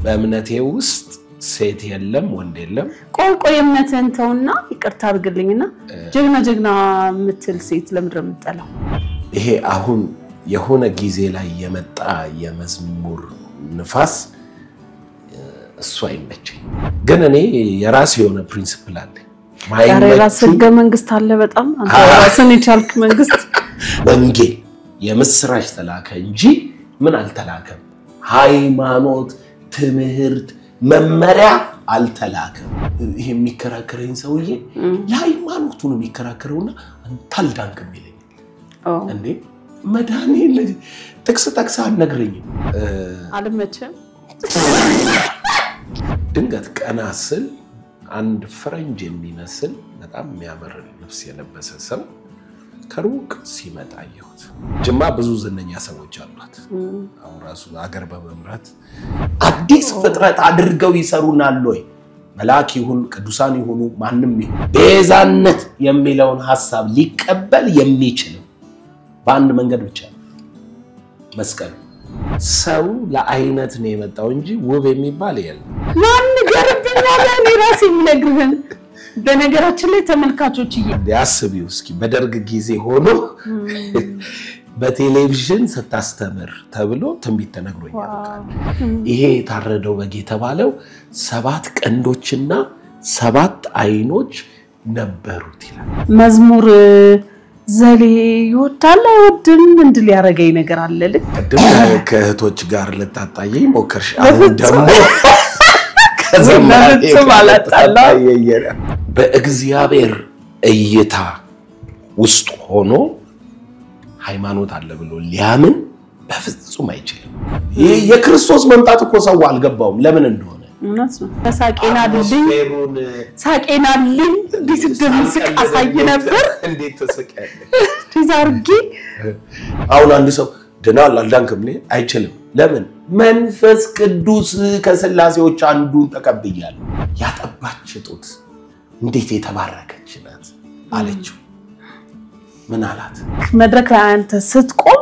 በእምነቴ ውስጥ ሴት የለም ወንድ የለም ቆይ እምነትህን ተውና ይቅርታ አድርግልኝና ጀግና ምትል ሴት ለምድር የምትጠላው ይሄ አሁን የሆነ ጊዜ ላይ የመጣ የመዝሙር ንፋስ እሱ አይመቸኝ ግን እኔ የራስ የሆነ ፕሪንሲፕል አለ ራስ ህገ መንግስት አለ በጣም አንተ ራስን የቻልክ መንግስት ወንጌል የምስራች ተላከ እንጂ ምን አልተላከም ሃይማኖት ትምህርት መመሪያ አልተላከም ይሄ የሚከራከረኝ ሰውዬ ለሃይማኖቱ ነው የሚከራከረውና አንታልዳንከም ይለኝ እንዴ መዳኔ ጥቅስ ነግረኝ አልመቸም ድንገት ቀናስል አንድ ፍሬንጅ የሚመስል በጣም የሚያምር ልብስ የለበሰ ሰው ከሩቅ ሲመጣ ይሁት ጅማ ብዙ ዝነኛ ሰዎች አሏት አሁን ራሱ ሀገር በመምራት አዲስ ፍጥረት አድርገው ይሰሩናል ወይ መላእክ ይሁን ቅዱሳን ይሁኑ ማንንም ይሁን ቤዛነት የሚለውን ሐሳብ ሊቀበል የሚችል በአንድ መንገድ ብቻ መስቀል ሰው ለአይነት ነው የመጣው እንጂ ውብ የሚባል የለም ማን ገርብኛል እኔ ራሴ ምነግርህን በነገራችን ላይ ተመልካቾች ያስቢው እስኪ በደርግ ጊዜ ሆኖ በቴሌቪዥን ስታስተምር ተብሎ ትንቢት ተነግሮኛል ይሄ ታረደው በጌ ተባለው 7 ቀንዶችና 7 አይኖች ነበሩት ይላል መዝሙር ዘሌ ይወዳል አይወድም እንድል ያረጋይ ነገር አለ ልክ ከእህቶች ጋር ልታጣየኝ ሞከርሽ አሁን ደግሞ ከዘማሪ ማላጣላ በእግዚአብሔር እይታ ውስጥ ሆኖ ሃይማኖት አለ ብሎ ሊያምን በፍጹም አይችልም የክርስቶስ መምጣት እኮ ሰው አልገባውም ለምን እንደሆነ እውነት ነው ሳቄናልኝ ዲስደምስቅ አሳይ ነበር እንዴት ተሰቀለ ትዛርጊ አሁን አንድ ሰው ደናል አልዳንከም አይችልም ለምን መንፈስ ቅዱስ ከስላሴዎች አንዱን ተቀብያለሁ ያጠባች ጡት እንዴት የተባረከች ናት አለችው ምን አላት መድረክ ላይ አንተ ስትቆም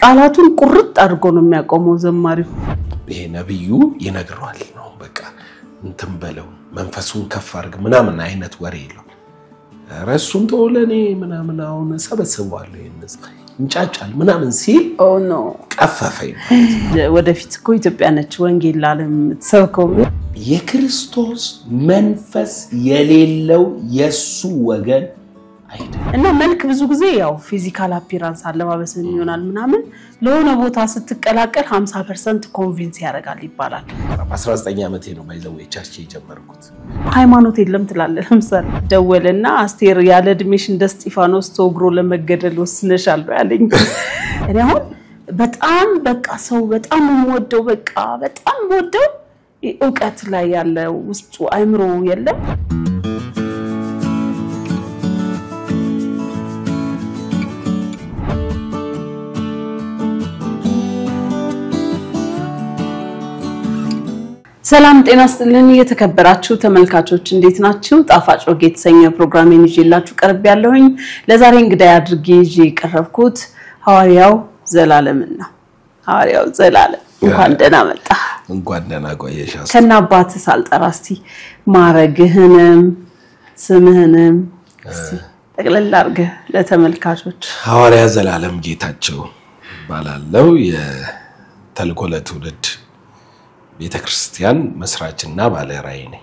ቃላቱን ቁርጥ አድርጎ ነው የሚያቆመው ዘማሪው ይሄ ነብዩ ይነግራል ነው በቃ እንትን በለው መንፈሱን ከፍ አድርግ ምናምን አይነት ወሬ ይለው ረሱን ተወለኔ ምናምን አሁን ሰበሰባለሁ ይነስ እንጫጫል ምናምን ሲል ኦ ኖ ቀፈፈኝ ወደፊት እኮ ኢትዮጵያ ነች ወንጌል ዓለም ተሰብከው የክርስቶስ መንፈስ የሌለው የሱ ወገን አይደለም እና መልክ ብዙ ጊዜ ያው ፊዚካል አፒራንስ አለባበስን ይሆናል ምናምን ለሆነ ቦታ ስትቀላቀል 50% ኮንቪንስ ያደርጋል ይባላል 19 ዓመቴ ነው ባይዘው ቸርች የጀመርኩት ሃይማኖት የለም ትላለህ ለምሳሌ ደወለና አስቴር ያለ እድሜሽ እንደ እስጢፋኖስ ተወግሮ ለመገደል ወስነሻል ያለኝ እኔ አሁን በጣም በቃ ሰው በጣም ወደው በቃ በጣም ወደው ዕውቀት ላይ ያለ ውስጡ አይምሮ የለም ሰላም ጤና ይስጥልን የተከበራችሁ ተመልካቾች እንዴት ናችሁ ጣፋጭ ወግ የተሰኘው ፕሮግራሜን ይዤላችሁ ቀርብ ያለሁኝ ለዛሬ እንግዳይ አድርጌ ይዤ ቀረብኩት ሐዋርያው ዘላለም ነው ሐዋርያው ዘላለም እንኳን ደህና መጣ እንኳን ደህና ቆየሽ ከናባት ሳልጠራስቲ ማረግህንም ስምህንም እስቲ ጠቅለል አድርገህ ለተመልካቾች ሐዋርያ ዘላለም ጌታቸው ባላለው የተልኮ ለትውልድ ቤተክርስቲያን መስራችና ባለራዕይ ነኝ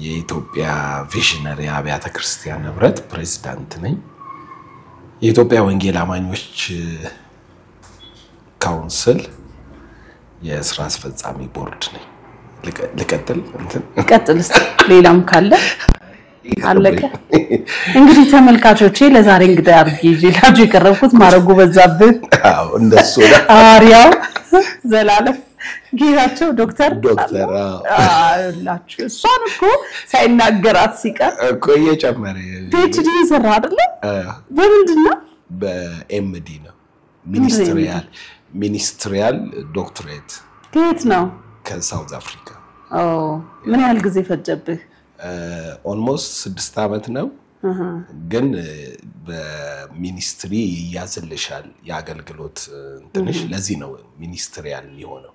የኢትዮጵያ ቪዥነሪ አብያተ ክርስቲያን ህብረት ፕሬዝዳንት ነኝ የኢትዮጵያ ወንጌል አማኞች ካውንስል የሥራ አስፈጻሚ ቦርድ ነኝ ልቀጥል እስቲ ሌላም ካለ አለቀ እንግዲህ ተመልካቾቼ ለዛሬ እንግዳ አድርጌ ይዤላችሁ የቀረብኩት ማረጉ በዛብህ አዎ እንደሱ ሐዋርያው ዘላለም ጌታቸው ዶክተር አላችሁ እሷን እኮ ሳይናገራት ሲቀር እኮ እየጨመረ PhD ይሰራ አይደለ በምንድነው በኤምዲ ነው ሚኒስትሪያል ዶክትሬት ከየት ነው ከሳውዝ አፍሪካ ምን ያህል ጊዜ ፈጀብህ ኦልሞስት 6 አመት ነው ግን በሚኒስትሪ ያዝልሻል ያገልግሎት እንትንሽ ለዚህ ነው ሚኒስትሪያል የሚሆነው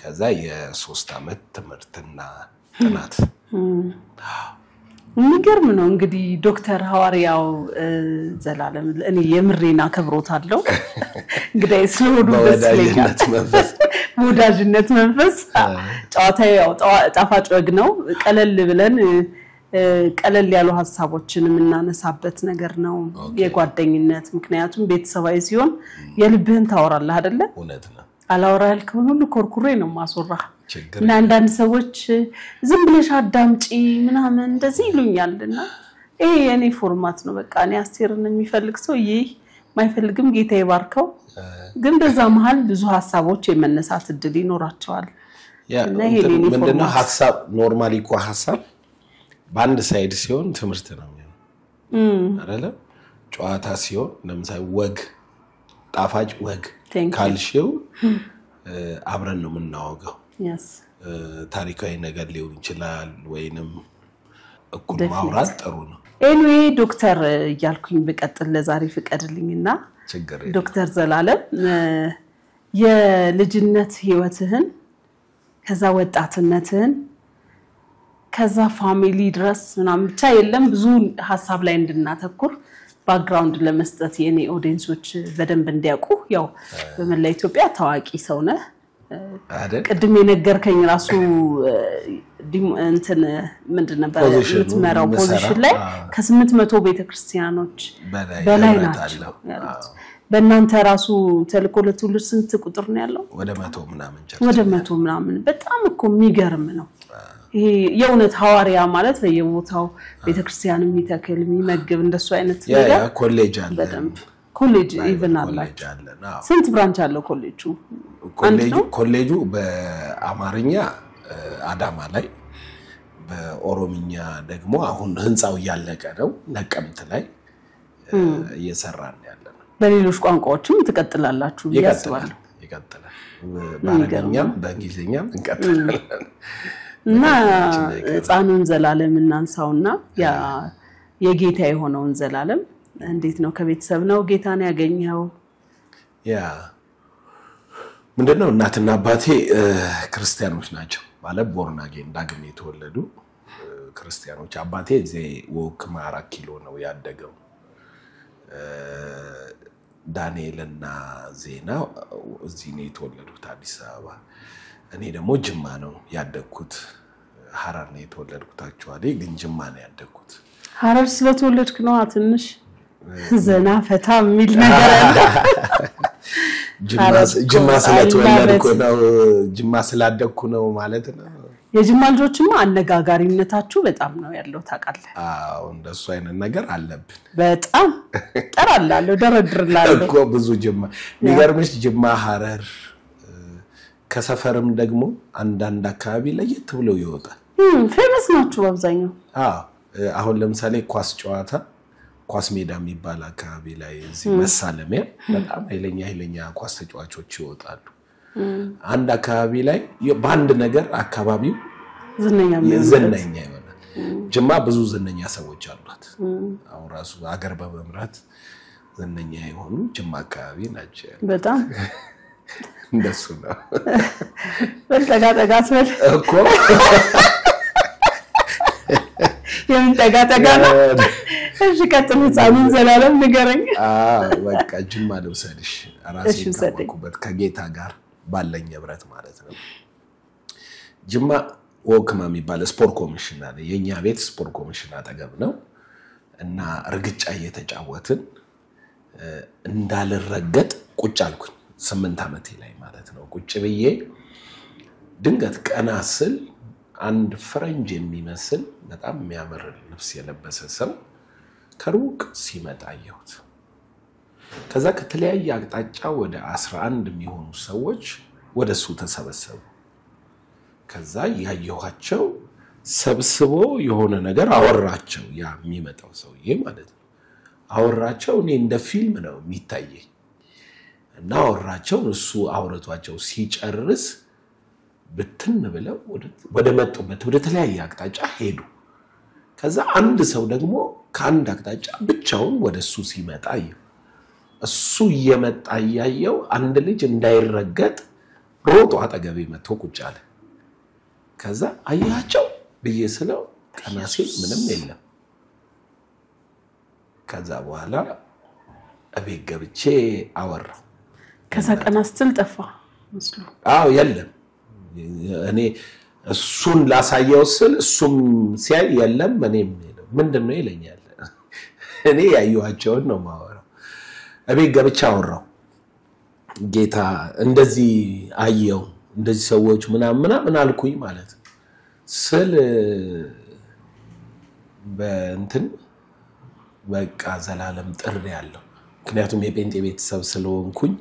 ከዛ የ3 አመት ትምህርትና ጥናት የሚገርም ነው እንግዲህ ዶክተር ሐዋርያው ዘላለም እኔ የምሬና ከብሮታለሁ እንግዲህ ስለሆዱ ወዳጅነት መንፈስ ጨዋታው ያው ጣፋጭ ወግ ነው ቀለል ብለን ቀለል ያሉ ሐሳቦችን እናነሳበት ነገር ነው የጓደኝነት ምክንያቱም ቤተሰባዊ ሲሆን የልብህን ታወራለህ አይደለ እውነት ነው አላወራ ያልከው ሁሉ ኮርኩሬ ነው ማስወራ እና አንዳንድ ሰዎች ዝም ብለሽ አዳምጪ ምናምን እንደዚህ ይሉኛልና ይሄ የኔ ፎርማት ነው በቃ እኔ አስቴርን የሚፈልግ ሰው ይሄ ማይፈልግም ጌታ ይባርከው ግን በዛ መሃል ብዙ ሐሳቦች የመነሳት እድል ይኖራቸዋል እና ይሄ የኔ ፎርማት ምንድነው ሐሳብ ኖርማሊ እኮ ሐሳብ ባንድ ሳይድ ሲሆን ትምህርት ነው አይደለ ጨዋታ ሲሆን ለምሳሌ ወግ ጣፋጭ ወግ ካልሽው አብረን ነው የምናወጋው yes ታሪካዊ ነገር ሊሆን ይችላል ወይንም እኩል ማውራት ጥሩ ነው anyway ዶክተር ያልኩኝ በቀጥል ለዛሬ ፍቀድልኝና ዶክተር ዘላለም የልጅነት ህይወትህን ከዛ ወጣትነትህን ከዛ ፋሚሊ ድረስ ምናምን ብቻ የለም ብዙ ሐሳብ ላይ እንድናተኩር ባክግራውንድ ለመስጠት የኔ ኦዲየንሶች በደንብ እንዲያውቁ ያው በመላ ኢትዮጵያ ታዋቂ ሰው ነህ ቅድም የነገርከኝ ራሱ እንትን ምንድን ነበር የምትመራው ፖዚሽን ላይ ከ800 ቤተክርስቲያኖች በላይ ናቸው በእናንተ ራሱ ተልኮ ለትውልድ ስንት ቁጥር ነው ያለው ወደ 100 ምናምን ወደ 100 ምናምን በጣም እኮ የሚገርም ነው ይሄ የእውነት ሐዋርያ ማለት በየቦታው ቤተክርስቲያን የሚተክል የሚመግብ እንደሱ አይነት ነገር ያ ኮሌጅ አለ በደንብ ኮሌጅ ኢቭን አላችሁ ስንት ብራንች አለው ኮሌጁ በአማርኛ አዳማ ላይ በኦሮምኛ ደግሞ አሁን ህንጻው ያለቀ ነው ነቀምት ላይ እየሰራን ያለነው በሌሎች ቋንቋዎችም ትቀጥላላችሁ ያስባሉ ይቀጥላል በአማርኛም በእንግሊዝኛም እንቀጥላለን እና ጻኑን ዘላለም እናንሳውና ያ የጌታ የሆነውን ዘላለም እንዴት ነው ከቤተሰብ ነው ጌታን ያገኘው ያ ምንድነው እናትና አባቴ ክርስቲያኖች ናቸው ማለት ቦርናጌን ዳግም የተወለዱ ክርስቲያኖች አባቴ እዚህ ወክማ 4 ኪሎ ነው ያደገው ዳንኤልና ዜና እዚህ ነው የተወለዱት አዲስ አበባ እኔ ደግሞ ጅማ ነው ያደግኩት ሐረር ነው የተወለድኩት አክቹአሊ ግን ጅማ ነው ያደግኩት ሐረር ስለተወለድክ ነው አትንሽ ዘና ፈታ የሚል ነገር አለ ጅማ ስለተወለድኩ ነው ጅማ ስላደግኩ ነው ማለት ነው የጅማ ልጆችማ አነጋጋሪነታችሁ በጣም ነው ያለው ታውቃለህ አዎ እንደሱ አይነት ነገር አለብን በጣም ጠራላለሁ ደረድርላለሁ እኮ ብዙ ጅማ የሚገርምሽ ጅማ ሐረር ከሰፈርም ደግሞ አንዳንድ አካባቢ ለየት ብለው ይወጣል ፌመስ ናችሁ አብዛኛው አሁን ለምሳሌ ኳስ ጨዋታ ኳስ ሜዳ የሚባል አካባቢ ላይ እዚህ መሳለሚያ በጣም ኃይለኛ ኳስ ተጫዋቾች ይወጣሉ አንድ አካባቢ ላይ በአንድ ነገር አካባቢው ዝነኛ ይሆናል ጅማ ብዙ ዝነኛ ሰዎች አሏት አሁን ራሱ ሀገር በመምራት ዝነኛ የሆኑ ጅማ አካባቢ ናቸው በጣም እንደሱ ነው በልጠጋ ስል እኮ የምን ጠጋ ነው እሺ ቀጥሉ ጻኑን ዘላለም ንገረኝ በቃ ጅማ ልውሰድሽ ራሴን ታወኩበት ከጌታ ጋር ባለኝ ህብረት ማለት ነው ጅማ ወክማ የሚባል ስፖርት ኮሚሽን አለ የኛ ቤት ስፖርት ኮሚሽን አጠገብ ነው እና ርግጫ እየተጫወትን እንዳልረገጥ ቁጭ አልኩኝ 8 አመቴ ላይ ማለት ነው ቁጭ ብዬ ድንገት ቀና ስል አንድ ፍሬንጅ የሚመስል በጣም የሚያምር ልብስ የለበሰ ሰው ከሩቅ ሲመጣ አየሁት ከዛ ከተለያየ አቅጣጫ ወደ 11 የሚሆኑ ሰዎች ወደሱ ተሰበሰቡ ከዛ ያየኋቸው ሰብስቦ የሆነ ነገር አወራቸው ያ የሚመጣው ሰውዬ ማለት ነው አወራቸው እኔ እንደ ፊልም ነው የሚታየኝ እና አወራቸው እሱ አውርቷቸው ሲጨርስ በትን ብለው ወደ መጡበት ወደ ተለያየ አቅጣጫ ሄዱ ከዛ አንድ ሰው ደግሞ ከአንድ አቅጣጫ ብቻውን ወደሱ ሲመጣ እሱ እየመጣ ያየው አንድ ልጅ እንዳይረገጥ ሮጦ አጠገቤ መጥቶ ቁጭ አለ ከዛ አያቸው ብዬ ስለው ቀና ሲል ምንም የለም ከዛ በኋላ አቤት ገብቼ አወራው ከዛ ቀና ስትል ጠፋ መስሎ አዎ የለም እኔ እሱን ላሳየው ስል እሱም ሲያይ የለም እኔም ምንድነው ይለኛል እኔ ያዩዋቸውን ነው ማወራው አቤት ገብቼ አወራው ጌታ እንደዚህ አየው እንደዚህ ሰዎች ምናምን አልኩኝ ማለት ስል በእንትን በቃ ዘላለም ጥሪ ያለው ምክንያቱም የጴንጤ ቤተሰብ ስለሆንኩኝ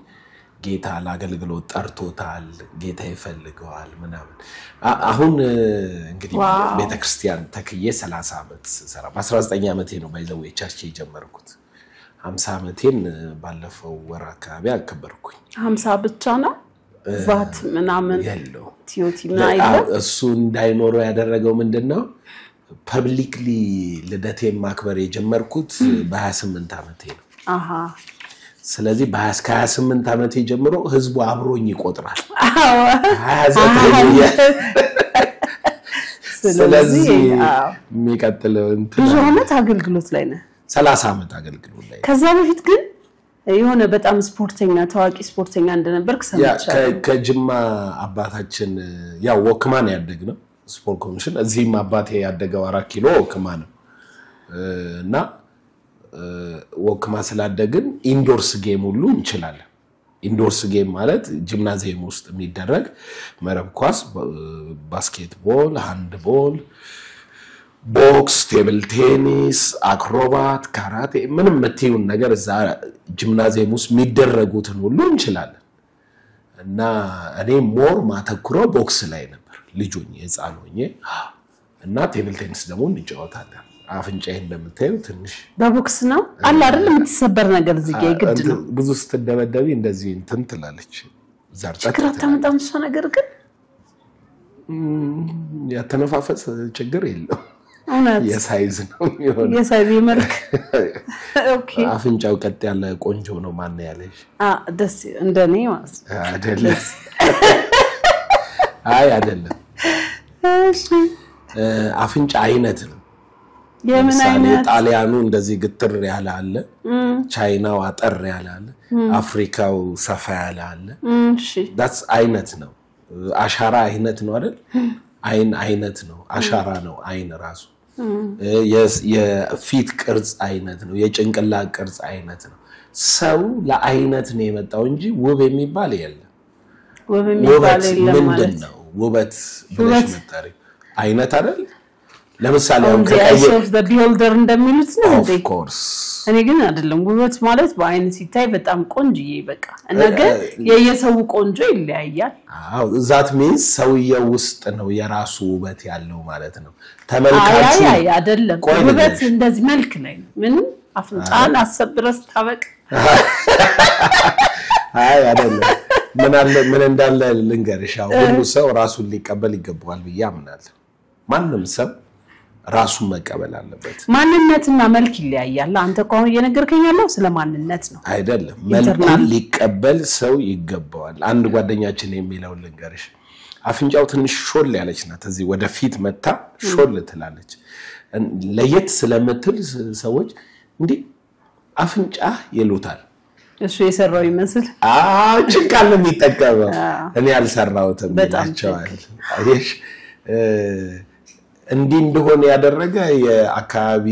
ጌታ ለአገልግሎት ጠርቶታል ጌታ ይፈልገዋል ምናምን አሁን እንግዲህ ቤተክርስቲያን ተክዬ 30 አመት ሰራ በ19 አመቴ ነው ባይዘው ቸርች የጀመርኩት 50 አመቴን ባለፈው ወር አካባቢ አከበርኩኝ 50 ብቻ ነው ቫት ምናምን ያለው ቲዮቲ ማይለ እሱ እንዳይኖረው ያደረገው ምንድነው ፐብሊክሊ ልደቴን ማክበር የጀመርኩት በ28 አመቴ ነው አሃ ስለዚህ በ28 አመቴ ጀምሮ ህዝቡ አብሮኝ ይቆጥራል ስለዚህ የሚቀጥለው እንትን ብዙ አመት አገልግሎት ላይ ነው 30 አመት አገልግሎት ላይ ከዛ በፊት ግን የሆነ በጣም ስፖርተኛ ታዋቂ ስፖርተኛ እንደነበርክ ሰምቻለሁ ከጅማ አባታችን ያው ወክማን ያደግነው ስፖርት ኮሚሽን እዚህም አባቴ ያደገው 4 ኪሎ ወክማን እና ወክማ ስላደግን ኢንዶርስ ጌም ሁሉ እንችላለን ኢንዶርስ ጌም ማለት ጂምናዚየም ውስጥ የሚደረግ መረብ ኳስ ባስኬትቦል ሃንድቦል ቦክስ ቴብል ቴኒስ አክሮባት ካራቴ ምንም መቴውን ነገር እዛ ጂምናዚየም ውስጥ የሚደረጉትን ሁሉ እንችላለን እና እኔ ሞር ማተኩረው ቦክስ ላይ ነበር ልጆኝ ህፃኖኝ እና ቴብል ቴኒስ ደግሞ እንጫወታለን አፍንጫዬን እንደምታዩ ትንሽ በቦክስ ነው አለ አይደል የምትሰበር ነገር እዚህ ጋር ይግድ ነው ብዙ ስትደበደቢ እንደዚህ እንትን ትላለች ዛርጣ ከራታም እሷ ነገር ግን ያተነፋፈስ ችግር የለው እውነት የሳይዝ ነው ይሆን የሳይዝ መልክ ኦኬ አፍንጫው ቀጥ ያለ ቆንጆ ነው ማን ያለሽ ደስ እንደኔ ማለት አይደለም አይ አይደለም እሺ አፍንጫ አይነት ነው የምን አይነት ጣሊያኑ እንደዚህ ግትር ያለ አለ ቻይናው አጠር ያለ አለ አፍሪካው ሰፋ ያለ አለ እሺ that's አይነት ነው አሻራ አይነት ነው አይደል አይን አይነት ነው አሻራ ነው አይን ራሱ የፊት ቅርጽ አይነት ነው የጭንቅላት ቅርጽ አይነት ነው ሰው ለአይነት ነው የመጣው እንጂ ውብ የሚባል የለም ውብ የሚባል የለም ማለት ነው ውበት ብለሽ መጣሪ አይነት አይደል ለምሳሌ of the beholder እንደሚሉት ነው እንዴ of course እኔ ግን አይደለም ውበት ማለት በአይን ሲታይ በጣም ቆንጆዬ በቃ ነገር የየሰው ቆንጆ ይለያያል አዎ that means ሰውየው ውስጥ ነው የራሱ ውበት ያለው ማለት ነው ተመልካቹ አይ አይደለም ውበት እንደዚህ መልክ ላይ ነው ምን አፍንጫን አሰብረስ ታበቅ አይ አይደለም ምን እንዳለ ልንገርሻው ሁሉ ሰው ራሱን ሊቀበል ይገባዋል በያምናለሁ ማንንም ሰው ራሱን መቀበል አለበት ማንነትና መልክ ይለያያል አንተ ቆን እየነገርከኝ ያለው ስለማንነት ነው አይደለም መልኩን ሊቀበል ሰው ይገባዋል አንድ ጓደኛችን የሚለው ልንገርሽ አፍንጫው ትንሽ ሾል ያለች ናት እዚህ ወደፊት መጣ ሾል ትላለች ለየት ስለምትል ሰዎች እንዴ አፍንጫ ይሉታል እሱ የሰራው ይመስል ጭንቃል ነው የሚጠቀመው እኔ አልሰራውትም ብላቸዋል አይሽ እንዲህ እንደሆነ ያደረገ የአካባቢ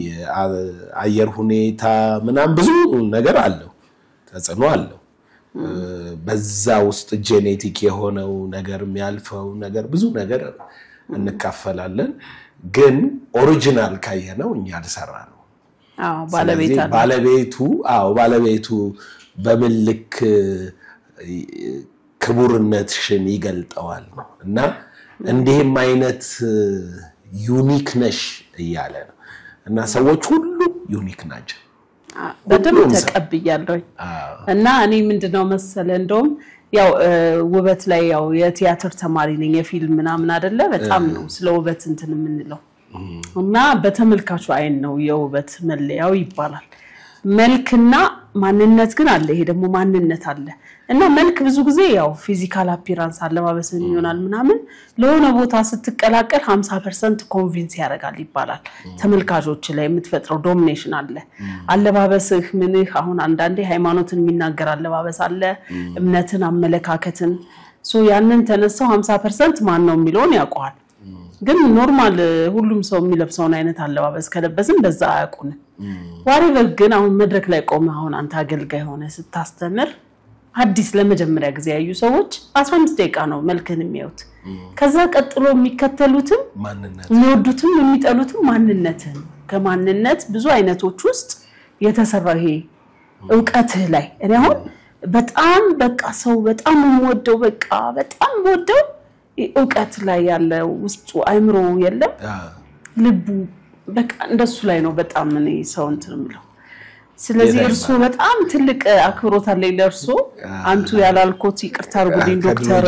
የአየር ሁኔታ ምናም ብዙ ነገር አለው ተጽዕኖ አለው በዛ ውስጥ ጄኔቲክ የሆነው ነገር የሚያልፈው ነገር ብዙ ነገር እንካፈላለን ግን ኦሪጂናል ካየነው እኛ አልሰራ ነው ባለቤቱ በመልክ ክቡርነትሽን ይገልጣዋል ነው እና እንዴም አይነት ዩኒክ ነሽ እያለ ነው እና ሰዎች ሁሉ ዩኒክ ናቸው በደም ተቀብያለሁ እና እኔ ምንድነው መሰለ እንደውም ያው ውበት ላይ ያው የቲያትር ተማሪ ነኝ የፊልም ምናምን አይደለ በጣም ነው ስለ ውበት እንትን ምንለው እና በተመልካቹ አይን ነው የውበት መለያው ይባላል መልክና ማንነት ግን አለ ይሄ ደግሞ ማንነት አለ እና መልክ ብዙ ጊዜ ያው ፊዚካል አፒራንስ አለባበስን ይሆናል ምናምን ለሆነ ቦታ ስትቀላቀል 50% ኮንቪንስ ያደርጋል ይባላል ተመልካቾች ላይ የምትፈጥረው ዶሚኔሽን አለ አለባበስህ ምንህ አሁን አንዳንዴ ሃይማኖትን የሚናገር አለባበስ አለ እምነትን አመለካከትን ሶ ያንን ተነሳው 50% ማን ነው የሚለውን ያውቃል ግን ኖርማል ሁሉም ሰው የሚለብሰውን አይነት አለባበስ ከለበስን በዛ አያውቁን ዋሪቨር ግን አሁን መድረክ ላይ ቆመ አሁን አንተ አገልጋይ ሆነ ስታስተምር አዲስ ለመጀመሪያ ጊዜ ያዩ ሰዎች 15 ደቂቃ ነው መልክን የሚያዩት ከዛ ቀጥሎ የሚከተሉትም ማንነት የሚወዱትም የሚጠሉትም ማንነትን ከማንነት ብዙ አይነቶች ውስጥ የተሰራ ይሄ ዕውቀትህ ላይ እኔ አሁን በጣም በቃ ሰው በጣም ወደው በቃ በጣም ወደው ዕውቀት ላይ ያለው ውስጡ አይምሮ የለም ልቡ በቃ እንደሱ ላይ ነው በጣም እኔ ሰው እንትምለው ስለዚህ እርሱ በጣም ትልቅ አክብሮት አለኝ ለርሱ አንቱ ያላልኩት ይቅርታ አርጉልኝ ዶክተር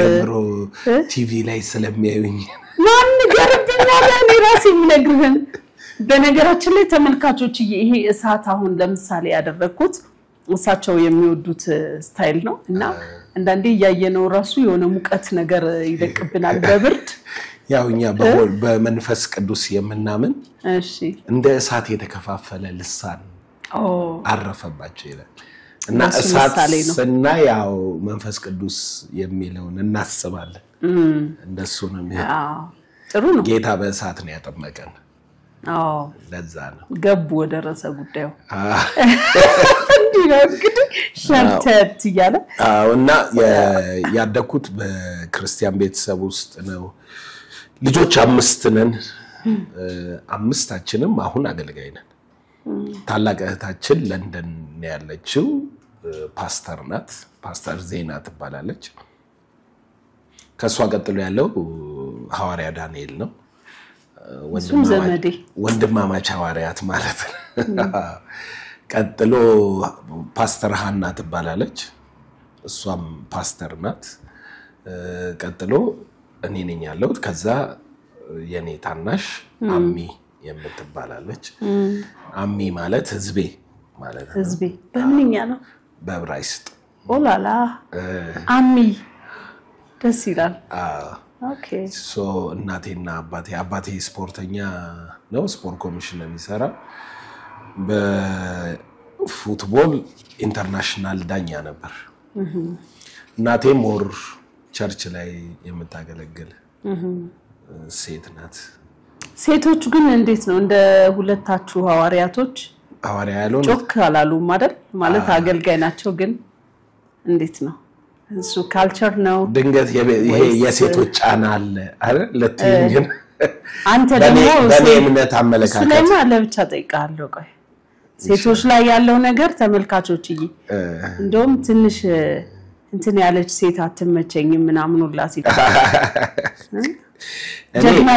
ቲቪ ላይ ስለሚያዩኝ ማን ገርብኛል እኔ ራሴ ምነግርህን በነገራችን ላይ ተመልካቾች ይሄ እሳት አሁን ለምሳሌ ያደረኩት እሳቸው የሚወዱት ስታይል ነው እና አንዳንዴ ያየነው ራሱ የሆነ ሙቀት ነገር ይደቅብናል በብርድ ያውኛ በመንፈስ ቅዱስ የምናምን እሺ እንደ እሳት የተከፋፈለ ልሳን አረፈባቸው ይላል እና እሳት እና ያው መንፈስ ቅዱስ የሚለውን እናስባለን እንደሱ ነው ጥሩ ነው ጌታ በእሳት ነው ያጠመቀን ለዛ ነው ገቡ ወደረሰ ጉዳዩ እንዲነግድ ሸርተት ይያለ እና ያደኩት በክርስቲያን ቤተሰብ ውስጥ ነው ልጆች 5 ነን አምስታችንም አሁን አገልጋይ ነን ታላቅ እህታችን ለንደን ነው ያለችው ፓስተር ናት ፓስተር ዜና ትባላለች ከሷ ቀጥሎ ያለው ሐዋርያ ዳንኤል ነው ወንድማማች ሐዋርያት ማለት ነው ቀጥሎ ፓስተር ሃና ትባላለች እሷም ፓስተር ናት ቀጥሎ እኔ ነኝ ያለሁት ከዛ የኔ ታናሽ አሚ የምትባላለች አሚ ማለት ህዝቤ ማለት ነው ህዝቤ በምንኛ ነው በዕብራይስጥ ኦላላ አሚ ደስ ይላል ኦኬ ሶ እናቴና አባቴ ስፖርተኛ ነው ስፖርት ኮሚሽን የሚሰራ በፉትቦል ኢንተርናሽናል ዳኛ ነበር እናቴ ሞር ቸርች ላይ የምታገለግል ሴት ናት ሴቶች ግን እንዴት ነው እንደ ሁለታችሁ ሐዋርያቶች ሐዋርያ ያለው ጮክ አላሉም አይደል ማለት አገልጋይ ናቸው ግን እንዴት ነው እሱ ካልቸር ነው ድንገት ይሄ የሴቶች ጫና አለ አይደል ለትይኝ አንተ ደግሞ በእምነት አመለካከት ስለማ ለብቻ ጠይቃለሁ ቆይ ሴቶች ላይ ያለው ነገር ተመልካቾችዬ እንደውም ትንሽ እንትን ያለች ሴት አትመቸኝም ምናምን ሁላ ሴት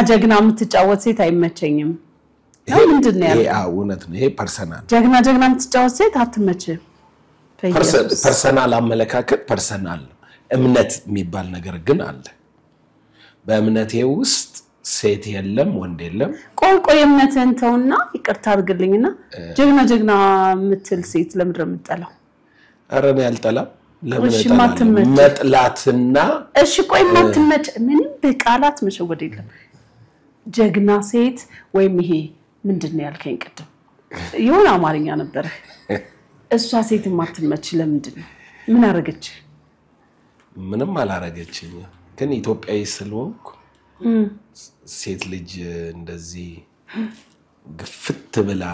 ጀግና የምትጫወት ሴት አይመቸኝም ምንድነው ያለው ይሄ እውነት ነው ይሄ ፐርሰናል ጀግና የምትጫወት ሴት አትመቸም ፐርሰናል አመለካከት ፐርሰናል እምነት የሚባል ነገር ግን አለ በእምነቴ ውስጥ ሴት የለም ወንድ የለም ቆይ እምነትን ተውና ይቅርታ አድርግልኝና ጀግና የምትል ሴት ለምንድነው የምትጠላው አረን ያልጠላም ለምን መጥላትና እሺ ቆይ ማትመጭ ምንም በቃላት መሸወድ የለም ጀግና ሴት ወይም ይሄ ምንድነው ያልከኝ ቀደም ይሁን አማርኛ ነበር እሷ ሴት ማትመጭ ለምንድነው ምን አረገች ምንም አላረገችኝ ግን ኢትዮጵያዊ ስለሆንኩ ሴት ልጅ እንደዚህ ግፍት ብላ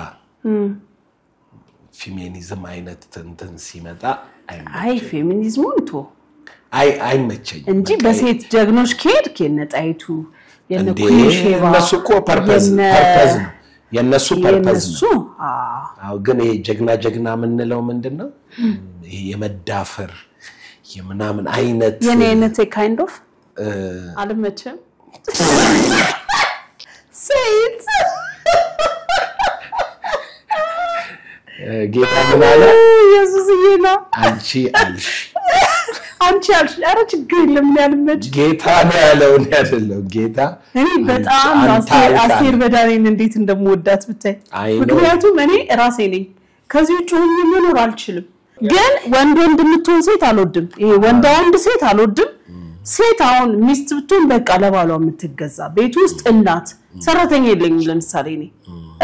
ፌሚኒዝም አይነት እንትን ሲመጣ አይ ፌሚኒዝሙን ቶ አይመቸኝ እንጂ በሴት ጀግኖች ከሄድክ የነጣይቱ የነኩሽባ እነሱ እኮ ፐርፐዝ ነው የነሱ ፐርፐዝ ነው አው ግን ይሄ ጀግና ምንለው ምንድነው ይሄ የመዳፈር የምናምን አይነት የኔነት kind of አልመቸም ሴት ጌታ ምን አለ ኢየሱስዬና አንቺ አልሽ ኧረ ችግር የለም ያልመች ጌታ ነው ያለው አይደለም ጌታ እኔ በጣም አስቴር በዳኔን እንዴት እንደምወዳት ብታይ ምክንያቱም እኔ ራሴ ነኝ ከዚህ ውጭ ሆኜ መኖር አልችልም ግን ወንድ እንድትሆን ሴት አልወድም ይሄ ወንድ ሴት አልወድም ሴት አሁን ሚስት ብትሆን በቃ ለባሏ የምትገዛ ቤት ውስጥ እናት ሰራተኛ የለኝም ለምሳሌ እኔ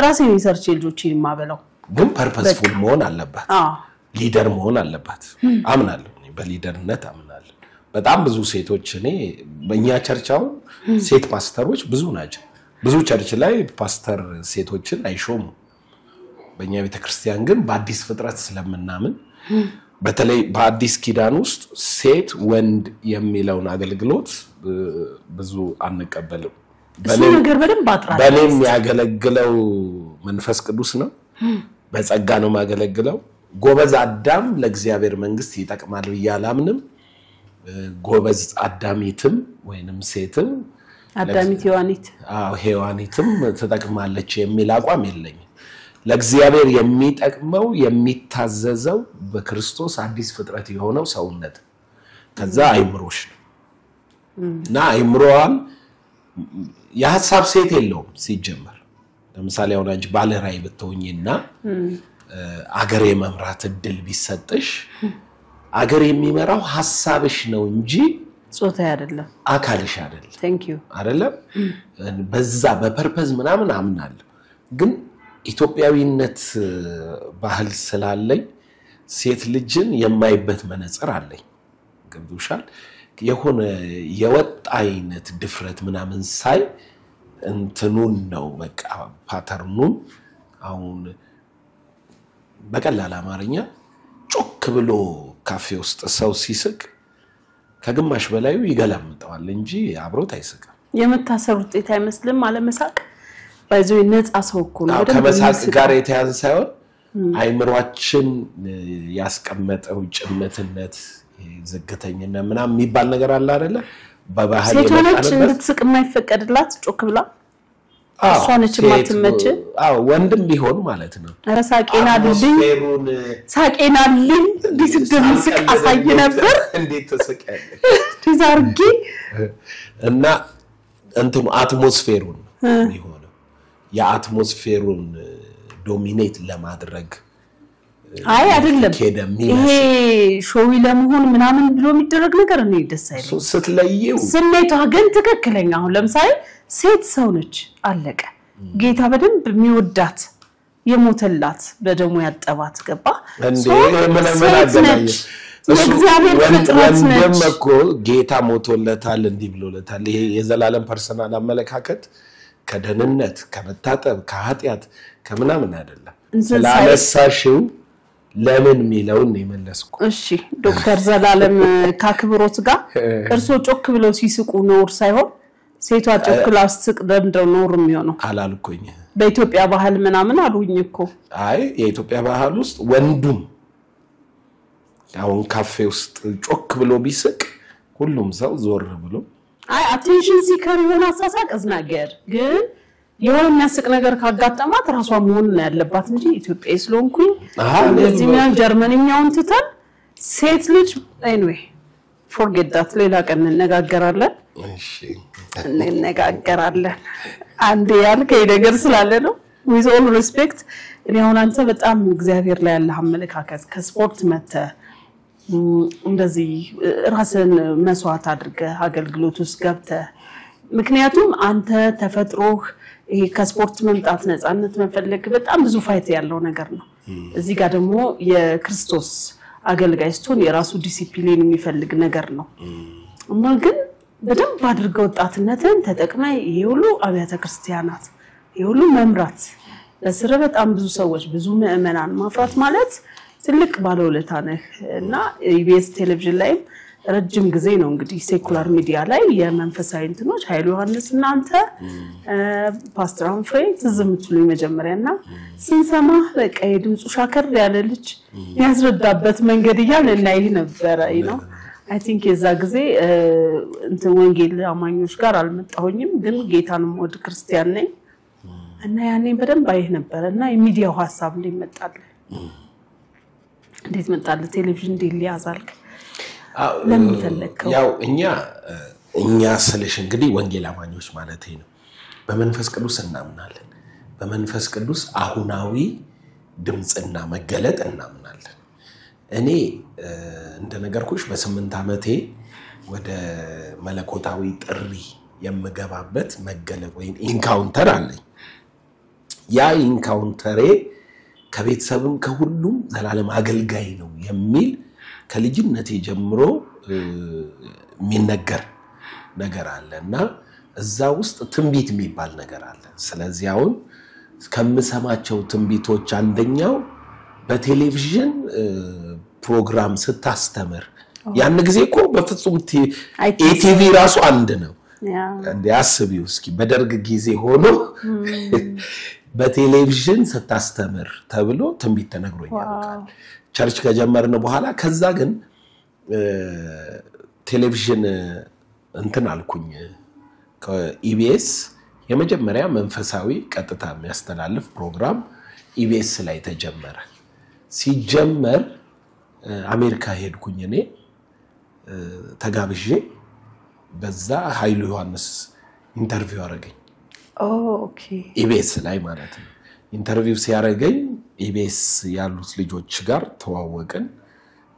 ራሴን ሪሰርች ልጆችን ማበላው ግን ፐርፐስፉል መሆን አለባት ሊደር መሆን አለባት አምናለሁ በሊደርነት አምናለሁ በጣም ብዙ ሴቶች እኔ በእኛ ቸርቻው ሴት ፓስተሮች ብዙ ናቸው ብዙ ቸርች ላይ ፓስተር ሴቶችን አይሾሙ በእኛ ቤተክርስቲያን ግን በአዲስ ፍጥረት ስለምናምን በተለይ በአዲስ ኪዳን ውስጥ ሴት ወንድ የሚለውን አገልግሎት ብዙ አንቀበልም እሱ ነገር በደንብ አጥራለሁ በእኔም ያገለግለው መንፈስ ቅዱስ ነው በጸጋ ነው ማገለግለው ጎበዝ አዳም ለእግዚአብሔር መንግስት ይጠቅማል ይያላምንም ጎበዝ አዳሚትም ወይንም ሴትም አዳሚት ሔዋኒትም ተጠቅማለች የሚል አቋም የለኝም ለእግዚአብሔር የሚጠቅመው የሚታዘዘው በክርስቶስ አዲስ ፍጥረት የሆነው ሰውነት ከዛ አይምሮሽ እና አይምሮዋን የሐሳብ ሴት የለውም ሲጀመር ለምሳሌ አሁን አንቺ ባለራይ ብትሆኚና አገር የመምራት እድል ቢሰጥሽ አገር የሚመራው ሐሳብሽ ነው እንጂ ጾታ አይደለም አካልሽ አይደለም thank you አይደለም በዛ በፐርፐዝ ምናምን አምናለሁ ግን ኢትዮጵያዊነት ባህል ስላለኝ ሴት ልጅን የማይበት መነጽር አለኝ ገብቶሻል የሆነ የወጣ አይነት ድፍረት ምናምን ሳይ እንትኑን ነው በቃ ፓተርኑን አሁን በቀላል አማርኛ ጮክ ብሎ ካፌ ውስጥ ሰው ሲስቅ ከግማሽ በላዩ ይገላምጣል እንጂ አብሮት አይስቅም የመታሰር ውጤት አይመስልም አለመሳቅ ባይዘው ነፃ ሰው እኮ ነው ከመሳቅ ጋር የተያዘ ሳይሆን አይምሮአችን ያስቀመጠው ጭምትነት ዝግተኝነት ምናምን የሚባል ነገር አለ አይደለ በባህል ሴቶች እንድትስቅ የማይፈቀድላት ጮክ ብላ እሷ ነች ማትመች ወንድም ቢሆን ማለት ነው ሳቄና ልኝ ዲስደምስቅ አሳይ ነበር እንዴት ተሰቀያለሽ ትዛርጊ እና እንትኑ አትሞስፌሩን ይሆነ የአትሞስፌሩን ዶሚኔት ለማድረግ አይ አይደለም ይሄ ሾዊ ለመሆን ምናምን ብሎ የሚደረግ ነገር ነው ደስ አይልም ስትለየው ስሜቷ ግን ትክክለኛ አሁን ለምሳሌ ሴት ሰው ነች አለቀ ጌታ በደንብ የሚወዳት የሞተላት በደሙ ያጠባት ገባ እንዴ ምን አገናኘ እግዚአብሔር ፍጥረት ነች ወንድምኮ ጌታ ሞቶለታል እንዲ ብሎለታል ይሄ የዘላለም ፐርሰናል አመለካከት ከደህንነት ከመታጠብ ከኃጢያት ከምናምን አይደለም ስላለሳሽው ለምን ሚለውን ይመለስኩ እሺ ዶክተር ዘላለም ካክብሮት ጋር እርሶ ጮክ ብለው ሲስቁ ኖር ሳይሆን ሴቷ ጮክላ ስትስቅ ደምደው ኖር የሚሆነው አላልኩኝ በኢትዮጵያ ባህል ምናምን አሉኝ እኮ አይ የኢትዮጵያ ባህል ውስጥ ወንዱም አሁን ካፌ ውስጥ ጮክ ብሎ ቢስቅ ሁሉም ሰው ዞር ብሎ አይ አቴንሽን ሲከር የሆነ አሳሳቅ እዝናገር ግን የሆነ የሚያስቅ ነገር ካጋጠማት ራሷ መሆን ነው ያለባት እንጂ ኢትዮጵያ ስለሆንኩኝ እዚህ ነው ጀርመንኛውን ትተን ሴት ልጅ anyway forget that ሌላ ቀን እንነጋገራለን እሺ እንነጋገራለን አንዴ ያልከኝ ነገር ስላለ ነው with all respect እኔ አሁን አንተ በጣም እግዚአብሔር ላይ ያለ አመለካከት ከስፖርት መተ እንደዚህ ራስን መስዋዕት አድርገ አገልግሎት ውስጥ ገብተ ምክንያቱም አንተ ተፈጥሮህ ይሄ ከስፖርት መምጣት ነፃነት መፈለግ በጣም ብዙ ፋይት ያለው ነገር ነው እዚህ ጋር ደግሞ የክርስቶስ አገልጋይ ስቶን የራሱ ዲሲፕሊን የሚፈልግ ነገር ነው እና ግን በደንብ አድርገው ወጣትነትን ተጠቅመህ ይሁሉ አብያተ ክርስቲያናት ይሁሉ መምራት ለስረ በጣም ብዙ ሰዎች ብዙ ምእመናን ማፍራት ማለት ትልቅ ባለውለታ ነህ እና ኢቢኤስ ቴሌቪዥን ላይ ረጅም ጊዜ ነው እንግዲህ ሴኩላር ሚዲያ ላይ የመንፈሳዊ እንትኖች ኃይሉ ዮሐንስ እና አንተ ፓስተር አንፍሬ ትዝምትሉ መጀመሪያና ስንሰማ በቃ የድምጹ ሻከር ያለ ልጅ ያስረዳበት መንገድ ያለና ይሄ ነበር ነው I think የዛ ጊዜ እንትን ወንጌል አማኞች ጋር አልመጣሁኝም ግን ጌታንም ወድ ክርስቲያን ነኝ እና ያኔ በደንብ አይህ ነበርና የሚዲያው ሐሳብ ሊመጣል እንዴት መጣለ ቴሌቪዥን ዲል ያዛልክ ለምን ተለከው ያው እኛ ስለሽ እንግዲህ ወንጌል አማኞች ማለት ነው በመንፈስ ቅዱስ እናምናለን በመንፈስ ቅዱስ አሁናዊ ድምጽና መገለጥ እናምናለን እኔ እንደነገርኩሽ በ8 ዓመቴ ወደ መለኮታዊ ጥሪ የምገባበት መገለጥ ወይ ኢንካውንተር አለኝ ያ ኢንካውንተሬ ከቤተሰብም ከሁሉም ዘላለም አገልጋይ ነው የሚል ከልጅነቴ ጀምሮ የሚነገር ነገር አለና እዛ ውስጥ ትንቢት የሚባል ነገር አለ ስለዚህ አሁን ከመሰማቸው ትንቢቶች አንደኛው በቴሌቪዥን ፕሮግራም ስታስተምር ያን ጊዜ እኮ በፍጹም ኢቲቪ ራሱ አንድ ነው እንደ አስቢው እስኪ በደርግ ጊዜ ሆኖ በቴሌቪዥን ስታስተምር ተብሎ ትንቢት ተነግሮኛል ቸርች ከጀመርን በኋላ ከዛ ግን ቴሌቪዥን እንትን አልኩኝ ከኢቢኤስ የመጀመሪያ መንፈሳዊ ቀጥታ የሚያስተላልፍ ፕሮግራም ኢቢኤስ ላይ ተጀመረ ሲጀመር አሜሪካ ሄድኩኝ እኔ ተጋብዤ በዛ ኃይሉ ዮሐንስ ኢንተርቪው አረገኝ ኦኬ ኢቢኤስ ላይ ማለት ነው ኢንተርቪው ሲያረገኝ ኢቢኤስ ያሉት ልጆች ጋር ተዋወቅን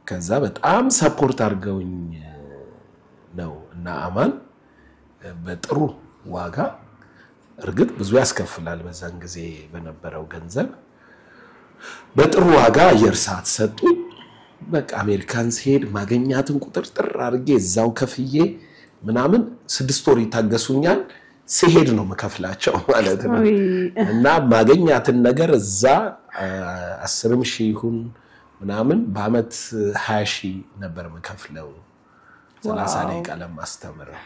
ከዛ በጣም ሰፖርት አድርገውኝ ነው እና አማን በጥሩ ዋጋ እርግጥ ብዙ ያስከፍላል በዛን ጊዜ በነበረው ገንዘብ በጥሩ ዋጋ አየር ሰዓት ሰጡኝ በቃ አሜሪካን ሲሄድ ማገኛትን ቁጥር ጥር አድርጌ እዛው ከፍዬ ምናምን 6 ወር ይታገሱኛል ሲሄድ ነው መከፍላቸው ማለት ነው እና ማገኛትን ነገር እዛ 10,000 ይሁን ምናምን በአመት 20,000 ነበር መከፍለው 30 ደቂቃ ለማስተምረው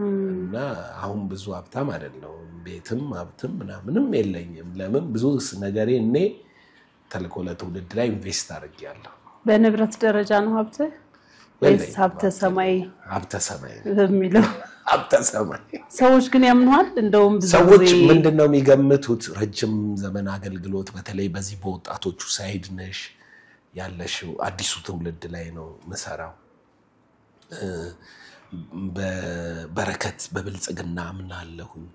እና አሁን ብዙ ሀብታም አይደለም ቤትም ሀብትም ምናምንም የለኝም ለምን ብዙ ነገሬ እኔ ተልኮ ለትውልድ ላይ ኢንቨስት አድርጌያለሁ በንብረት ደረጃ ነው ሀብት ወይስ ሀብተ ሰማይ የሚለው ሀብተ ሰማይ ሰዎች ግን ያምኑሃል እንደውም ብዙ ሰዎች ምንድነው የሚገምቱት ረጅም ዘመን አገልግሎት በተለይ በዚህ በወጣቶቹ ሳይድ ነሽ ያለሽው አዲሱ ትውልድ ላይ ነው መሰራው በበረከት በብልጽግና አምናለሁኝ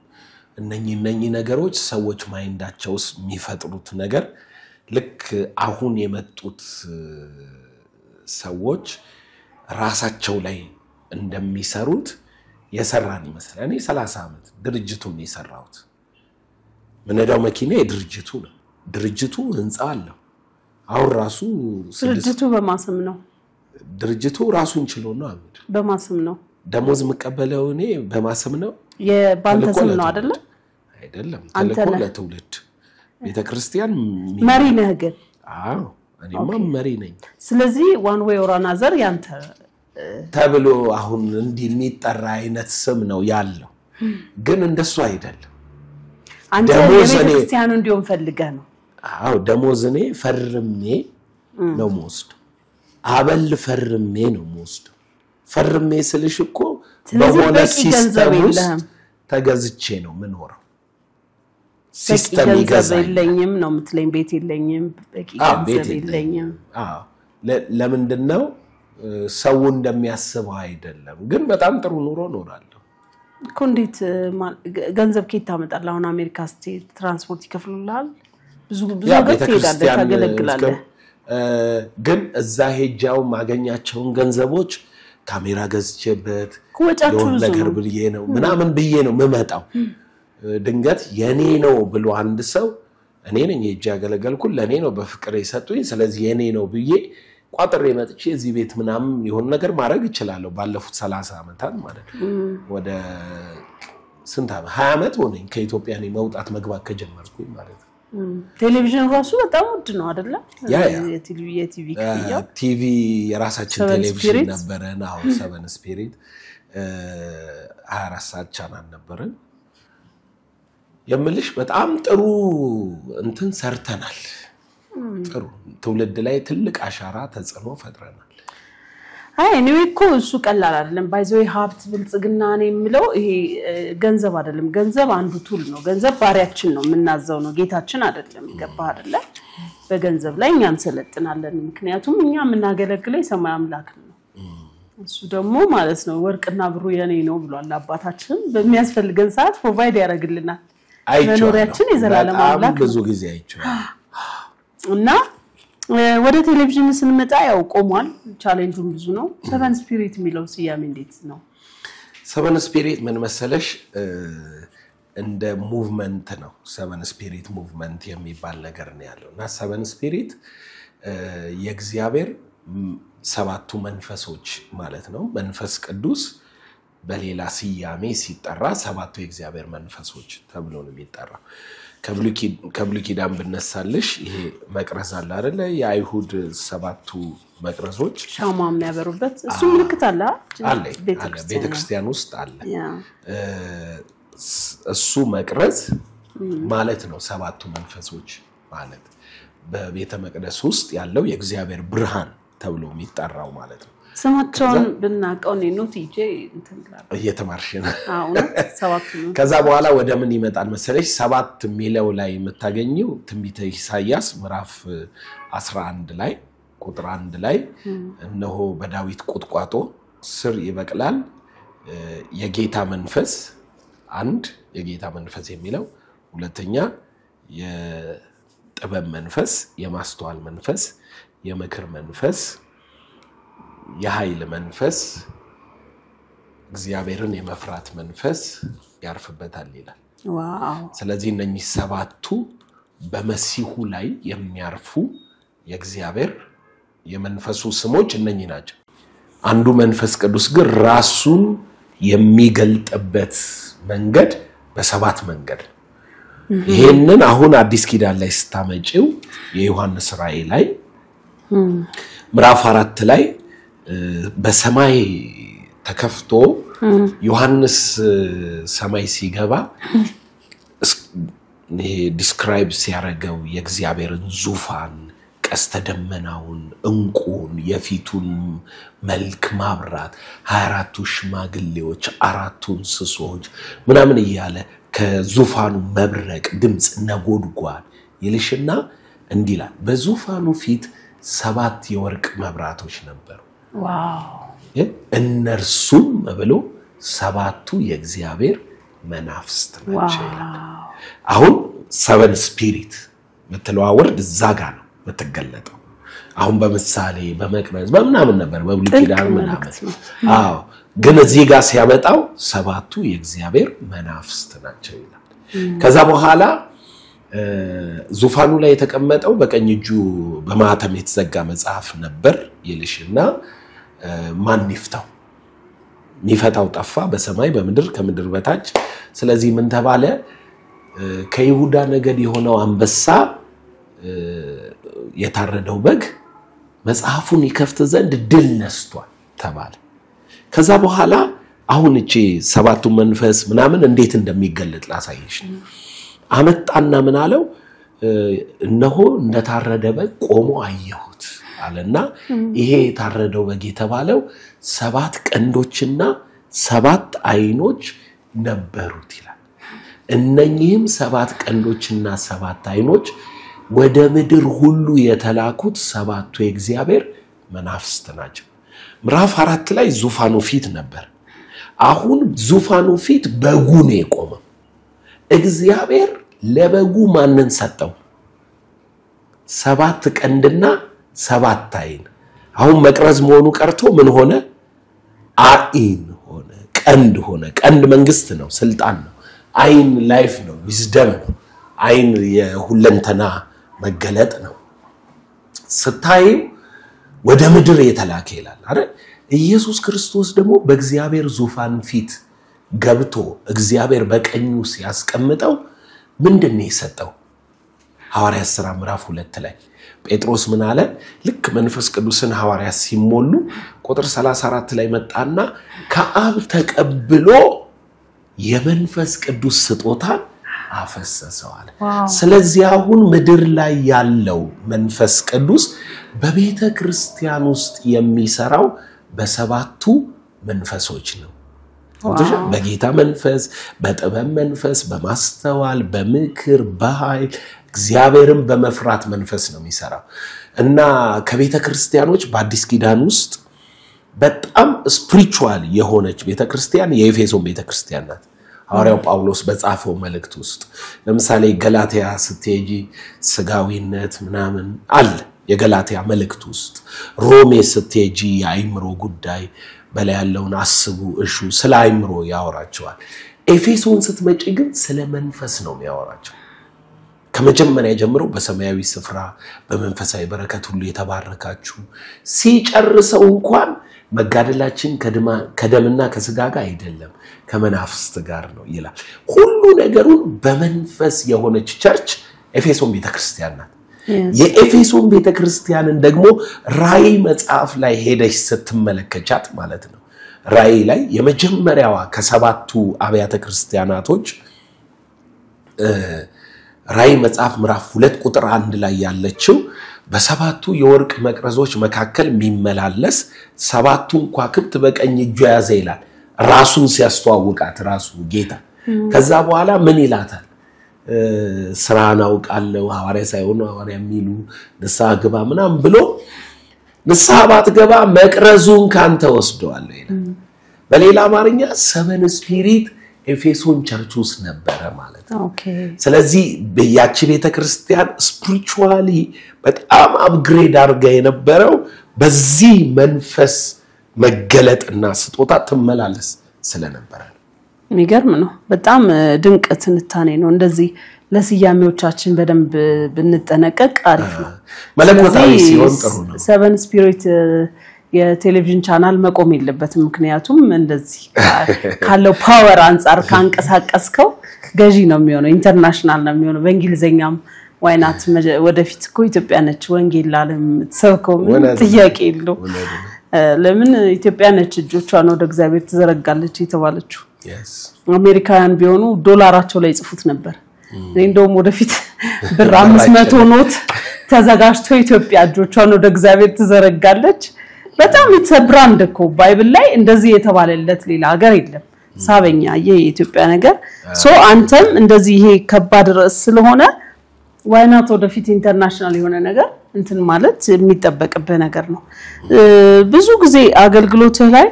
እነኚህ ነገሮች ሰዎች ማይንዳቸውስ የሚፈጥሩት ነገር ልክ አሁን የመጡት ሰዎች ራሳቸው ላይ እንደሚሰሩት የሰራን ይመስላል እኔ 30 አመት ድርጅቱን የሰራሁት ምንዳው መኪና የድርጅቱ ነው ድርጅቱ ህንጻ አለው አሁን ራሱ ድርጅቱ በማስም ነው ድርጅቱ ራሱን ችሎ ነው አምድ በማስም ነው ደሞዝ መቀበለው እኔ በማስም ነው የባንተስም ነው አይደለም ተልኮ ለትውልድ ቤተክርስቲያን መሪ ነህ ግን አዎ እኔማ መሪ ነኝ ስለዚህ ዋን ዌይ ኦር አናዘር ያንተ ተብሎ አሁን እንዲህ የሚጠራ አይነት ስም ነው ያለው ግን እንደሱ አይደለም አንተ የቤተክርስቲያኑ እንዲሆን ፈልገህ ነው አዎ ደሞዝ እኔ ፈርሜ ነው ሞስድ አበል ፈርሜ ነው ሞስድ ፈርሜ ስልሽ እኮ በሆነ ሲስተም ውስጥ ተገዝቼ ነው ምንወራው ሲስተም ይገዛልኝም ነው ምትለኝ ቤት የለኝም በቂ ገንዘብ የለኝም አዎ ለምንድነው ሰው እንደሚያስበው አይደለም ግን በጣም ጥሩ ኑሮ ኖራለሁ እኮ እንዴት ገንዘብ ከየት ታመጣለህ አሁን አሜሪካ ስቴት ትራንስፖርት ይከፍሉልሃል ብዙ ገንዘብ ትሄዳለህ ታገለግላለህ ግን እዛ ሄጃው ማገኛቸውን ገንዘቦች ካሜራ ገዝቼበት ወጫቹ ነገር ብዬ ነው ምናምን ብዬ ነው መመጣው ድንገት የኔ ነው ብሎ አንድ ሰው እኔ ነኝ ሄጄ ያገለገልኩ ለኔ ነው በፍቅር የሰጡኝ ስለዚህ የኔ ነው ብዬ ቋጥሬ መጥቼ እዚህ ቤት ምናምን ይሆን ነገር ማድረግ ይችላልው ባለፉት 30 አመታት ማለት ወደ ስንት አመት 20 አመት ሆነኝ ከኢትዮጵያ ነው መውጣት መግባት ከጀመርኩኝ ማለት ቴሌቪዥን ራሱ በጣም ውድ ነው አይደለ የቲቪ ክፍያው ቲቪ የራሳችን ቴሌቪዥን ነበረን አው 7 ስፒሪት 24 ሰዓት ቻናል ነበረን የምልሽ በጣም ጥሩ እንትን ሰርተናል ጥሩ ትውልድ ላይ ትልቅ አሻራ ተጽዕኖ ፈጥረናል አይ እኔ እኮ እሱ ቀላል አይደለም ባይዘው ሀብት ብልጽግና ነው የሚለው ይሄ ገንዘብ አይደለም ገንዘብ አንዱ ቱል ነው ገንዘብ ባሪያችን ነው ምናዛው ነው ጌታችን አይደለም ይገባ አይደለ በገንዘብ ላይ እኛን ሰለጥናለን ምክንያቱም እኛ ምናገለግለው የሰማይ አምላክ ነው እሱ ደግሞ ማለት ነው ወርቅና ብሩ የኔ ነው ብሏል አባታችን በሚያስፈልገን ሰዓት ፕሮቫይድ ያደርግልናል መኖሪያችን የዘላለም አምላክ ብዙ ጊዜ አይቻለው እና ወደ ቴሌቪዥን ስንመጣ ያው ቆሟል ቻሌንጁም ብዙ ነው ሰቨን ስፒሪት የሚለው ስያሜ እንዴት ነው ሰቨን ስፒሪት ምን መሰለሽ እንደ ሙቭመንት ነው ሰቨን ስፒሪት ሙቭመንት የሚባል ነገር ነው ያለውና ሰቨን ስፒሪት የእግዚአብሔር ሰባቱ መንፈሶች ማለት ነው መንፈስ ቅዱስ በሌላ ስያሜ ሲጠራ ሰባቱ የእግዚአብሔር መንፈሶች ተብሎ ነው የሚጠራው ከብሉይ ኪዳን ብነሳልሽ ይሄ መቅረዝ አለ አይደለ የአይሁድ ሰባቱ መቅረዞች ሻማ የሚያበሩበት እሱ ምልክት አለ ቤተክርስቲያን ውስጥ አለ እሱ መቅረዝ ማለት ነው ሰባቱ መንፈሶች ማለት በቤተ መቅደስ ውስጥ ያለው የእግዚአብሔር ብርሃን ተብሎ የሚጠራው ማለት ነው ስማቸውን ብናቀው ነው ቲጄ እንትንላል እየተማርሽ ነው ሰባቱ ከዛ በኋላ ወደ ምን ይመጣል መሰለሽ ሰባት ሚለው ላይ የምታገኙ ትንቢተ ኢሳይያስ ምዕራፍ 11 ላይ ቁጥር 1 ላይ እነሆ በዳዊት ቁጥቋጦ ስር ይበቅላል የጌታ መንፈስ አንድ የጌታ መንፈስ የሚለው ሁለተኛ የጥበብ መንፈስ የማስተዋል መንፈስ የምክር መንፈስ የኃይል መንፈስ እግዚአብሔርን የመፍራት መንፈስ ያርፍበታል ይላል ዋው ስለዚህ እነኚህ ሰባቱ በመሲሁ ላይ የሚያርፉ የእግዚአብሔር የመንፈሱ ስሞች እነኚህ ናቸው አንዱ መንፈስ ቅዱስ ግን ራሱን የሚገልጥበት መንገድ በሰባት መንገድ ይሄንን አሁን አዲስ ኪዳን ላይ ስታመጪው የዮሐንስ ራእይ ላይ ምዕራፍ 4 ላይ በሰማይ ተከፍቶ ዮሐንስ ሰማይ ሲገባ ይሄ ዲስክራይብ ሲያረጋው የእግዚአብሔርን ዙፋን ቀስተ ደመናውን እንቁን የፊቱን መልክ ማብራት 24ቱ ሽማግሌዎች አራቱ እንስሶች ምናምን ይያለ ከዙፋኑ መብረቅ ድምጽ ነጎድጓድ ይልሽና እንዲላል በዙፋኑ ፊት ሰባት የወርቅ መብራቶች ነበሩ ዋው እነርሱም ብሎ ሰባቱ የእግዚአብሔር መናፍስት ናቸው አሁን ሰቨን ስፒሪት መተለዋወርድ ዛጋ ነው መተገለጠው አሁን በመሳሌ በመቅረዝ በመናምን ነበር በብሉይ ኪዳን ምናምን አዎ ግን እዚህ ጋር ሲያመጣው ሰባቱ የእግዚአብሔር መናፍስት ናቸው ይላል ከዛ በኋላ ዙፋኑ ላይ የተቀመጠው በቀኝ እጁ በማህተም የተዘጋ መጽሐፍ ነበር ይልሽና ማን ይፍታው ሚፈታው ጠፋ በሰማይ በመድር ከምድር በታች ስለዚህ ምን ተባለ ከይሁዳ ነገድ የሆነው አንበሳ የታረደው በግ መጽሐፉን ይከፍት ዘንድ ድል ነስቷል ተባለ ከዛ በኋላ አሁን እቺ ሰባቱ መንፈስ ምናምን እንዴት እንደሚገለጥ ላሳይሽ አመጣና ምን አለው እነሆ እንደታረደ በግ ቆሞ አየሁት አለና ይሄ የታረደው በግ የተባለው ሰባት ቀንዶችና ሰባት አይኖች ነበሩት ይላል እነኚህም ሰባት ቀንዶችና ሰባት አይኖች ወደ ምድር ሁሉ የተላኩት ሰባቱ የእግዚአብሔር መናፍስት ናቸው ምዕራፍ 4 ላይ ዙፋኑ ፊት ነበር አሁን ዙፋኑ ፊት በጉ ነው የቆመው እግዚአብሔር ለበጉ ማንን ሰጠው ሰባት ቀንድና ሰባት አይን አሁን መቅረዝ መሆኑ ቀርቶ ምን ሆነ አይን ሆነ ቀንድ መንግስት ነው ስልጣን ነው አይን ላይፍ ነው ዊዝደም ነው አይን የሁለንተና መገለጥ ነው ስታይ ወደ ምድር የተላከ ይላል አይደል ኢየሱስ ክርስቶስ ደግሞ በእግዚአብሔር ዙፋን ፊት ገብቶ እግዚአብሔር በቀኙ ሲያስቀምጠው ምንድነው የሰጠው ሐዋርያት ሥራ ምዕራፍ 2 ላይ ጴጥሮስ ምን አለ ልክ መንፈስ ቅዱስን ሐዋርያት ሲሞሉ ቁጥር 34 ላይ መጣና ከአብ ተቀብሎ የመንፈስ ቅዱስ ስጦታ አፈሰሰው አለ ስለዚህ አሁን ምድር ላይ ያለው መንፈስ ቅዱስ በቤተ ክርስቲያን ውስጥ የሚሰራው በሰባቱ መንፈሶች ነው በጌታ መንፈስ በጥበብ መንፈስ በማስተዋል በምክር በኃይል እግዚአብሔርን በመፍራት መንፈስ ነው የሚሰራው እና ከቤተ ክርስቲያኖች በአዲስ ኪዳን ውስጥ በጣም ስፒሪቹዋል የሆነች ቤተ ክርስቲያን የኤፌሶን ቤተ ክርስቲያን ናት ሐዋርያው ጳውሎስ በጻፈው መልእክት ውስጥ ለምሳሌ ገላትያ ስትሄጂ ስጋዊነት ምናምን አለ የገላትያ መልእክት ውስጥ ሮሜ ስትሄጂ የአይምሮ ጉዳይ በላይ ያለውን አስቡ እሹ ስለ አይምሮ ያወራቸዋል ኤፌሶን ስትመጪ ግን ስለ መንፈስ ነው የሚያወራቸው ከመጀመሪያ ጀምሮ በሰማያዊ ስፍራ በመንፈሳዊ በረከት ሁሉ የተባረካችሁ ሲጨርሰው እንኳን መጋደላችን ከደምና ከስጋ ጋር አይደለም ከመናፍስት ጋር ነው ይላል ሁሉ ነገሩን በመንፈስ የሆነች ቸርች ኤፌሶን ቤተክርስቲያን ናት የኤፌሶን ቤተክርስቲያንን ደግሞ ራእይ መጽሐፍ ላይ ሄደሽ ስትመለከቻት ማለት ነው ራእይ ላይ የመጀመሪያዋ ከሰባቱ አብያተ ክርስቲያናቶች ራእይ መጽሐፍ ምዕራፍ 2 ቁጥር 1 ላይ ያለችው በሰባቱ የወርቅ መቅረዞች መካከል የሚመላለስ ሰባቱን ኳክብት በቀኝ እጁ ያዘ ይላል ራሱን ሲያስተዋውቃት ራሱ ጌታ ከዛ በኋላ ምን ይላታል ስራን አውቃለሁ ሐዋርያ ሳይሆን ሐዋርያ የሚሉ ንስሐ ግባ ምናምን ብሎ ንስሐ ባትገባ መቅረዙን ካንተ ወስደዋል ይላል በሌላ አማርኛ ሰቨን ስፒሪት ኤፌሶን ቸርች ውስጥ ነበረ ማለት ነው ስለዚህ በያቺ ቤተክርስቲያን ስፒሪቹዋሊ በጣም አፕግሬድ አድርጋ የነበረው በዚህ መንፈስ መገለጥና ስጦታ ትመላለስ ስለነበረ የሚገርም ነው በጣም ድንቅ ትንታኔ ነው እንደዚህ ለስያሜዎቻችን በደንብ ብንጠነቀቅ አሪፍ ነው መለኮታዊ ሲሆን ጥሩ ነው ሰቨን ስፒሪት የቴሌቪዥን ቻናል መቆም የለበትም ምክንያቱም እንደዚህ ካለው ፓወር አንፃር ካንቀሳቀስከው ገዢ ነው የሚሆነው ኢንተርናሽናል ነው የሚሆነው በእንግሊዘኛም ዋይናት ወደፊት እኮ ኢትዮጵያ ነች ወንጌል ዓለም ተሰብከው ጥያቄ የለው ለምን ኢትዮጵያ ነች እጆቿን ወደ እግዚአብሔር ተዘረጋለች የተባለችው አሜሪካውያን ቢሆኑ ዶላራቸው ላይ ጽፉት ነበር እንደውም ወደፊት ብር 500 ኖት ተዘጋጅቶ ኢትዮጵያ እጆቿን ወደ እግዚአብሔር ተዘረጋለች በጣም የተብራንድ እኮ ባይብል ላይ እንደዚህ የተባለለት ሌላ ሀገር የለም ሳበኛ የኢትዮጵያ ነገር ሶ አንተም እንደዚህ ይሄ ከባድ ርዕስ ስለሆነ ዋይናት ወደፊት ኢንተርናሽናል የሆነ ነገር እንትን ማለት የሚጠበቅበት ነገር ነው ብዙ ጊዜ አገልግሎት ላይ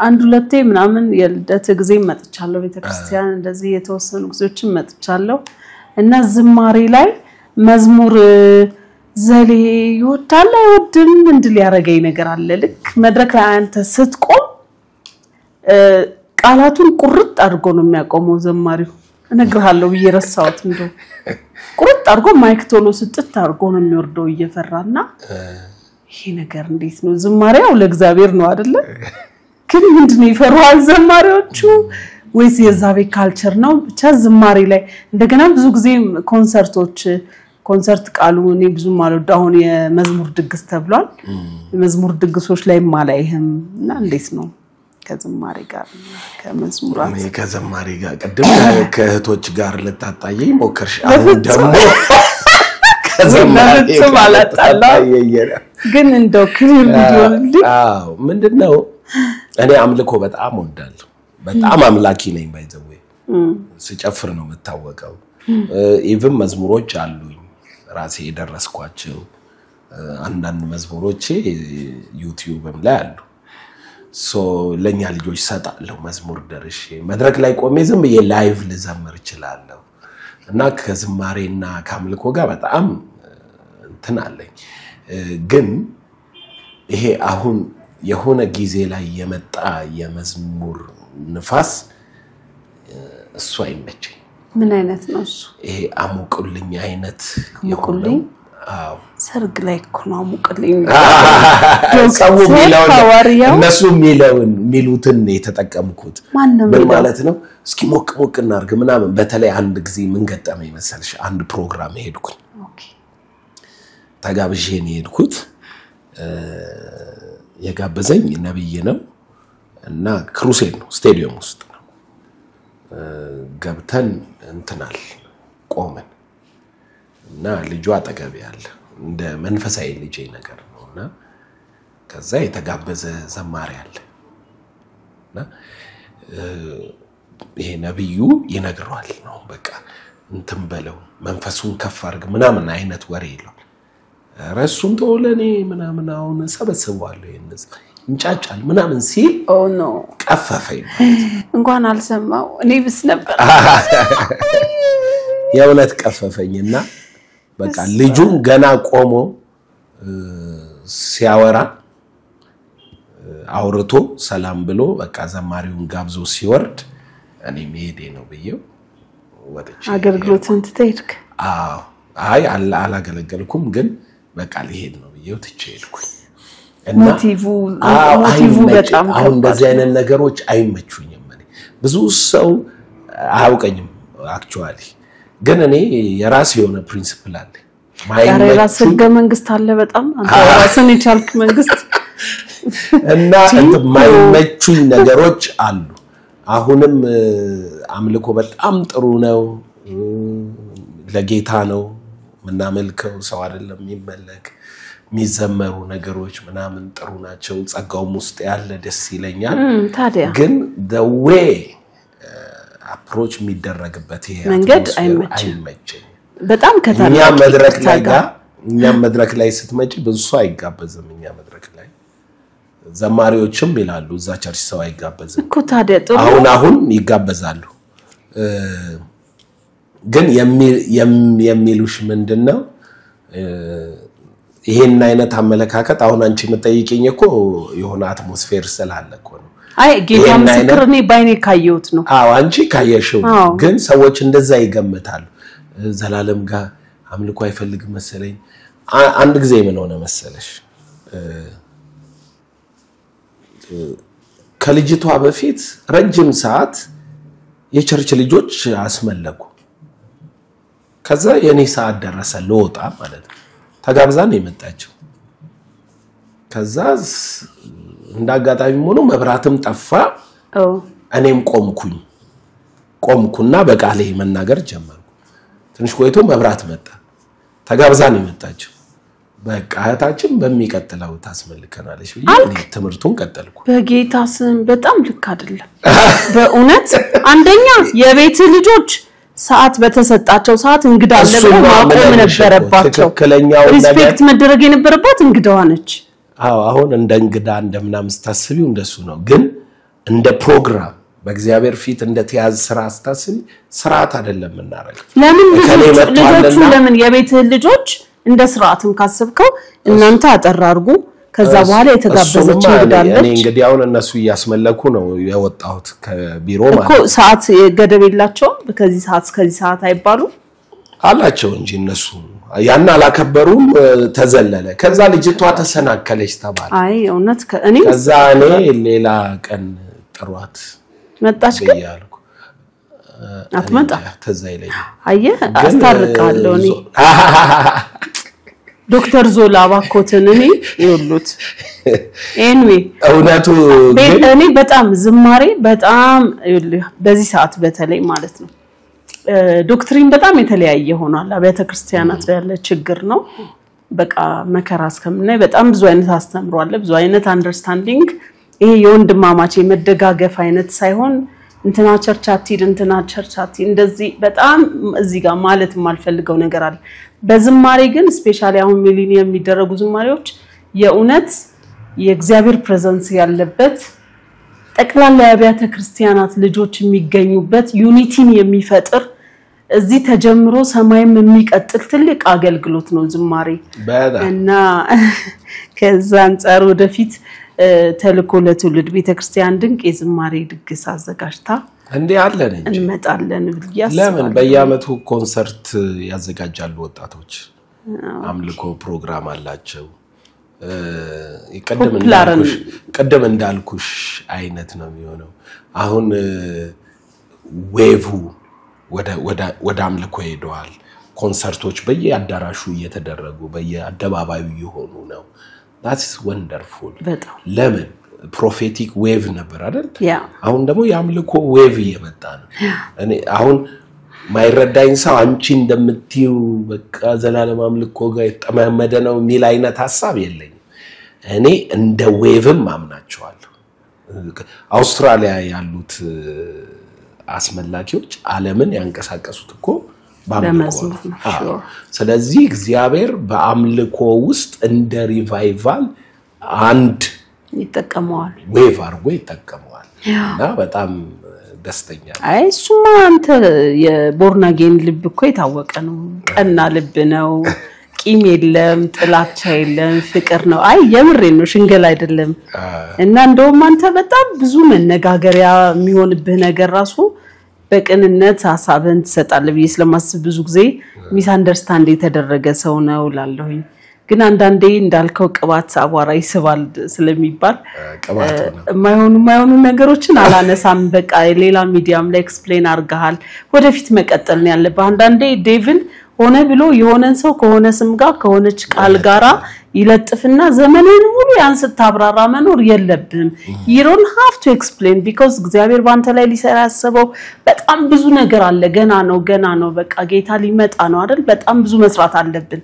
አንድ ሁለቴ ምናምን የልደት ጊዜ መጥቻለሁ ቤተክርስቲያን እንደዚህ የተወሰኑ ጊዜዎችን መጥቻለሁ እና ዝማሬ ላይ መዝሙር ዘሌ ይወዳል አይወድም እንድል ያረጋይ ነገር አለ ልክ መድረክ ላይ አንተ ስትቆም ቃላቱን ቁርጥ አድርጎ ነው የሚያቆመው ዘማሪው እነግርሃለሁ በየረሳውት እንደው ቁርጥ አድርጎ ማይክ ቶሎ ስጥት አድርጎ ነው የሚወርደው እየፈራና ይሄ ነገር እንዴት ነው ዝማሬው ለእግዚአብሔር ነው አይደለ ግን ምንድነው ይፈራዋል ዘማሪዎቹ ወይስ የዛቤ ካልቸር ነው ብቻ ዝማሬ ላይ እንደገና ብዙ ጊዜ ኮንሰርት ቃሉ እኔ ብዙ ማለት አሁን የመዝሙር ድግስ ተብሏል የመዝሙር ድግሶች ላይ ማላይህም እና እንዴት ነው ከዝማሬ ጋር ከመዝሙራት ከዝማሬ ጋር ቀደም ከእህቶች ጋር ልታጣየኝ ሞከርሽ አሁን ደግሞ ከዝማሬ ማላጣላ ግን እንደው ክሊር ቢሆንልኝ ምንድነው እኔ አምልኮ በጣም ወዳለሁ በጣም አምላኪ ነኝ ባይዘው ስጨፍር ነው መታወቀው ኢቭን መዝሙሮች አሉኝ ራሴ የደረስኳቸው አንዳንድ መዝሙሮቼ ዩቲዩብም ላይ አሉ ሶ ለኛ ልጆች ሰጣለሁ መዝሙር ደርሼ መድረክ ላይ ቆሜ ዝም ላይቭ ልዘምር ይችላልው እና ከዝማሬና ከአምልኮ ጋር በጣም እንትን አለኝ ግን ይሄ አሁን የሆነ ጊዜ ላይ የመጣ የመዝሙር ንፋስ እሱ አይመቸኝ ምን አይነት ነው እሱ ይሄ አሙቁልኝ አይነት አሙቁልኝ አዎ ሰርግ ላይ እኮ ነው አሙቁልኝ ሰው እነሱ ሚሉትን የተጠቀምኩት ምን ማለት ነው እስኪ ሞቅ እናርግ ምናምን በተለይ አንድ ጊዜ ምን ገጠመኝ መሰልሽ አንድ ፕሮግራም ሄድኩኝ ኦኬ ተጋብዤ ነው ሄድኩት የጋበዘኝ ነብይ ነው እና ክሩሴድ ነው ስቴዲየም ውስጥ ነው ገብተን እንትናል ቆመን እና ልጇ አጠገብ ያለ እንደ መንፈሳዊ ልጅ ነገር ነውና ከዛ የተጋበዘ ዘማሪ አለ እና ይሄ ነብዩ ይነግረዋል ነው በቃ እንትን በለው መንፈሱን ከፍ አድርግ ምናምን አይነት ወሬ ይለው ረሱን ተወለኔ ምናምን አሁን ሰበሰባለሁ እንጫጫል ምናምን ሲል ኦ ኖ ቀፈፈኝ እንኳን አልሰማው እኔ ብስ ነበር የእውነት ቀፈፈኝና በቃ ልጁን ገና ቆሞ ሲያወራ አውርቶ ሰላም ብሎ በቃ ዘማሪውን ጋብዞ ሲወርድ እኔ መሄዴ ነው ብዬው ወደች አገልግሎትን ትተይልክ አይ አላገለገልኩም ግን በቃ ሊሄድ ነው ብዬው ትቼልኩኝ ሞቲቭ በጣም አሁን በዚህ አይነት ነገሮች አይመቹኝም እኔ ብዙ ሰው አያውቀኝም አክቹአሊ ግን እኔ የራስ የሆነ ፕሪንሲፕል አለ የራስ ህገ መንግስት አለ በጣም አንተ ራስን የቻልክ መንግስት እና የማይመቹኝ ነገሮች አሉ አሁንም አምልኮ በጣም ጥሩ ነው ለጌታ ነው ምናመልከው ሰው አይደለም የሚመለክ የሚዘመሩ ነገሮች ምናምን ጥሩ ናቸው ጸጋውም ውስጥ ያለ ደስ ይለኛል ታዲያ ግን the way approach የሚደረግበት ይሄ መንገድ አይመችም በጣም ከተማ እኛ መድረክ ላይ ስትመጪ ብዙ ሰው አይጋበዝም እኛ መድረክ ላይ ዘማሪዎችም ይላሉ እዛ ቸርች ሰው አይጋበዝም እኮ ታዲያ ጥሩ አሁን ይጋበዛሉ ግን የሚሉሽ ምንድነው ይሄን አይነት አመለካከት አሁን አንቺ መጠይቂኝ እኮ የሆነ አትሞስፌር ስላለ እኮ ነው አይ ጌታ ምስክር እኔ ባይኔ ካየሁት ነው አንቺ ካየሽው ግን ሰዎች እንደዛ ይገምታሉ ዘላለም ጋር አምልኮ አይፈልግም መሰለኝ አንድ ጊዜ ምን ሆነ መሰለሽ ከልጅቷ በፊት ረጅም ሰዓት የቸርች ልጆች አስመለኩ ከዛ የኔ ሰዓት ደረሰ ለወጣ ማለት ነው ተጋብዛን የመጣችው ከዛ እንዳጋጣሚ ሆኖ መብራትም ጠፋ እኔም ቆምኩና በቃሌ መናገር ጀመርኩ ትንሽ ቆይቶ መብራት መጣ ተጋብዛን የመጣችው በቃ እህታችን በሚቀጥለው ታስመልከናለች ብዬ ትምርቱን ቀጠልኩ በጌታ ስም በጣም ልክ አይደለም በእውነት አንደኛ የቤት ልጆች ሰዓት በተሰጣቸው ሰዓት እንግዳ ለምን ማቆም ነበረባቸው ሪስፔክት መደረግ የነበረባት እንግዳዋ ነች አሁን እንደ እንግዳ እንደምናም ስታስቢው እንደሱ ነው ግን እንደ ፕሮግራም በእግዚአብሔር ፊት እንደ ተያዝ ስራ አስታስቢ ስርዓት አይደለም እናረጋው ልጆቹ ለምን የቤት ልጆች እንደ ስርዓትም ካሰብከው እናንተ አጠራርጉ ከዛ በኋላ የተጋበዘች እንግዳለች እኔ እንግዲህ አሁን እነሱ ያስመለኩ ነው የወጣሁት ከቢሮ ማለት እኮ ሰዓት ገደብ የላቸውም ከዚህ ሰዓት እስከዚህ ሰዓት አይባሉ አላቸው እንጂ እነሱ ያን አላከበሩም ተዘለለ ከዛ ልጅቷ ተሰናከለች ተባለ አይ እውነት እኔ ከዛ እኔ ሌላ ቀን ጥሯት መጣች ያልኩ አትመጣ ተዛይለኝ አየ አስታርቃለሁ እኔ ዶክተር ዞላ ባኮትን እኔ ይሉት ኤንዌ እውነቱ እኔ በጣም ዝማሬ በጣም በዚህ ሰዓት በተለይ ማለት ነው ዶክትሪን በጣም የተለያየ ሆኗል አብያተ ክርስቲያናት ያለ ችግር ነው በቃ መከራ እስከምናይ በጣም ብዙ አይነት አስተምሮ አለ ብዙ አይነት አንደርስታንዲንግ ይሄ የወንድማማች የመደጋገፍ አይነት ሳይሆን እንትና ቸርቻቲድ እንትና ቸርቻቲ እንደዚህ በጣም እዚህ ጋር ማለት የማልፈልገው ነገር አለ በዝማሬ ግን ስፔሻሊ አሁን ሚሊኒየም የሚደረጉ ዝማሬዎች የኡነት የእግዚአብሔር ፕሬዘንስ ያለበት ጠቅላላ የአብያተ ክርስቲያናት ልጆች የሚገኙበት ዩኒቲን የሚፈጥር እዚህ ተጀምሮ ሰማይም የሚቀጥል ትልቅ አገልግሎት ነው ዝማሬ እና ከዛ አንፃር ወደፊት ተልኮ ለትውልድ ቤተክርስቲያን ድንቅ የዝማሬ ድግስ አዘጋጅታ እንዴ አለን እንጂ እንመጣለን ብያስ ለምን በየአመቱ ኮንሰርት ያዘጋጃሉ ወጣቶች አምልኮ ፕሮግራም አላቸው ቀደም እንዳልኩሽ አይነት ነው የሚሆነው አሁን ዌቭ ወደ አምልኮ ሄደዋል ኮንሰርቶች በየአዳራሹ እየተደረጉ በየአደባባዩ ይሆኑ ነው that's wonderful ለምን ፕሮፌቲክ ዌቭ ነበር አይደል አሁን ደግሞ ያምልኮ ዌቭ እየመጣ ነው እኔ አሁን ማይረዳኝ ሰው አንቺ እንደምትዩ በቃ ዘላለም አምልኮ ጋር የተጠመመደ ነው ሚል አይነት ሐሳብ የለኝ እኔ እንደ ዌቭም አምናቸዋለሁ አውስትራሊያ ያሉት አስመላኪዎች ዓለምን ያንቀሳቀሱት እኮ በአምልኮ ስለዚህ እግዚአብሔር በአምልኮ ውስጥ እንደ ሪቫይቫል አንድ ይጠቀመዋል ዌቭ አድርጎ ይጠቀመዋል እና በጣም ደስተኛ አይ እሱማ አንተ የቦርናጌን ልብ እኮ የታወቀ ነው ቀና ልብ ነው ቂም የለም ጥላቻ የለም ፍቅር ነው አይ የምሬን ነው ሽንገል አይደለም እና እንደውም አንተ በጣም ብዙ መነጋገሪያ የሚሆንብህ ነገር ራሱ በቅንነት ሐሳብን ተሰጣለህ ብዬ ስለማስብ ብዙ ጊዜ ሚስ አንደርስታንድ የተደረገ ሰው ነው ላለሁኝ ግን አንዳንዴ እንዳልከው ቅባት አቧራ ይስባል ስለሚባል ቅባት ነው የማይሆኑ ነገሮችን አላነሳም በቃ ሌላ ሚዲያም ላይ ኤክስፕሌን አርጋሃል ወደፊት መቀጠል ነው ያለበት አንዳንዴ ዴቪል ሆነ ብሎ የሆነን ሰው ከሆነ ስም ጋር ከሆነች ቃል ጋራ ይለጥፍና ዘመንን ሙሉ ያንስ ታብራራ መኖር የለብም you don't have to explain because እግዚአብሔር ባንተ ላይ ሊሰራ ያሰበው በጣም ብዙ ነገር አለ ገና ነው በቃ ጌታ ሊመጣ ነው አይደል በጣም ብዙ መስራት አለብን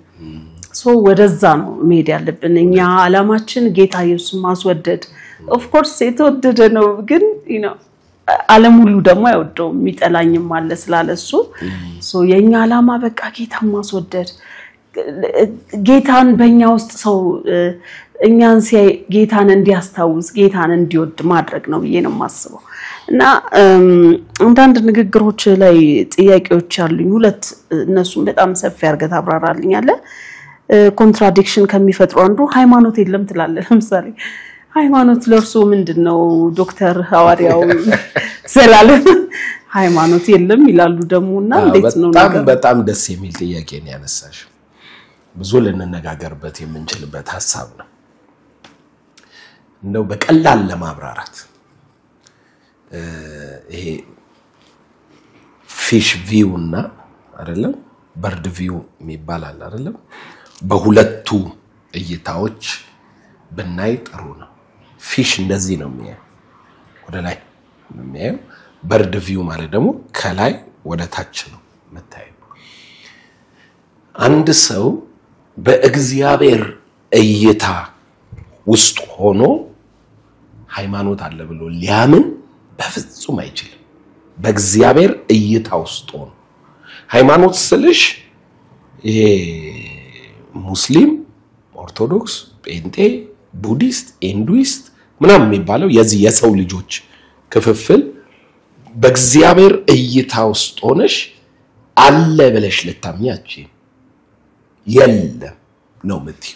ሶ ወደዛ ነው መሄድ ያለብን እኛ አላማችን ጌታ ኢየሱስ ማስወደድ of course የተወደደ ነው ግን you know ዓለም ሁሉ ደግሞ አይወደው የሚጠላኝም አለ ስላለሱ ሶ የኛ አላማ በቃ ጌታ ማስወደድ ጌታን በእኛ ውስጥ ሰው እኛን ሲያይ ጌታን እንዲያስታውስ ጌታን እንዲወድ ማድረግ ነው ብዬ ነው ማስበው እና አንዳንድ ንግግሮች ላይ ጥያቄዎች አሉኝ ሁለት እነሱም በጣም ሰፊ አርገት አብራራልኛለ ኮንትራዲክሽን ከሚፈጥሩ አንዱ ሃይማኖት የለም ትላለህ ለምሳሌ ሃይማኖት ለርሶ ምንድነው ዶክተር ሐዋርያው ሰላለም ሃይማኖት የለም ይላሉ ደሞና እንዴት ነው ነገር በጣም ደስ የሚል ጥያቄ ነው ያነሳሽ ብዙ ለነጋገርበት የምንችልበት ሐሳብ ነው እንደው በቀላል ለማብራራት ይሄ ፊሽ ቪው እና አይደለም በርድ ቪው የሚባላል አይደለም በሁለቱ እይታዎች በናይ ጥሩ ነው ፊሽ እንደዚህ ነው የሚያየው ወደ ላይ የሚያየው በርድ ቪው ማለት ደግሞ ከላይ ወደ ታች ነው መታየው አንድ ሰው በእግዚአብሔር እይታ ውስጥ ሆኖ ሃይማኖት አለ ብሎ ሊያምን በፍጹም አይችልም በእግዚአብሔር እይታ ውስጥ ሆኖ ሃይማኖት ስልሽ ይሄ ሙስሊም ኦርቶዶክስ ጴንጤ ቡዲስት ኢንዱይስት ምናምን የሚባለው የዚህ የሰው ልጆች ክፍፍል በእግዚአብሔር እይታ ውስጥ ሆነሽ አለ ብለሽ ልታምኛች የለም ነው ምትዩ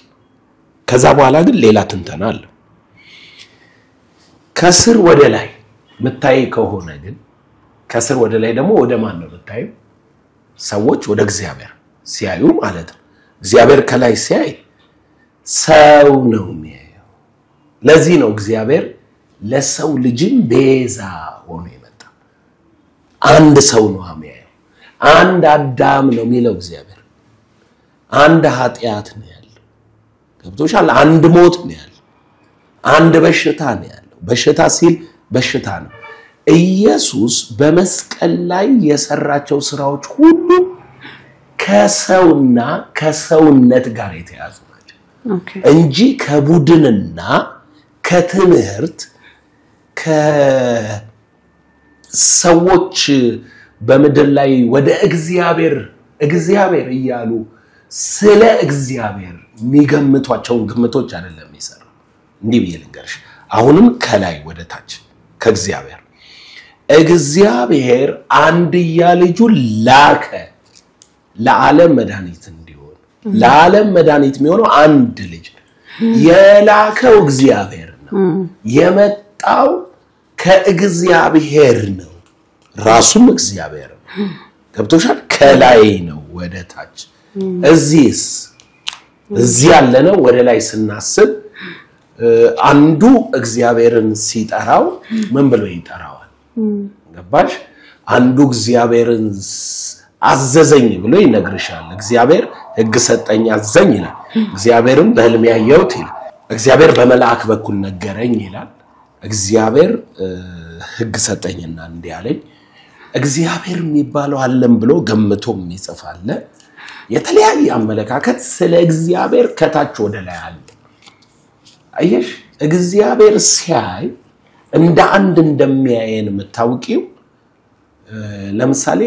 ከዛ በኋላ ግን ሌላ ትንተና አለ ከስር ወደ ላይ መታይ ከሆነ ግን ከስር ወደ ላይ ደግሞ ወደ ማን ነው መታዩ ሰዎች ወደ እግዚአብሔር ሲያዩ ማለት ነው እግዚአብሔር ከላይ ሲያይ ሰው ነው የሚያየው ለዚህ ነው እግዚአብሔር ለሰው ልጅን ቤዛ ሆኖ የመጣ አንድ ሰው ነው የሚያየው አንድ አዳም ነው የሚለው እግዚአብሔር አንድ ኃጢያት ነው ያለው ገብቶሻል አንድ ሞት ነው ያለው አንድ በሽታ ነው ያለው በሽታ ሲል በሽታ ነው ኢየሱስ በመስቀል ላይ የሰራቸው ስራዎች ሁሉ ከሰውና ከሰውነት ጋር የተያዙ ናቸው እንጂ ከቡድንና ከትምህርት ከሰዎች በመድር ላይ ወደ እግዚአብሔር ይያሉ ስለ እግዚአብሔር የሚገምቷቸው ግምቶች አይደለም ይሰራ እንዲህ በየልንገርሽ አሁንም ከላይ ወደ ታች እግዚአብሔር አንድያ ልጁን ላከ ለዓለም መድኃኒት እንዲሆን ለዓለም መድኃኒት የሚሆነው አንድ ልጅ የላከው እግዚአብሔር ነው የመጣው ከእግዚአብሔር ነው ራሱም እግዚአብሔር ነው ገብቶሻል ከላይ ነው ወደ ታች እዚህ ያለነው ወደ ላይ ስናስብ አንዱ እግዚአብሔርን ሲጠራው ምን ብሎ ይጠራዋል ገባሽ አንዱ እግዚአብሔርን አዘዘኝ ብሎ ይነግርሻል እግዚአብሔር ሕግ ሰጠኝ አዘኝ ይላል እግዚአብሔርን በህልም ያየውት ይላል እግዚአብሔር በመላእክ በኩል ነገረኝ ይላል እግዚአብሔር ሕግ ሰጠኝና እንዲያለኝ እግዚአብሔር የሚባለው ዓለም ብሎ ገምቶም ይጽፋል የተለያየ አመለካከት ስለ እግዚአብሔር ከታች ወደ ላይ አለ አየሽ እግዚአብሔር ሲያይ እንደ አንድ እንደሚያየን መታወቂው ለምሳሌ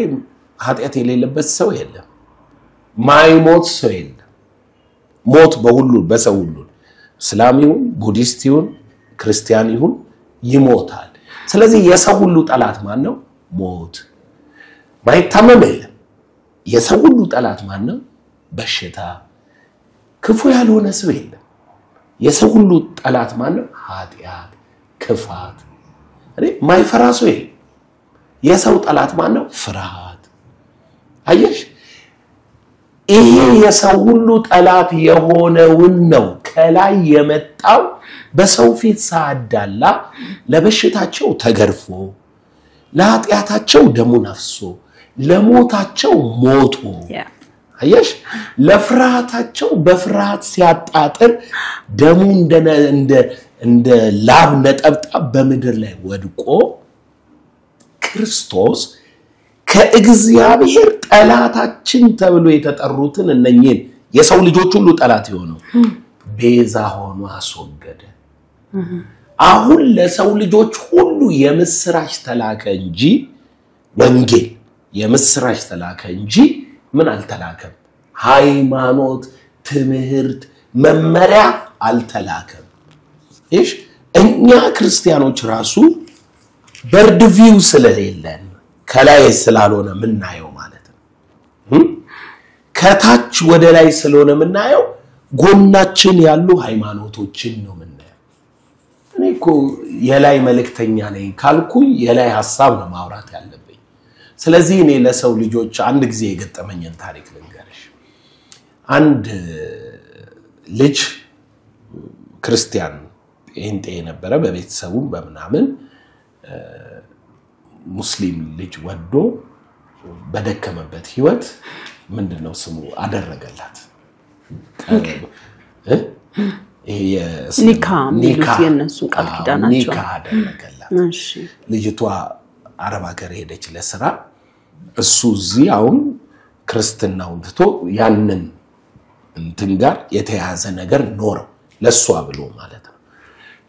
ኃጢአት የሌለበት ሰው የለም ማይሞት ሰው የለም ሞት በሁሉ በሰው ሁሉ እስላም ይሁን ቡዲስት ይሁን ክርስቲያን ይሁን ይሞታል ስለዚህ የሰው ሁሉ ጠላት ማን ነው ሞት ማይታመም የለም የሰው ሁሉ ጠላት ማን ነው በሽታ ክፉ ያልሆነ ሰው የለም የሰው ሁሉ ጠላት ማን ነው ኃጢአት ክፋት ማይፈራ ሰው የለም የሰው ጠላት ማን ነው ፍርሃት አየሽ ይሄ የሰው ሁሉ ጠላት የሆነውን ነው ከላይ የመጣው በሰው ፊት ሳዳላ ለበሽታቸው ተገርፎ ለኃጢአታቸው ደሙን አፍሶ ለሞታቸው ሞቶ አየሽ ለፍርሃታቸው በፍርሃት ሲያጣጥር ደሙ እንደ ላብ ነጠብጣብ በመድር ላይ ወድቆ ክርስቶስ ከእግዚአብሔር ጠላታችን ተብሎ የተጠሩትን እነኚህን የሰው ልጆች ሁሉ ጠላት የሆነው ቤዛ ሆኖ አስወገደ አሁን ለሰው ልጆች ሁሉ የምስራች ተላከ እንጂ ወንጌል የምስራች ተላከ እንጂ ምን አልተላከም ሃይማኖት ትምህርት መመሪያ አልተላከም እሺ እኛ ክርስቲያኖች ራሱ በርድ ቪው ስለሌለን ከላይ ስላልሆነ ምናየው ማለት ነው ከታች ወደ ላይ ስለሆነ ምናየው ጎናችን ያሉ ሃይማኖቶችን ነው ምናየው እኔኮ የላይ መልእክተኛ ነኝ ካልኩኝ የላይ ሐሳብ ነው ማውራት ያለብኝ ስለዚህ እኔ ለሰው ልጆች አንድ ጊዜ የገጠመኝን ታሪክ ልንገርሽ አንድ ልጅ ክርስቲያን ጴንጤ ነበረ በቤተሰቡ በመናምን ሙስሊም ልጅ ወዶ በደከመበት ህይወት ምንድነው ስሙ አደረገላት ኒካ የነሱ ቃል ኪዳናቸው ኒካ አደረገላት እሺ ልጅቷ አረብ ሀገር ሄደች ለስራ እሱ እዚህ አሁን ክርስትናውን ትቶ ያንን እንትን ጋር የተያዘ ነገር ኖረው ለሷ ብሎ ማለት ነው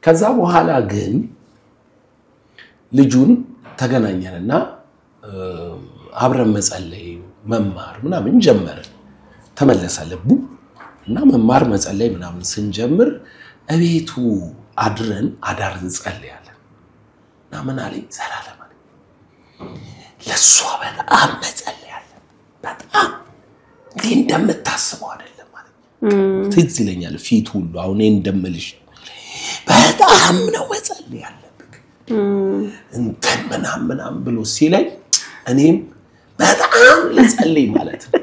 ከዛ በኋላ ግን ልጁን ተገናኘንና አብረን መጸለይ መማር ምናምን ጀመረ ተመለሰ ልቡ እና መማር መጸለይ ምናምን ስንጀምር እቤቱ አድረን አዳር እንጸልያለን እና ምን አለኝ ዘላለም ለሷ በጣም መጸለያለን በጣም ግን እንደምታስበው አይደለም ማለት ትዝ ይለኛል ፊት ሁሉ አሁን እንደምልሽ በጣም ነው መጸለያለን እንትን ምናምን ብሎ ሲለኝ እኔም በጣም ልጸልይ ማለት ነው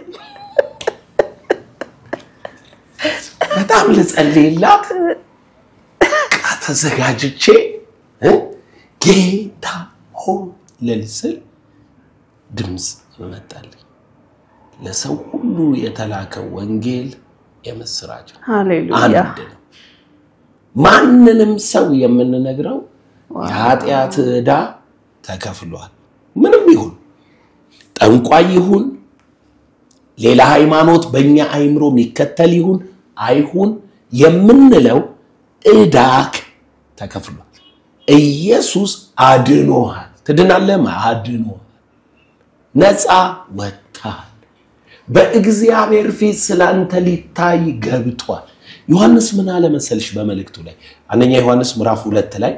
በጣም ልጸልይላት ተዘጋጅቼ ጌታ ሆይ ለልስል ድምጽ መጣልኝ ለሰው ሁሉ የተላከ ወንጌል የምስራች ሃሌሉያ ማንንም ሰው የምንነግረው ኃጢአት ዕዳ ተከፍሏል ምንም ይሁን ጠንቋይ ይሁን ሌላ ሃይማኖት በእኛ አይምሮ የሚከተል ይሁን አይሁን የምንለው ዕዳክ ተከፍሏል ኢየሱስ አድኖሃል ትድናለህ አድኖሃል ነፃ ወጣል በእግዚአብሔር ፊት ስላንተ ሊታይ ገብቷል ዮሐንስ ምን አለ መሰልሽ በመልእክቱ ላይ አንደኛ ዮሐንስ ምዕራፍ 2 ላይ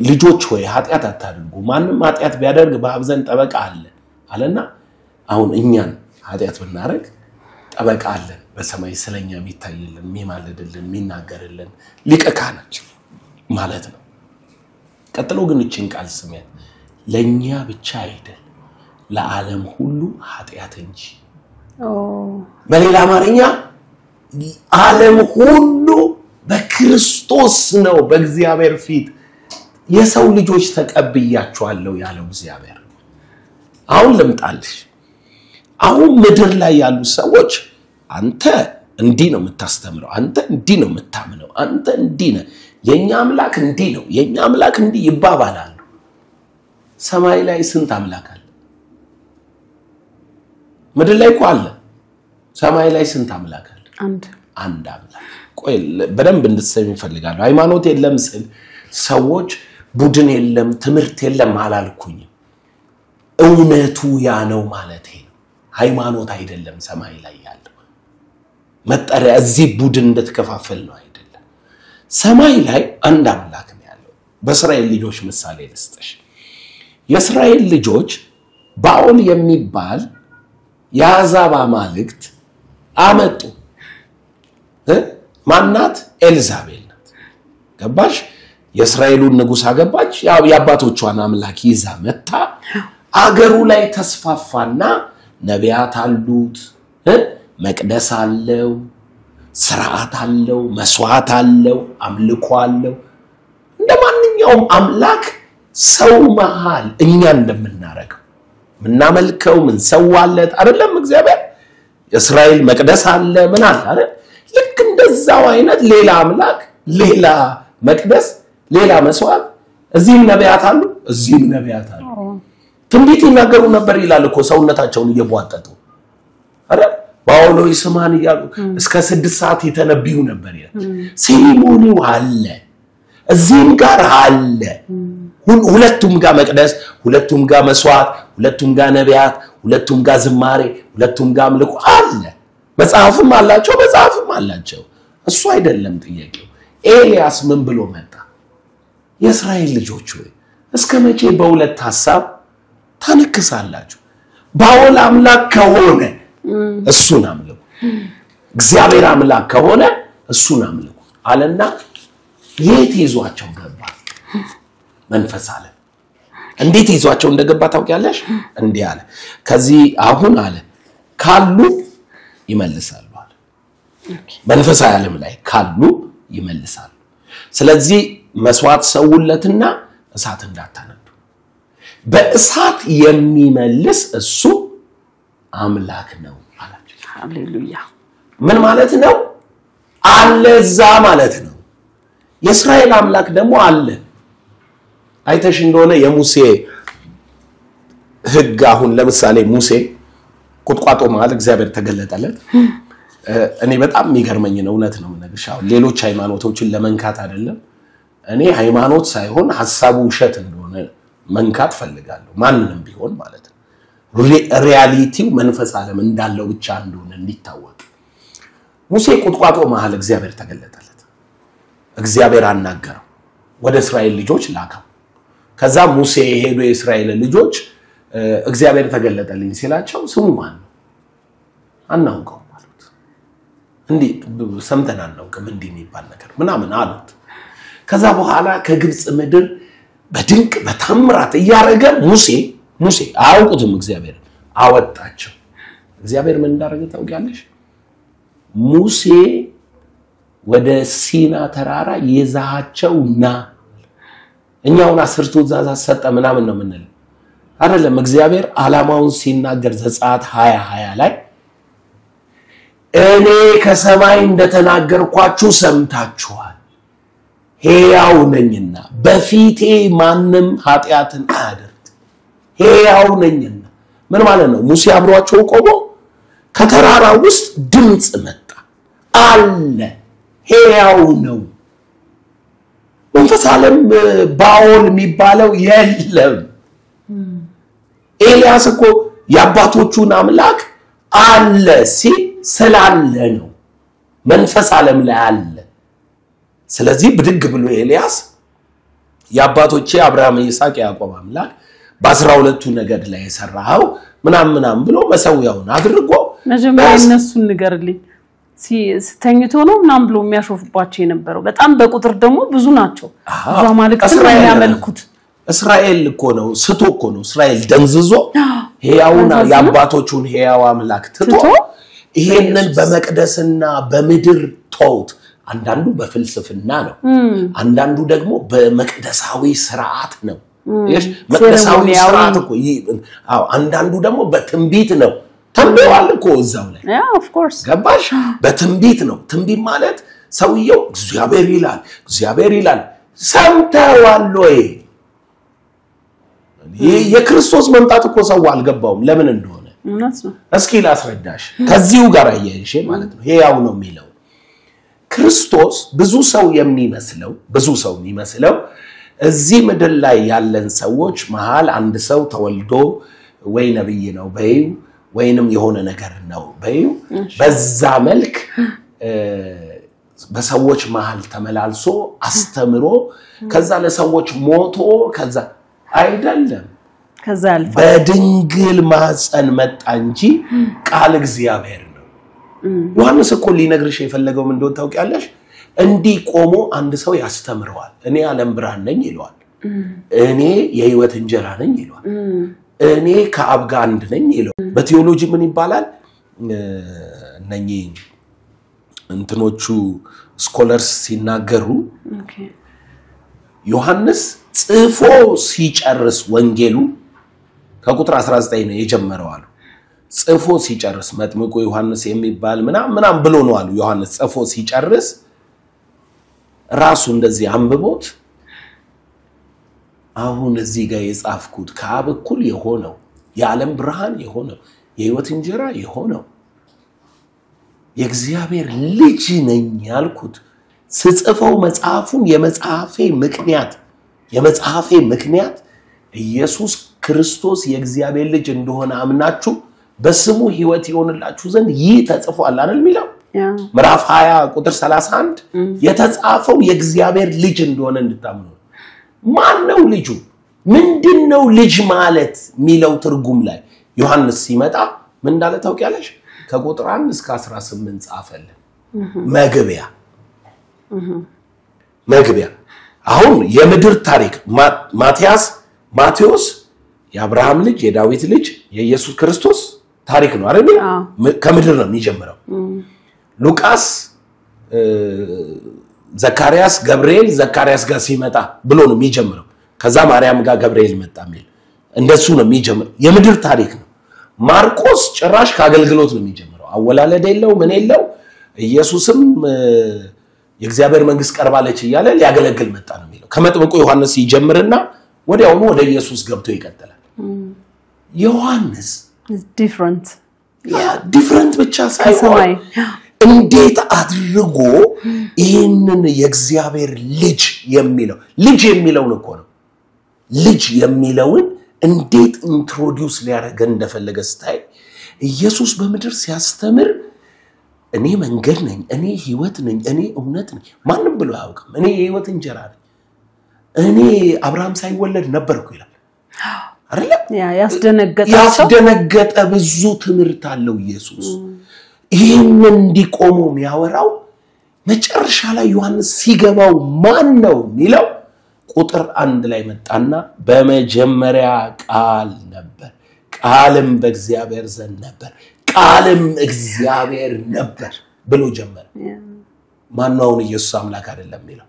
ልጆች ሆይ ኃጢአት አታድርጉ ማንንም ኃጢአት ቢያደርግ በአብ ዘንድ ጠበቃ አለ አለና አሁን እኛን ኃጢአት ብናረግ ጠበቃ አለን በሰማይ ስለኛ የሚታይልን የሚማልድልን የሚናገርልን ሊቀ ካህናችን ማለት ነው ቀጥሎ ግን እቺን ቃል ስሜት ለኛ ብቻ አይደል ለዓለም ሁሉ ኃጢአት እንጂ በሌላ አማርኛ ዓለም ሁሉ በክርስቶስ ነው በእግዚአብሔር ፊት የሰው ልጆች ተቀብያቸዋለሁ ያለው እግዚአብሔር አሁን ልምጣልሽ አሁን ምድር ላይ ያሉ ሰዎች አንተ እንዲህ ነው የምታስተምረው አንተ እንዲህ ነው የምታምነው አንተ እንዲህ ነህ የኛ አምላክ እንዲህ ነው የኛ አምላክ እንዲህ ይባባላሉ ሰማይ ላይ ስንት አምላክ አለ ምድር ላይ እኮ አለ ሰማይ ላይ ስንት አምላክ አለ አንድ አምላክ ቆይ በደንብ እንድትሰሚ ፈልጋለሁ ሃይማኖት የለም ስል ሰዎች ቡድን የለም ትምህርት የለም አላልኩኝ እውነቱ ያ ነው ማለት ነው ሃይማኖት አይደለም ሰማይ ላይ ያለው መጠሪያ እዚህ ቡድን እንደተከፋፈል ነው አይደለም ሰማይ ላይ አንድ አምላክ ነው በእስራኤል ልጆች ምሳሌ ልስጥሽ የእስራኤል ልጆች ባኦል የሚባል የአሕዛብ አማልክት አመጡ ማናት ኤልዛቤል ናት ገባሽ የእስራኤሉን ንጉስ አገባች ያው ያባቶቿን አምላክ ይዛ መጣ አገሩ ላይ ተስፋፋና ነቢያት አሉት መቅደስ አለው ስርዓት አለው መስዋዕት አለው አምልኮ አለው እንደማንኛውም አምላክ ሰው መሃል እኛ እንደምናረገው ምናመልከው ምን ሰዋለት አይደለም እግዚአብሔር እስራኤል መቅደስ አለ ምን አለ አይደል ልክ እንደዛው አይነት ሌላ አምላክ ሌላ መቅደስ ሌላ መስዋዕት እዚህም ነቢያት አሉ እዚህም ነቢያት አሉ ትንቢት ይናገሩ ነበር ይላል እኮ ሰውነታቸውን እየቧጠጡ አይደል ባኦሎይ ስማን ይያሉ እስከ 6 ሰዓት የተነብዩ ነበር ይላል ሴሪሞኒው አለ እዚህም ጋር አለ ሁለቱም ጋር መቅደስ ሁለቱም ጋር መስዋዕት ሁለቱም ጋር ነቢያት ሁለቱም ጋር ዝማሬ ሁለቱም ጋር አምልኮ አለ መጽሐፍም አላቸው እሱ አይደለም ጥያቄው ኤልያስ ምን ብሎ መጣ የእስራኤል ልጆች ሆይ እስከመቼ በሁለት ሐሳብ ታነክሳላችሁ ባኦል አምላክ ከሆነ እሱን አምልኩ እግዚአብሔር አምላክ ከሆነ እሱን አምልኩ አለና የት ይዟቸው ገባ መንፈስ አለ እንዴት ይዟቸው እንደገባ ታውቂያለሽ እንዲህ አለ ከዚህ አሁን አለ ካሉ ይመልሳሉ አለ መንፈስ ዓለም ላይ ካሉ ይመልሳሉ ስለዚህ መስዋዕት ሰውለትና እሳት እንዳታነዱ በእሳት የሚመልስ እሱ አምላክ ነው አላቸው ሃሌሉያ ምን ማለት ነው አለዛ ማለት ነው የእስራኤል አምላክ ደግሞ አለ አይተሽ እንደሆነ የሙሴ ህግ አሁን ለምሳሌ ሙሴ ቁጥቋጦ ማለት እግዚአብሔር ተገለጠለት እኔ በጣም የሚገርመኝ ነው እውነት ነው ነገርሻው ሌሎች ሃይማኖቶችን ለመንካት አይደለም እኔ ሃይማኖት ሳይሆን ሐሳቡ ውሸት እንደሆነ መንካት ፈልጋለሁ ማንንም ቢሆን ማለት ነው ሪያሊቲው መንፈስ ዓለም እንዳለው ብቻ እንደሆነ እንዲታወቅ ሙሴ ቁጥቋጦ መሃል እግዚአብሔር ተገለጠለት እግዚአብሔር አናገረው ወደ እስራኤል ልጆች ላከው ከዛ ሙሴ ሄዶ የእስራኤል ልጆች እግዚአብሔር ተገለጠልኝ ሲላቸው ስሙ ማን ነው አናውቀው ማለት እንዴ ሰምተን አናውቅም እንዴ የሚባል ነገር ምናምን አሉት ከዛ በኋላ ከግብጽ ምድር በድንቅ በታምራት ያረገ ሙሴ አውቁትም እግዚአብሔር አወጣቸው እግዚአብሔር ምን እንዳረገ ታውቂያለሽ ሙሴ ወደ ሲና ተራራ ይዛሃቸውና እኛውን 10 ትእዛዛት ሰጠ ምናምን ነው ምንል አይደለም እግዚአብሔር ዓላማውን ሲናገር ዘጸአት 20 ላይ እኔ ከሰማይ እንደተናገርኳችሁ ሰምታችኋል ሕያው ነኝና በፊቴ ማንም ኃጢያትን አያደርግ ሕያው ነኝና ምን ማለት ነው ሙሴ አብሯቸው ቆሞ ከተራራ ውስጥ ድምጽ መጣ አለ ሕያው ነው መንፈስ ዓለም ባኦል የሚባለው የለም ኤልያስ እኮ ያባቶቹን አምላክ አለ ስላለ ነው መንፈስ ዓለም ላይ አለ ስለዚህ ብድግ ብሎ ኤልያስ ያባቶቼ አብርሃም ይስሐቅ ያዕቆብ አምላክ በ12ቱ ነገድ ላይ የሰራው ምናምን ብሎ መሰዊያውን አድርጎ መጀመሪያ እነሱን ንገርልኝ ተኝቶ ነው ምናምን ብሎ የሚያሾፍባቸው የነበረው በጣም በቁጥር ደግሞ ብዙ ናቸው ብዙ አማልክት የሚያመልኩት እስራኤል እኮ ነው ስቶ እኮ ነው እስራኤል ደንዝዞ ሕያውና ያባቶቹን ሕያው አምላክ ትቶ ይሄንን በመቅደስና በምድር ተውት አንዳንዱ በፍልስፍና ነው አንዳንዱ ደግሞ በመቅደሳዊ ስርዓት ነው መቅደሳዊ ስርዓት እኮ አንዳንዱ ደግሞ በትንቢት ነው ተንበዋል እኮ እዛው ላይ of course ገባሽ በትንቢት ነው ትንቢት ማለት ሰውየው እግዚአብሔር ይላል ሰምተዋል ወይ የክርስቶስ መምጣት እኮ ሰው አልገባውም ለምን እንደሆነ እስኪ ላስረዳሽ ከዚሁ ጋር አያይሽ ማለት ነው ሕያው ነው የሚለው ክርስቶስ ብዙ ሰው የሚመስለው እዚህ ምድር ላይ ያለን ሰዎች መሃል አንድ ሰው ተወልዶ ወይ ነብይ ነው በዩ ወይንም የሆነ ነገር ነው በዩ በዛ መልክ በሰዎች መሃል ተመላልሶ አስተምሮ ከዛ ለሰዎች ሞቶ ከዛ አይደለም ከዛ አልፋ በድንግል ማህፀን መጣ እንጂ ቃል እግዚአብሔር ነው ዮሐንስ እኮ ሊነግርሽ የፈለገው ምን እንደሆነ ታውቂያለሽ እንዲህ ቆሞ አንድ ሰው ያስተምረዋል እኔ ዓለም ብርሃን ነኝ ይለዋል እኔ የህይወት እንጀራ ነኝ ይለዋል እኔ ከአብ ጋር አንድ ነኝ ይለዋል በቲዮሎጂ ምን ይባላል እነኚህ እንትኖቹ ስኮለርስ ሲናገሩ ዮሐንስ ጽፎ ሲጨርስ ወንጌሉ ከቁጥር 19 ነው የጀመረው አሉ ጽፎ ሲጨርስ መጥምቁ ዮሐንስ የሚባል ምናም ብሎ ነው አሉ ዮሐንስ ጽፎ ሲጨርስ ራሱ እንደዚህ አንብቦት አሁን እዚህ ጋር የጻፍኩት ከአብ እኩል የሆነው የዓለም ብርሃን የሆነው የህይወት እንጀራ የሆነው የእግዚአብሔር ልጅ ነኝ ያልኩት ስጽፈው መጽሐፉን የመጽሐፌ ምክንያት ኢየሱስ ክርስቶስ የእግዚአብሔር ልጅ እንደሆነ አምናችሁ በስሙ ህይወት ይሆንላችሁ ዘንድ ይህ ተጽፏል አይደል ሚለው ምዕራፍ 20 ቁጥር 31 የተጻፈው የእግዚአብሔር ልጅ እንደሆነ እንድታምኑ ማን ነው ልጁ ምንድነው ልጅ ማለት ሚለው ትርጉም ላይ ዮሐንስ ሲመጣ ምን እንዳለ ታውቂያለሽ ከቁጥር 1 እስከ 18 ጻፈልን መግቢያ አሁን የምድር ታሪክ ማቴዎስ የአብርሃም ልጅ የዳዊት ልጅ የኢየሱስ ክርስቶስ ታሪክ ነው አይደል ከምድር ነው የሚጀምረው ሉቃስ ዘካርያስ ገብርኤል ዘካርያስ ጋር ሲመጣ ብሎ ነው የሚጀምረው ከዛ ማርያም ጋር ገብርኤል መጣ ሚል እንደሱ ነው የሚጀምረው የምድር ታሪክ ነው ማርቆስ ጭራሽ ከአገልግሎት ነው የሚጀምረው አወላለድ የለው ምን የለው ኢየሱስም የእግዚአብሔር መንግስት ቀርባለች ይያለ ሊያገለግል መጣ ነው የሚለው ከመጥምቁ ዮሐንስ ይጀምርና ወዲያውኑ ወደ ኢየሱስ ገብቶ ይቀጥላል ዮሐንስ ዲፈረንት ብቻ ሳይሆን እንዴት አድርጎ ይሄንን የእግዚአብሔር ልጅ የሚለውን እኮ ነው ልጅ የሚለውን እንዴት ኢንትሮዲዩስ ሊያደርግ እንደፈለገ ስታይ ኢየሱስ በመድር ሲያስተምር እኔ መንገድ ነኝ እኔ ህይወት ነኝ እኔ እውነት ነኝ ማንንም ብሎ ያውቅም እኔ የህይወት እንጀራ ነኝ እኔ አብርሃም ሳይወለድ ነበርኩ ይላል አይደል ያስደነገጠ ብዙ ትምህርት አለው ኢየሱስ ይሄንን እንዲቆሙ የሚያወራው መጨረሻ ላይ ዮሐንስ ሲገባው ማን ነው ሚለው ቁጥር 1 ላይ መጣና በመጀመሪያ ቃል ነበር ቃልም በእግዚአብሔር ዘንድ ነበር ቃልም እግዚአብሔር ነበር ብሎ ጀመረ ማን ነው ኢየሱስ አምላክ አይደለም ሚለው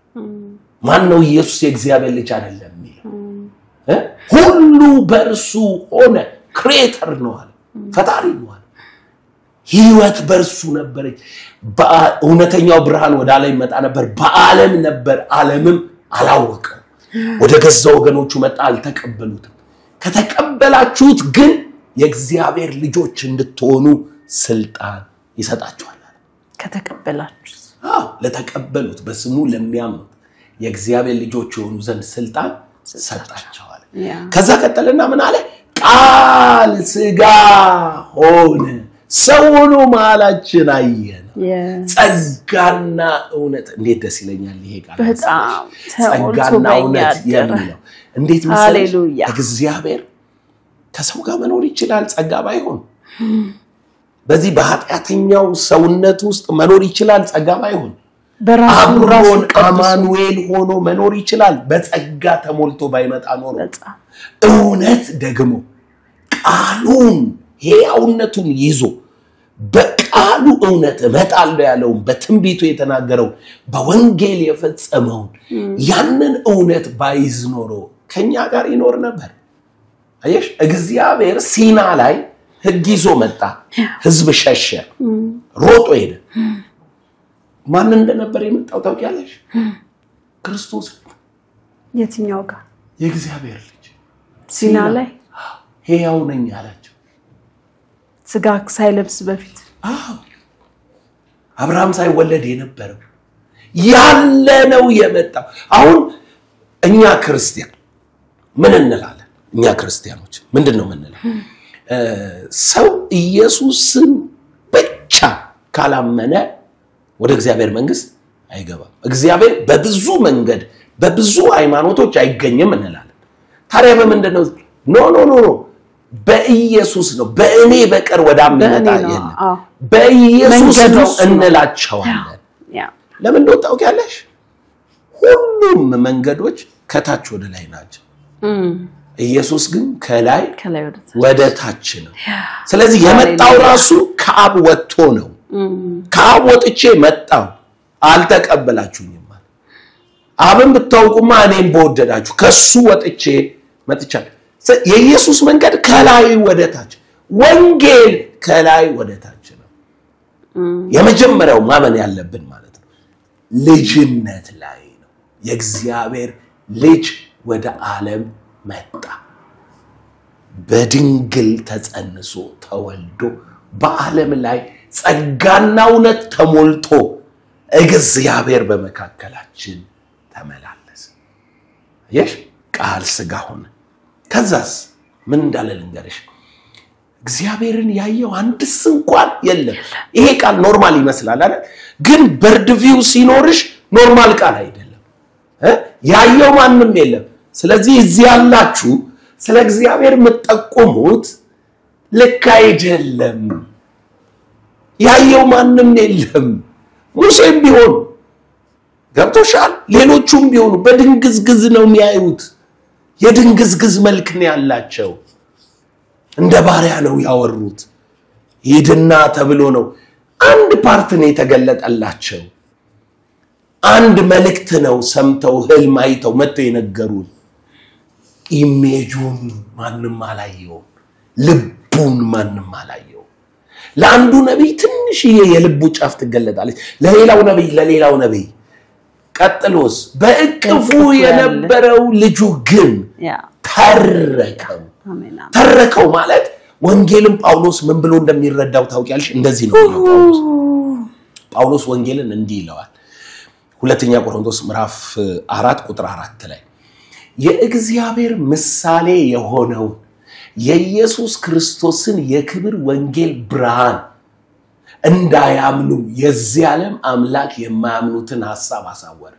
ማን ነው ኢየሱስ የእግዚአብሔር ልጅ አይደለም ሚለው ሁሉ በእርሱ ሆነ ክሬተር ነው አለ ፈጣሪ ነው አለ ህይወት በእርሱ ነበረች በእውነተኛው ብርሃን ወደ ዓለም መጣ ነበር በዓለም ነበር ዓለምም አላወቀው ወደ ገዛ ወገኖቹ መጣ አልተቀበሉትም ከተቀበላችሁት ግን የእግዚአብሔር ልጆች እንድትሆኑ ስልጣን ይሰጣችኋል ከተቀበላችሁት ለተቀበሉት በስሙ ለሚያምኑት የእግዚአብሔር ልጆች የሆኑ ዘንድ ስልጣን ሰጣቸዋል ከዛ ቀጠለና ምን አለ ቃል ሥጋ ሆነ ሰው ሆኖ መሃላችን አየን ጸጋና እውነት እንዴት ደስ ይለኛል ይሄ ቃል በጣም ጸጋና እውነት የሚለው እንዴት መሰለሽ እግዚአብሔር ከሰው ጋር መኖር ይችላል ጸጋ ባይሆን በዚህ በኃጢአተኛው ሰውነት ውስጥ መኖር ይችላል ጸጋ ባይሆን አብሮን አማኑኤል ሆኖ መኖር ይችላል በጸጋ ተሞልቶ ባይመጣ ኖሮ እውነት ደግሞ ቃሉን ሕያውነቱን ይዞ በቃሉ እውነት መጣለው ያለው በትንቢቱ የተናገረው በወንጌል የፈጸመው ያንን እውነት ባይዝ ኖሮ ከኛ ጋር ይኖር ነበር አየሽ እግዚአብሔር ሲና ላይ ሕግ ይዞ መጣ ህዝብ ሸሸ ሮጦ ሄደ ማን እንደነበር የመጣው ታውቂያለሽ ክርስቶስ የትኛው ጋር የእግዚአብሔር ልጅ ሲና ላይ ሕያው ነኝ አላቸው ስጋ ሳይለብስ በፊት አብርሃም ሳይወለድ የነበረው ያለ ነው የመጣው አሁን እኛ ክርስቲያን ምን እንላለን እኛ ክርስቲያኖች ምንድነው ምንለው ሰው ኢየሱስን ብቻ ካላመነ ወደ እግዚአብሔር መንግስት አይገባም እግዚአብሔር በብዙ መንገድ በብዙ ሃይማኖቶች አይገኝም እንላለን ታዲያ በምንድነው ኖ በኢየሱስ ነው በእኔ በቀር ወዳመጣ የለም በኢየሱስ ነው እንላቸዋለን ለምን እንደወጣው ያለሽ ሁሉም መንገዶች ከታች ወደ ላይ ናቸው ኢየሱስ ግን ከላይ ወደ ታች ነው ስለዚህ የመጣው ራሱ ከአብ ወጥቶ ነው ከአብ ወጥቼ መጣው አልተቀበላችሁኝም ማለት አብን ብታውቁማ እኔን በወደዳችሁ ከሱ ወጥቼ መጥቻለሁ የኢየሱስ መንገድ ከላይ ወደ ታች ወንጌል ከላይ ወደ ታች ነው የመጀመሪያው ማመን ያለብን ማለት ነው ልጅነት ላይ ነው የእግዚአብሔር ልጅ ወደ ዓለም መጣ በድንግል ተጸንሶ ተወልዶ በዓለም ላይ ጸጋና እውነት ተሞልቶ እግዚአብሔር በመካከላችን ተመላለሰ ይህ ቃል ሥጋ ሆነ ከዛስ ምን እንዳለ ልንገርሽ እግዚአብሔርን ያየው አንድስ እንኳን የለም ይሄ ቃል ኖርማል ይመስላል አይደል ግን በርድ ቪው ሲኖርሽ ኖርማል ቃል አይደለም ያየው ማንንም የለም ስለዚህ እዚህ ያላችሁ ስለ እግዚአብሔር መጠቆሙት ልክ አይደለም ያየው ማንንም የለም ሙሴም ቢሆን ገብቶሻል ሌሎቹም ቢሆኑ በድንግዝግዝ ነው የሚያዩት የድንግዝግዝ መልክ ነው ያላቸው እንደ ባሪያ ነው ያወሩት ሄድና ተብሎ ነው አንድ ፓርት ነው የተገለጠላቸው አንድ መልእክት ነው ሰምተው ህልም አይተው መጥተው የነገሩን ኢሜጁን ማንንም አላየው ልቡን ማንንም አላየው ለአንዱ ነብይ ትንሽ የልቡ ጫፍ ትገለጣለች ለሌላው ነብይ ቀጥሎስ በእቅፉ የነበረው ልጁ ግን ተረከው ማለት ወንጌልን ጳውሎስ ምን ብሎ እንደሚረዳው ታውቂያለሽ እንደዚህ ነው ጳውሎስ ወንጌልን እንዲህ ይለዋል ሁለተኛ ቆሮንቶስ ምዕራፍ 4 ቁጥር 4 ላይ የእግዚአብሔር ምሳሌ የሆነው የኢየሱስ ክርስቶስን የክብር ወንጌል ብርሃን እንዳያምኑ የዚህ ዓለም አምላክ የማያምኑትን ሐሳብ አሳወረ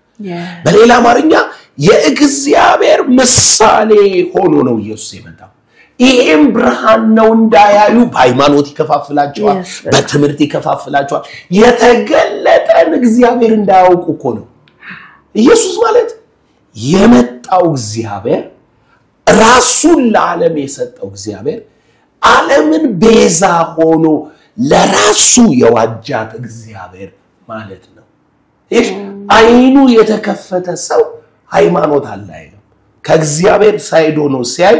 በሌላ አማርኛ የእግዚአብሔር ምሳሌ ሆኖ ነው ኢየሱስ የመጣው ይሄም ብርሃን ነው እንዳያዩ በሃይማኖት ይከፋፍላቸዋል በትምህርት ይከፋፍላቸዋል የተገለጠን እግዚአብሔር እንዳያውቁ እኮ ነው ኢየሱስ ማለት የመጣው እግዚአብሔር ራሱን ለዓለም የሰጠው እግዚአብሔር ዓለምን ቤዛ ሆኖ ለራሱ የዋጃት እግዚአብሔር ማለት ነው ይህ አይኑ የተከፈተ ሰው ሃይማኖት አለ አይደል ከእግዚአብሔር ሳይዶ ነው ሲያይ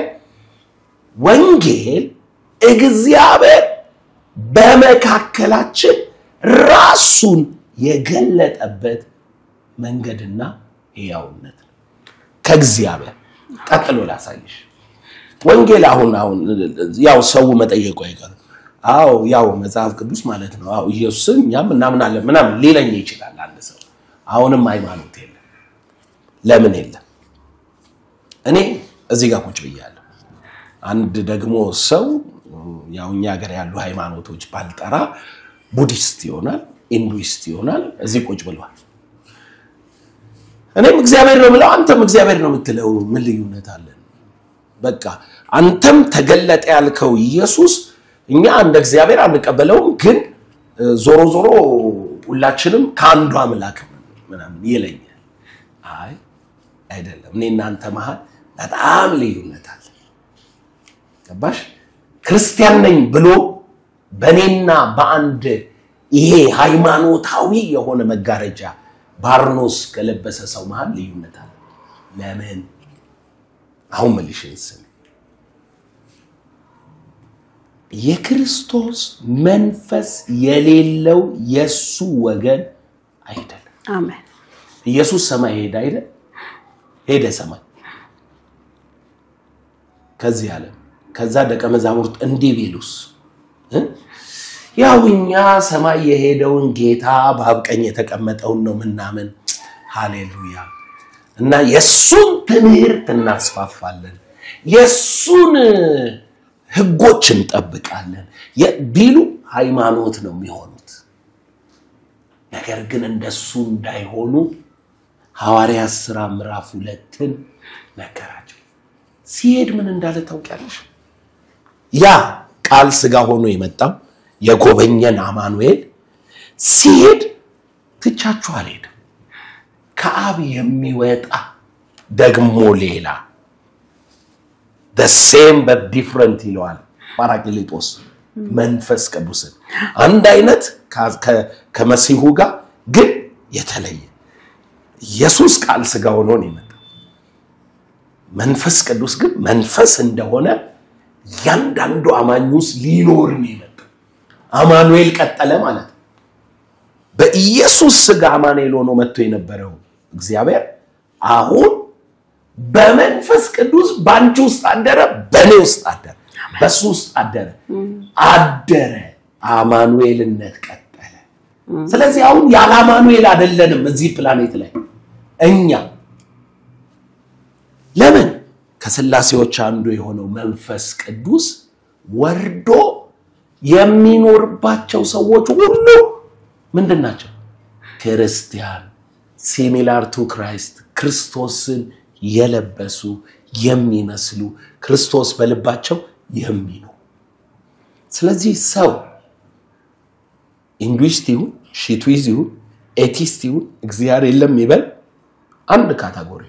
ወንጌል እግዚአብሔር በመካከላችን ራሱን የገለጠበት መንገድና ሕያውነት ከእግዚአብሔር ቀጥሎ ላሳይሽ ወንጌል አሁን ያው ሰው መጠየቁ አይቀርም አው ያው መጽሐፍ ቅዱስ ማለት ነው አው ኢየሱስን እኛም እናምናለን ምናምን ሊለኝ ይችላል አንድ ሰው አሁንም ሃይማኖት የለም ለምን የለም እኔ እዚህ ጋር ቁጭ ብያለሁ አንድ ደግሞ ሰው ያው እኛ ሀገር ያሉ ሃይማኖቶች ባልጠራ ቡዲስት ይሆናል ኢንዱይስት ይሆናል እዚህ ቁጭ ብሏል እኔም እግዚአብሔር ነው ብለው አንተም እግዚአብሔር ነው የምትለው ምን ልዩነት አለ በቃ አንተም ተገለጠ ያልከው ኢየሱስ እኛ እንደ እግዚአብሔር አንቀበለውም ግን ዞሮ ሁላችንም ከአንዱ አምላክ ምናምን ይለኛል አይ አይደለም እኔና አንተ መሃል በጣም ልዩነት አለ ገባሽ ክርስቲያን ነኝ ብሎ በኔና በአንድ ይሄ ሃይማኖታዊ የሆነ መጋረጃ ባርኖስ ከለበሰ ሰው መሃል ልዩነት አለ ለምን አሁን መልሽንስ የክርስቶስ መንፈስ የሌለው የሱ ወገን አይደለም አሜን ኢየሱስ ሰማይ ሄደ ሰማይ ከዚህ ዓለም ከዛ ደቀ መዛሙርት እንዲህ ቢሉስ ያውኛ ሰማይ የሄደውን ጌታ በአብቀኝ የተቀመጠውን ነው ምናምን ሃሌሉያ እና የሱን ትምህርት እናስፋፋለን የሱን ህጎች እንጠብቃለን ቢሉ ሃይማኖት ነው የሚሆኑት ነገር ግን እንደሱ እንዳይሆኑ ሐዋርያት ሥራ ምዕራፍ 2ን ነገራቸው ሲሄድ ምን እንዳለ ታውቂያለሽ ያ ቃል ሥጋ ሆኖ የመጣው የጎበኘን አማኑኤል ሲሄድ ትቻችሁ አልሄድም ከአብ የሚወጣ ደግሞ ሌላ the same but different ይለዋል ፓራክሊጦስ መንፈስ ቅዱስን አንድ አይነት ከመሲሁ ጋር ግን የተለየ ኢየሱስ ቃል ሥጋ ሆኖ ነው የመጣው መንፈስ ቅዱስ ግን መንፈስ እንደሆነ ያንዳንዱ አማኙስ ሊኖር ነው የመጣው አማኑኤል ቀጠለ ማለት በኢየሱስ ሥጋ አማኑኤል ሆኖ መጥቶ የነበረው እግዚአብሔር አሁን በመንፈስ ቅዱስ ባንቺ ውስጥ አደረ በኔ ውስጥ አደረ በሱ ውስጥ አደረ አማኑኤልነት ቀጠለ ስለዚህ አሁን ያለ አማኑኤል አይደለንም እዚህ ፕላኔት ላይ እኛ ለምን ከሥላሴዎች አንዱ የሆነው መንፈስ ቅዱስ ወርዶ የሚኖርባቸው ሰዎች ሁሉ ምንድናቸው ክርስቲያን ሲሚላር ቱ ክራይስት ክርስቶስን የለበሱ የሚመስሉ ክርስቶስ በልባቸው የሚኖሩ ስለዚህ ሰው ኢንዱይስት ይሁን ሺትዊዝ ይሁን ኤቲስት ይሁን እግዚአብሔር የለም ይበል አንድ ካታጎሪ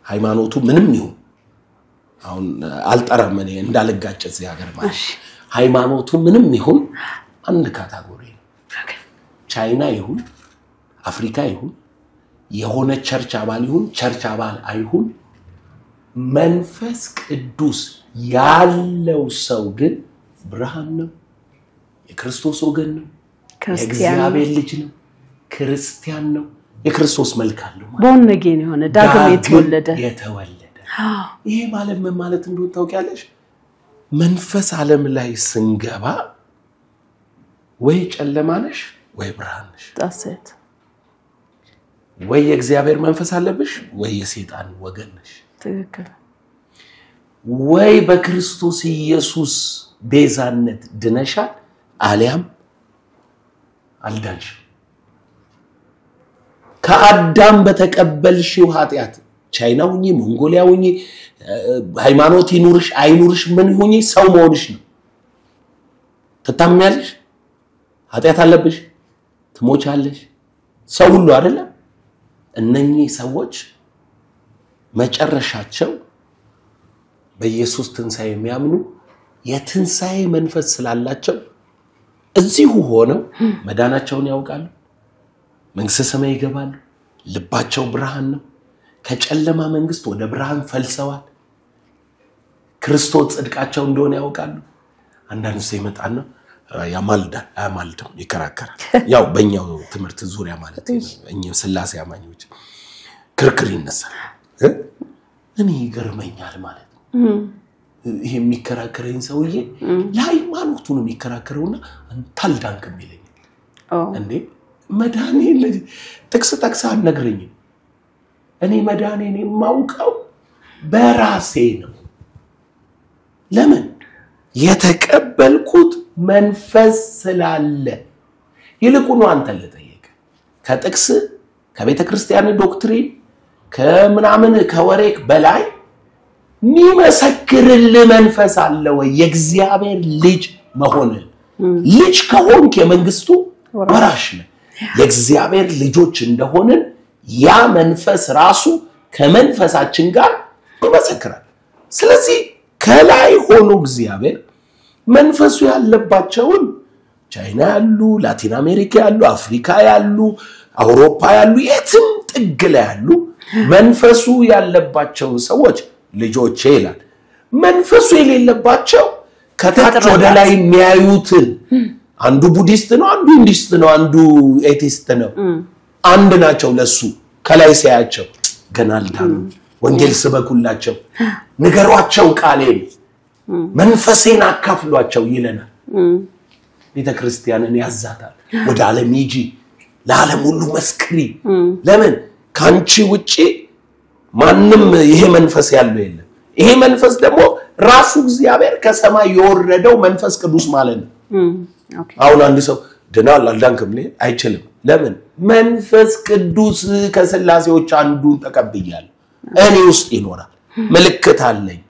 ሃይማኖቱ ምንም ይሁን አሁን አልጠራም እኔ እንዳልጋጭ እዚህ ሀገር ማለት ሃይማኖቱ ምንም ይሁን አንድ ካታጎሪ ቻይና ይሁን አፍሪካ ይሁን የሆነ ቸርች አባል ይሁን ቸርች አባል አይሁን መንፈስ ቅዱስ ያለው ሰው ግን ብርሃን ነው የክርስቶስ ወገን ነው የእግዚአብሔር ልጅ ነው ክርስቲያን ነው የክርስቶስ መልክ አለው ቦንነጌን የሆነ ዳግም የተወለደ ይሄ ማለት ምን ማለት እንደሆነ ታውቂያለሽ መንፈስ ዓለም ላይ ስንገባ ወይ ጨለማ ነሽ ወይ ብርሃን ነሽ ታሰት ወይ የእግዚአብሔር መንፈስ አለብሽ ወይ የሰይጣን ወገን ነሽ ትክክል ወይ በክርስቶስ ኢየሱስ ቤዛነት ድነሻል አሊያም አልዳንሽ ከአዳም በተቀበልሽው ኃጢያት ቻይና ሁኚ ሞንጎሊያ ሁኚ ሃይማኖት ይኑርሽ አይኑርሽ ምን ሁኚ ሰው መሆንሽ ነው ተታምኛለሽ ኃጢያት አለብሽ ትሞቻለሽ ሰው ሁሉ አይደለ እነኚህ ሰዎች መጨረሻቸው በኢየሱስ ትንሣኤ የሚያምኑ የትንሣኤ መንፈስ ስላላቸው እዚሁ ሆነው መዳናቸውን ያውቃሉ መንግሥተ ሰማይ ይገባሉ ልባቸው ብርሃን ነው ከጨለማ መንግስት ወደ ብርሃን ፈልሰዋል ክርስቶስ ጽድቃቸው እንደሆነ ያውቃሉ አንዳንድ ሰው ይመጣና ያማልዳል ይከራከራል ያው በእኛው ትምህርት ዙሪያ ማለት ነው እኛው ሥላሴ አማኞች ክርክር ይነሳል እኔ ይገርመኛል ማለት ነው ይሄ የሚከራከረኝ ሰውዬ ለሃይማኖቱ ነው የሚከራከረውና ታልዳንክም ይለኛል እንዴ መዳኔ ጥቅስ ጠቅሳ አነግረኝም እኔ መዳኔን የማውቀው በራሴ ነው ለምን የተቀበልኩት መንፈስ ስላለ ይልቁኑ አንተ ለጠየቀ ከጥቅስ ከቤተክርስቲያን ዶክትሪን ከምናምን ከወሬክ በላይ ሚመሰክርል መንፈስ አለ ወይ የእግዚአብሔር ልጅ መሆን ልጅ ከሆንክ የመንግስቱ ወራሽ ነህ የእግዚአብሔር ልጆች እንደሆነን ያ መንፈስ ራሱ ከመንፈሳችን ጋር ይመሰክራል ስለዚህ ከላይ ሆኖ እግዚአብሔር መንፈሱ ያለባቸውን ቻይና ያሉ ላቲን አሜሪካ ያሉ አፍሪካ ያሉ አውሮፓ ያሉ የትም ጥግ ላይ ያሉ መንፈሱ ያለባቸው ሰዎች ልጆቼ ይላል መንፈሱ የሌለባቸው ከታች ወደ ላይ የሚያዩት አንዱ ቡዲስት ነው አንዱ ኢንዲስት ነው አንዱ ኤቲስት ነው አንድ ናቸው ለሱ ከላይ ሲያያቸው ገና አልዳኑ ወንጌል ስበኩላቸው ንገሯቸው ቃሌን መንፈሴን አካፍሏቸው ይለናል ቤተክርስቲያንን ያዛታል ወደ ዓለም ሂጂ ለዓለም ሁሉ መስክሪ ለምን ካንቺ ውጪ ማንንም ይሄ መንፈስ ያለው የለም ይሄ መንፈስ ደግሞ ራሱ እግዚአብሔር ከሰማይ የወረደው መንፈስ ቅዱስ ማለት ነው አሁን አንድ ሰው ድናል አልዳንክም አይችልም ለምን መንፈስ ቅዱስ ከስላሴዎች አንዱን ተቀብያለሁ እኔ ውስጥ ይኖራል ምልክት አለኝ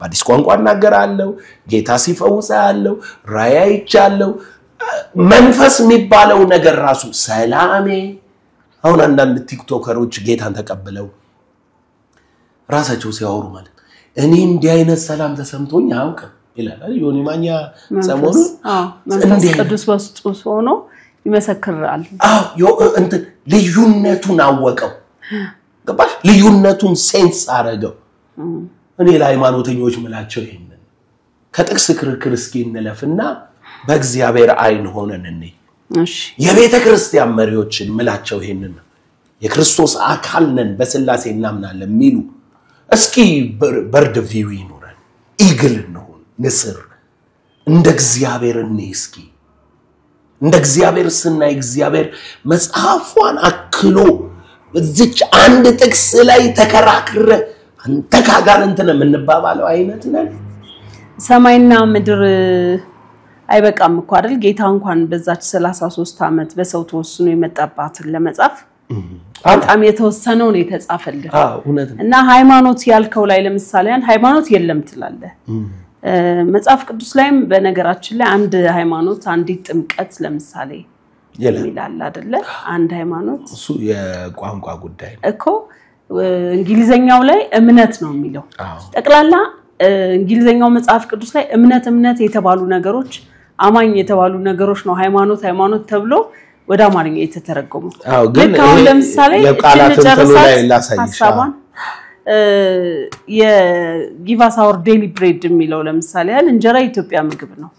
በአዲስ ቋንቋ እናገራለሁ ጌታ ሲፈውሳለሁ ራእይ አይቻለሁ መንፈስ የሚባለው ነገር ራሱ ሰላሜ አሁን አንዳንድ ቲክቶከሮች ጌታን ተቀበለው ራሳቸው ሲያወሩ ማለት እኔ እንዲህ አይነት ሰላም ተሰምቶኝ አውቀም ይላል ዮኒ ማኛ ሰሞኑ መንፈስ ቅዱስ ውስጥ ሆኖ ይመሰክራል እንት ልዩነቱን አወቀው ገባሽ ልዩነቱን ሴንስ አረገው እኔ ለሃይማኖተኞች ምላቸው ይሄንን ከጥቅስ ክርክር እስኪ እንለፍና በእግዚአብሔር አይን ሆነን እንይ እሺ የቤተ ክርስቲያን መሪዎችን ምላቸው ይሄንን የክርስቶስ አካል ነን በስላሴ እናምናለን ሚሉ እስኪ በርድ ቪው ይኖራል ኢግል ነው ንስር እንደ እግዚአብሔር እስኪ እንደ እግዚአብሔር ስናይ እግዚአብሔር መጽሐፏን አክሎ እዚች አንድ ጥቅስ ላይ ተከራክረ አንተ ካጋንንት ነው የምንባባለው አይነት ነን ሰማይና ምድር አይበቃም እኮ አይደል ጌታ እንኳን በዛች 33 አመት በሰው ተወስኖ የመጣባትን ለመጻፍ በጣም የተወሰነው ነው የተጻፈልን እውነት እና ሃይማኖት ያልከው ላይ ለምሳሌ ሃይማኖት የለም ትላለህ መጽሐፍ ቅዱስ ላይም በነገራችን ላይ አንድ ሃይማኖት አንዲት ጥምቀት ለምሳሌ ይላል አይደለ አንድ ሃይማኖት እሱ የቋንቋ ጉዳይ ነው እኮ እንግሊዘኛው ላይ እምነት ነው የሚለው ጠቅላላ እንግሊዘኛው መጽሐፍ ቅዱስ ላይ እምነት የተባሉ ነገሮች አማኝ የተባሉ ነገሮች ነው ሃይማኖት ተብሎ ወደ አማርኛ የተተረጎሙ ግን አሁን ለምሳሌ የቃላትን ላይ ላሳይሽ የጊቭ አስ አወር ዴይሊ ብሬድ የሚለው ለምሳሌ እንጀራ ኢትዮጵያ ምግብ ነው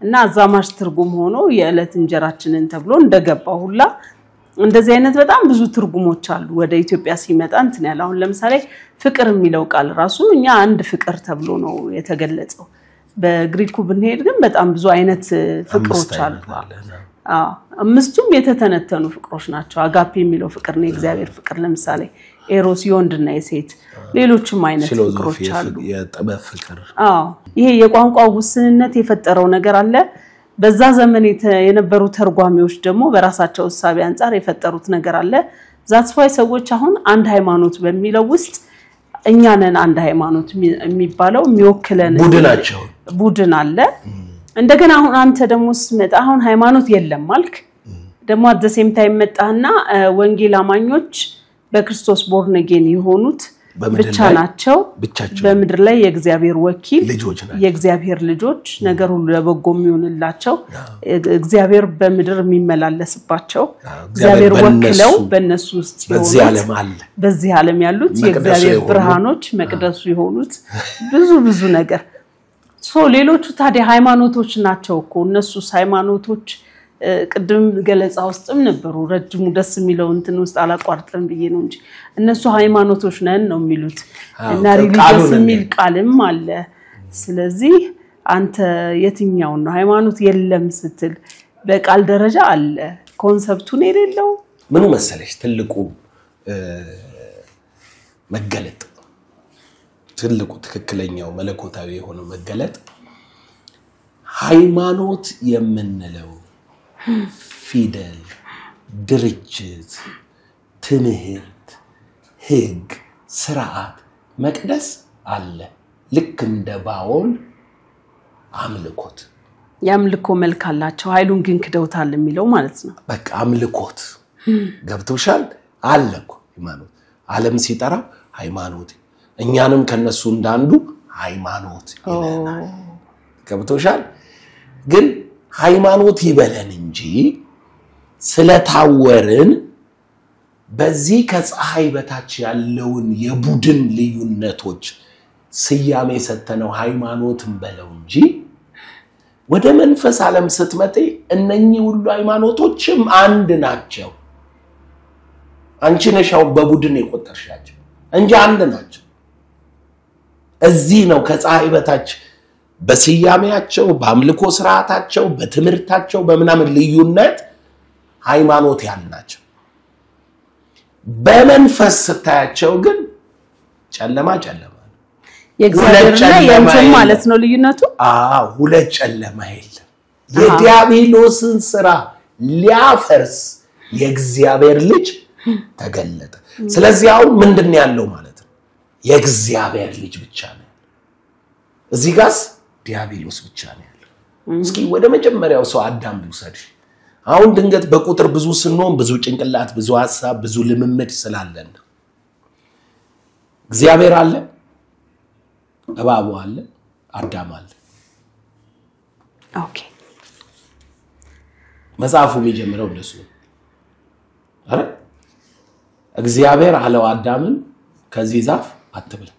እና አዛማሽ ትርጉም ሆኖ የዕለት እንጀራችንን ተብሎ እንደገባው ሁላ እንደዚህ አይነት በጣም ብዙ ትርጉሞች አሉ ወደ ኢትዮጵያ ሲመጣ እንትን ያለው አሁን ለምሳሌ ፍቅር የሚለው ቃል ራሱ እኛ አንድ ፍቅር ተብሎ ነው የተገለጸው በግሪኩ ብንሄድ ግን በጣም ብዙ አይነት ፍቅሮች አሉ አምስቱም የተተነተኑ ፍቅሮች ናቸው አጋፔ የሚለው ፍቅር ነው እግዚአብሔር ፍቅር ለምሳሌ ኤሮስ የወንድና የሴት ሌሎችም አይነት ፍቅሮች አሉ የጥበብ ፍቅር ይሄ የቋንቋው ውስንነት የፈጠረው ነገር አለ በዛ ዘመን የነበሩ ተርጓሚዎች ደግሞ በራሳቸው ሐሳብ አንፃር የፈጠሩት ነገር አለ that's why ሰዎች አሁን አንድ ሃይማኖት በሚለው ውስጥ እኛ ነን አንድ ሃይማኖት የሚባለው የሚወክለን ቡድን አለ እንደገና አሁን አንተ ደግሞ ስመጣ አሁን ሃይማኖት የለም ማልክ ደግሞ at the same time መጣና ወንጌል አማኞች በክርስቶስ ቦርን አጌን የሆኑት ብቻ ናቸው በመድር ላይ የእግዚአብሔር ወኪል የእግዚአብሔር ልጆች ነገር ሁሉ ለበጎ የሚሆንላቸው እግዚአብሔር በመድር የሚመላለስባቸው እግዚአብሔር ወክለው በእነሱ ውስጥ በዚህ ዓለም ያሉት የእግዚአብሔር ብርሃኖች መቅደሱ የሆኑት ብዙ ነገር ሌሎቹ ታዲያ ሃይማኖቶች ናቸው እኮ እነሱስ ሃይማኖቶች ቅድም ገለጻ ውስጥም ነበሩ ረጅሙ ደስ የሚለው እንትን ውስጥ አላቋርጠን ብዬ ነው እንጂ እነሱ ሃይማኖቶች ነን ነው የሚሉት እና ሪሊጂየስ የሚል ቃልም አለ ስለዚህ አንተ የትኛው ነው ሃይማኖት የለም ስትል በቃል ደረጃ አለ ኮንሰፕቱን የሌለው ምኑ መሰለሽ ትልቁ መገለጥ ትልቁ ትክክለኛው መለኮታዊ የሆነው መገለጥ ሃይማኖት የምንለው ፊደል ድርጅት ትምህርት ህግ ስርዓት መቅደስ አለ ልክ እንደ ባውል አምልኮት ያምልኮ መልክ አላቸው ኃይሉን ግን ክደውታል የሚለው ማለት ነው በቃ አምልኮት ገብቶሻል አለኮ ሃይማኖት ዓለም ሲጠራ ሃይማኖት እኛንም ከነሱ እንዳንዱ ሃይማኖት ይለናል ገብቶሻል ግን ሃይማኖት ይበለን እንጂ ስለታወርን በዚህ ከፀሐይ በታች ያለውን የቡድን ልዩነቶች ስያሜ ሰተነው ሃይማኖትን በለው እንጂ ወደ መንፈስ ዓለም ስትመጪ እነኚህ ሁሉ ሃይማኖቶችም አንድ ናቸው አንቺ ነሻው በቡድን የቆጠርሻቸው እንጂ አንድ ናቸው እዚህ ነው ከፀሐይ በታች በስያሜያቸው በአምልኮ ስርዓታቸው በትምህርታቸው በመናምን ልዩነት ሃይማኖት ያልናቸው በመንፈስ ስታያቸው ግን ጨለማ የእግዚአብሔርና የእንትን ማለት ነው ልዩነቱ ሁለት ጨለማ የለም የዲያብሎስን ስራ ሊያፈርስ የእግዚአብሔር ልጅ ተገለጠ ስለዚህ አሁን ምንድን ያለው ማለት ነው የእግዚአብሔር ልጅ ብቻ ነው እዚህ ጋርስ ዲያብሎስ ብቻ ነው ያለው እስኪ ወደ መጀመሪያው ሰው አዳም ልውሰድሽ አሁን ድንገት በቁጥር ብዙ ስንሆን ብዙ ጭንቅላት ብዙ ሐሳብ ብዙ ልምምድ ስላለን እግዚአብሔር አለ እባቡ አለ አዳም አለ ኦኬ መጽሐፉ ቢጀምረው እንደሱ አረ እግዚአብሔር አለው አዳምን ከዚህ ዛፍ አትብላ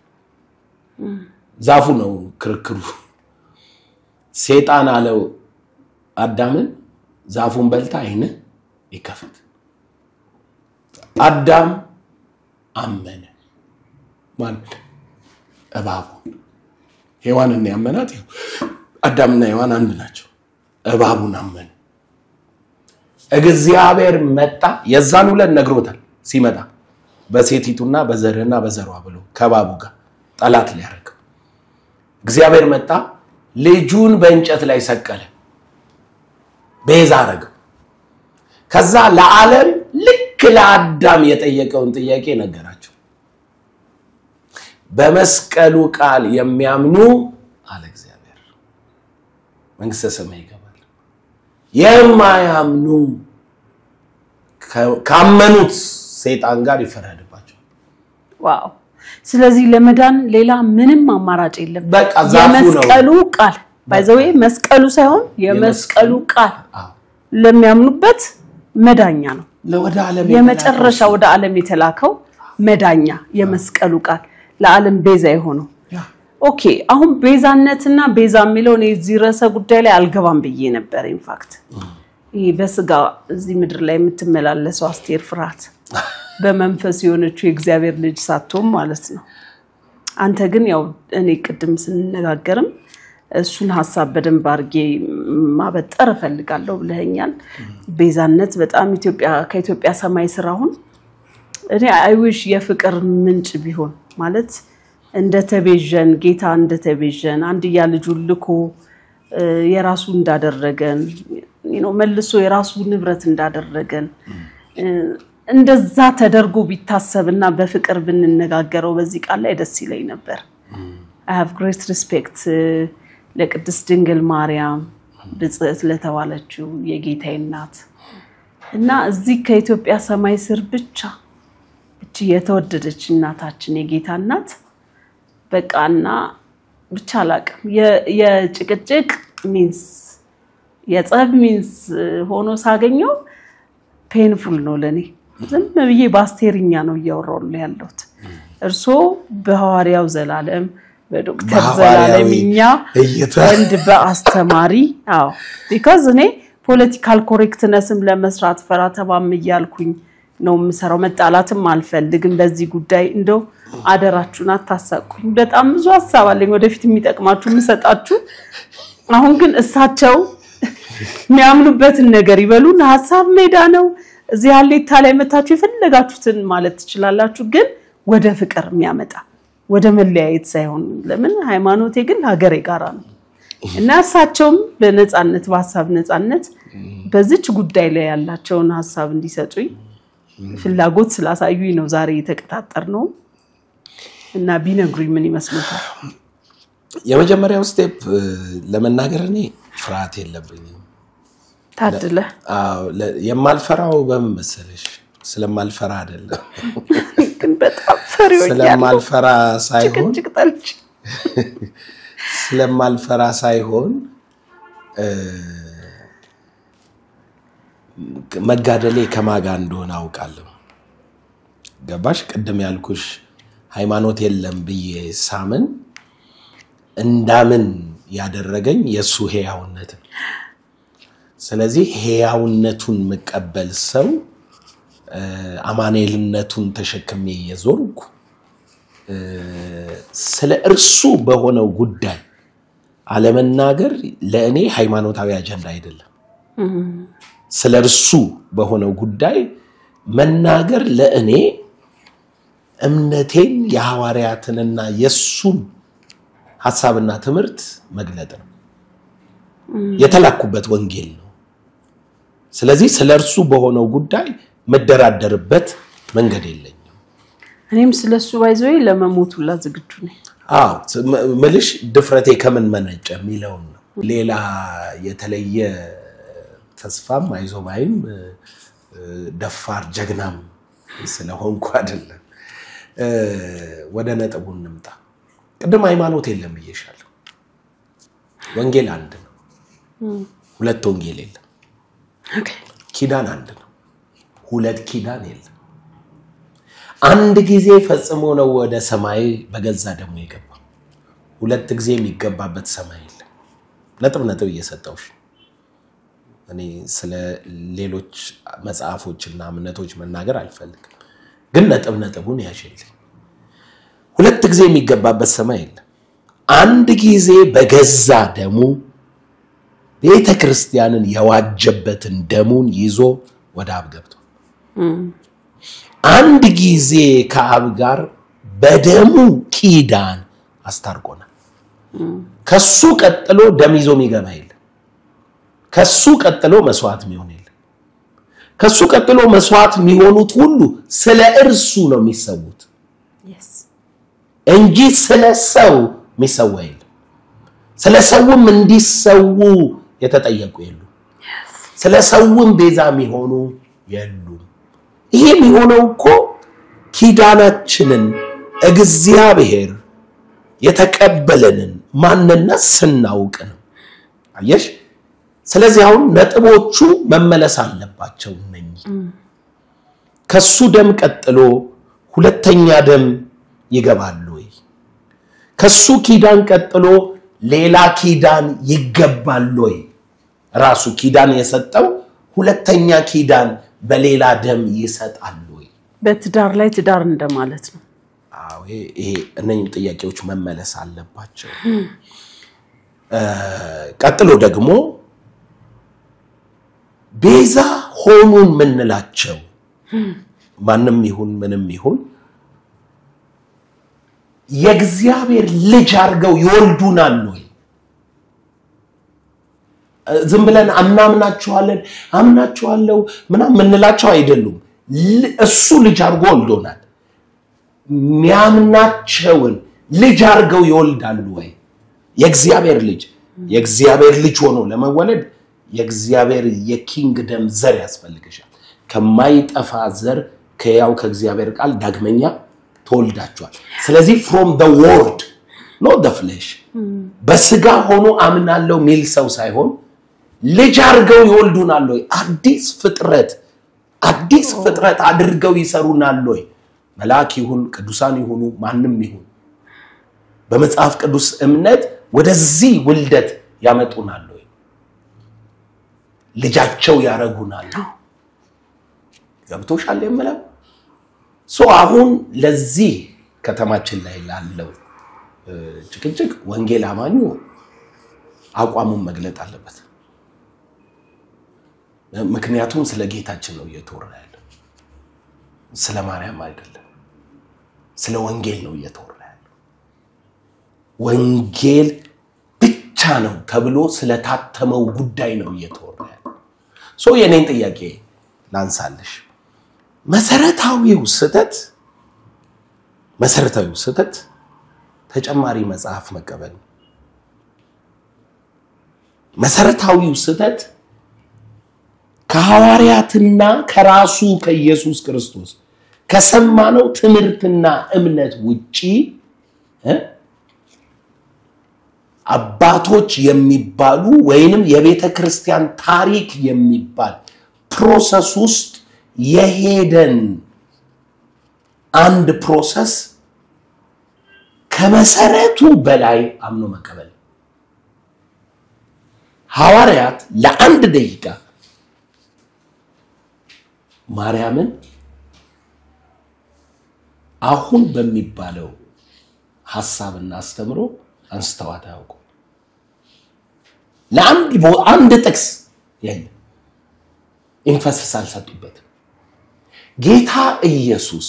ዛፉ ነው ክርክሩ ሰይጣን አለው አዳምን ዛፉን በልታ አይነ ይከፈት አዳም አመነ ማን እባቡ ሔዋንን ያመናት አዳምና ሔዋን አንድ ናቸው እባቡን አመነ እግዚአብሔር መጣ የዛን ሁለት ነግሮታል ሲመጣ በሴቲቱና በዘርህና በዘሯ ብሎ ከባቡ ጋር ጠላት ሊያረግ እግዚአብሔር መጣ ልጁን በእንጨት ላይ ሰቀለ ቤዛ አረገው ከዛ ለዓለም ልክ ለአዳም የጠየቀውን ጥያቄ ነገራቸው በመስቀሉ ቃል የሚያምኑ አለ እግዚአብሔር መንግስተ ሰማይ ይገባል የማያምኑ ካመኑት ሰይጣን ጋር ይፈረድባቸው ዋው ስለዚህ ለመዳን ሌላ ምንም አማራጭ የለም በቃ ዛፉ ነው የመስቀሉ ቃል ባይዘው መስቀሉ ሳይሆን የመስቀሉ ቃል ለሚያምኑበት መዳኛ ነው ለወደ ዓለም የመጨረሻ ወደ ዓለም የተላከው መዳኛ የመስቀሉ ቃል ለዓለም ቤዛ የሆነው ኦኬ አሁን ቤዛነትና ቤዛ የሚለው ነው እዚህ ራሰ ጉዳይ ላይ አልገባም ብዬ ነበር ኢንፋክት ይሄ በስጋ እዚህ ምድር ላይ የምትመላለሰው አስቴር ፍራት በመንፈስ የሆነችው የእግዚአብሔር ልጅ ሳትሆን ማለት ነው አንተ ግን ያው እኔ ቅድም ስንነጋገርም እሱን ሐሳብ በደንብ አርጌ ማበጠር ፈልጋለሁ ብለኛል ቤዛነት በጣም ከኢትዮጵያ ሰማይ ስራውን እኔ አይዊሽ የፍቅር ምንጭ ቢሆን ማለት እንደ ተቤዠን ጌታ እንደ ተቤዠን አንድያ ልጁን ልኮ የራሱ እንዳደረገን መልሶ የራሱ ንብረት እንዳደረገን እንደዛ ተደርጎ ቢታሰብና በፍቅር ብንነጋገረው በዚህ ቃል ላይ ደስ ይለኝ ነበር I have great respect ለቅድስት ድንግል ማርያም ብጽዕት ለተባለችው የጌታዬ እናት እና እዚህ ከኢትዮጵያ ሰማይ ስር ብቻ እቺ የተወደደች እናታችን የጌታ እናት በቃና ብቻ አላቅም የጭቅጭቅ ሚንስ የጸብ ሚንስ ሆኖ ሳገኘው ፔንፉል ነው ለኔ ዝም ብዬ ባስቴርኛ ነው ያወራው ያለሁት እርሶ በሐዋርያው ዘላለም በዶክተር ዘላለምኛ እንድ በአስተማሪ because እኔ ፖለቲካል ኮሬክትነስም ለመስራት ፈራተባም ይያልኩኝ ነው ምሰራው መጣላትም አልፈልግም በዚህ ጉዳይ እንደው አደራችሁን አታሳቁኝ በጣም ብዙ ሐሳብ አለኝ ወደፊት የሚጠቅማችሁ ምሰጣችሁ አሁን ግን እሳቸው የሚያምኑበትን ነገር ይበሉና ሐሳብ ሜዳ ነው እዚህ ያለታ ላይ መታችሁ ይፈልጋችሁትን ማለት ትችላላችሁ ግን ወደ ፍቅር የሚያመጣ ወደ መለያየት ሳይሆን ለምን ሃይማኖቴ ግን ሀገሬ ጋራ ነው እና እሳቸውም በነጻነት በሐሳብ ነጻነት በዚች ጉዳይ ላይ ያላቸውን ሐሳብ እንዲሰጡኝ ፍላጎት ስላሳዩኝ ነው ዛሬ የተቀጣጠርነው እና ቢነግሩኝ ምን ይመስሉታል የመጀመሪያው ስቴፕ ለመናገር እኔ ፍርሃት የለብኝም ታድለ የማልፈራው በመሰለሽ ስለማልፈራ አይደለም ግን በጣም ፈሪዎች ስለማልፈራ ሳይሆን ጭቅጭቅጠልጭ ስለማልፈራ ሳይሆን መጋደሌ ከማጋ እንደሆነ አውቃለሁ ገባሽ ቀደም ያልኩሽ ሃይማኖት የለም ብዬ ሳምን እንዳምን ያደረገኝ የሱ ሄያውነት ስለዚህ ሄያውነቱን መቀበል ሰው አማኑኤልነቱን ተሸክሜ የዞርኩ ስለ እርሱ በሆነው ጉዳይ አለመናገር ለእኔ ሃይማኖታዊ አጀንዳ አይደለም ስለ እርሱ በሆነው ጉዳይ መናገር ለእኔ እምነቴን የሐዋርያትንና የሱን ሐሳብና ትምህርት መግለጥ ነው የተላኩበት ወንጌል ነው ስለዚህ ስለርሱ በሆነው ጉዳይ መደራደርበት መንገድ የለኝም እኔም ስለሱ ባይዘው ለመሞት ሁላ ዝግጁ ነኝ መልሽ ድፍረቴ ከምን መነጨ ሚለው ነው ሌላ የተለየ ተስፋም አይዞባይም ደፋር ጀግናም ስለሆንኩ አይደለም ወደ ነጥቡ እንምጣ ቅድም ሃይማኖት የለም ብዬሻለሁ ወንጌል አንድ ነው ሁለት ወንጌል የለም ኦኬ ኪዳን አንድ ነው ሁለት ኪዳን የለም አንድ ጊዜ ፈጽሞ ነው ወደ ሰማይ በገዛ ደሙ የገባ ሁለት ጊዜ የሚገባበት ሰማይ የለም ነጥብ እየሰጠውሽ እኔ ስለ ሌሎች መጽሐፎችና እምነቶች መናገር አልፈልግም ግን ነጥቡን ያሽልኝ ሁለት ጊዜ የሚገባበት ሰማይ የለም አንድ ጊዜ በገዛ ደሙ ቤተክርስቲያንን የዋጀበትን ደሙን ይዞ ወደ አብ ገብቷል አንድ ጊዜ ከአብ ጋር በደሙ ኪዳን አስታርቆናል ከሱ ቀጥሎ ደም ይዞ የሚገባ የለም ከሱ ቀጥሎ መስዋዕት የሚሆን የለም ከሱ ቀጥሎ መስዋዕት የሚሆኑት ሁሉ ስለ እርሱ ነው የሚሰውት እንጂ ስለ ሰው የሚሰዋ የለም ስለ ሰውም እንዲሰው የተጠየቁ የሉ ስለ ሰውም ቤዛ የሚሆኑ የሉ ይሄ የሚሆነው እኮ ኪዳናችንን እግዚአብሔር የተቀበለንን ማንነት ስናውቅ ነው አየሽ ስለዚህ አሁን ነጥቦቹ መመለስ አለባቸው እነኚህ ከሱ ደም ቀጥሎ ሁለተኛ ደም ይገባል ወይ ከሱ ኪዳን ቀጥሎ ሌላ ኪዳን ይገባል ወይ ራሱ ኪዳን የሰጠው ሁለተኛ ኪዳን በሌላ ደም ይሰጣል ወይ በትዳር ላይ ትዳር እንደማለት ነው አዎ ይሄ እነኚህ ጥያቄዎች መመለስ አለባቸው ቀጥሎ ደግሞ ቤዛ ሆኑን ምንላቸው ማንንም ይሁን ምንም ይሁን የእግዚአብሔር ልጅ አርገው ይወልዱናል ወይ ዝም ብለን አምናችኋለሁ ምናምን ምንላቸው አይደሉም እሱ ልጅ አርጎ ወልዶናል ሚያምናቸውን ልጅ አርገው ይወልዳሉ ወይ የእግዚአብሔር ልጅ ሆኖ ለመወለድ የእግዚአብሔር የኪንግደም ዘር ያስፈልግሻል ከማይጠፋ ዘር ከያው ከእግዚአብሔር ቃል ዳግመኛ ተወልዳችኋል ስለዚህ from the word not the flesh በስጋ ሆኖ አምናለሁ ሚል ሰው ሳይሆን ልጅ አርገው ይወልዱናል ወይ አዲስ ፍጥረት አድርገው ይሰሩናል ወይ መልአክ ይሁን ቅዱሳን ይሁኑ ማንንም ይሁን በመጽሐፍ ቅዱስ እምነት ወደዚህ ውልደት ያመጡናል ወይ ልጃቸው ያረጉናል ገብቶሻል የምለው አሁን ለዚህ ከተማችን ላይ ላለው ጭቅጭቅ ወንጌል አማኙ አቋሙን መግለጥ አለበት ምክንያቱም ስለ ጌታችን ነው እየተወራ ያለው ስለ ማርያም አይደለም ስለ ወንጌል ነው እየተወራ ያለው ወንጌል ብቻ ነው ተብሎ ስለ ታተመው ጉዳይ ነው እየተወራ ያለው የኔን ጥያቄ ላንሳልሽ መሰረታዊው ስተት ተጨማሪ መጽሐፍ መቀበል መሰረታዊው ስተት ከሐዋርያትና ከራሱ ከኢየሱስ ክርስቶስ ከሰማነው ትምህርትና እምነት ውጪ አባቶች የሚባሉ ወይንም የቤተክርስቲያን ታሪክ የሚባል ፕሮሰስ ውስጥ የሄደን አንድ ፕሮሰስ ከመሰረቱ በላይ አምኖ መቀበል ሐዋርያት ለአንድ ደቂቃ ማርያምን አሁን በሚባለው ሐሳብና አስተምሮ አንስተዋት አያውቁ ለአንድ ጥቅስ የለም ኢንፈሲስ አልሰጡበት ጌታ ኢየሱስ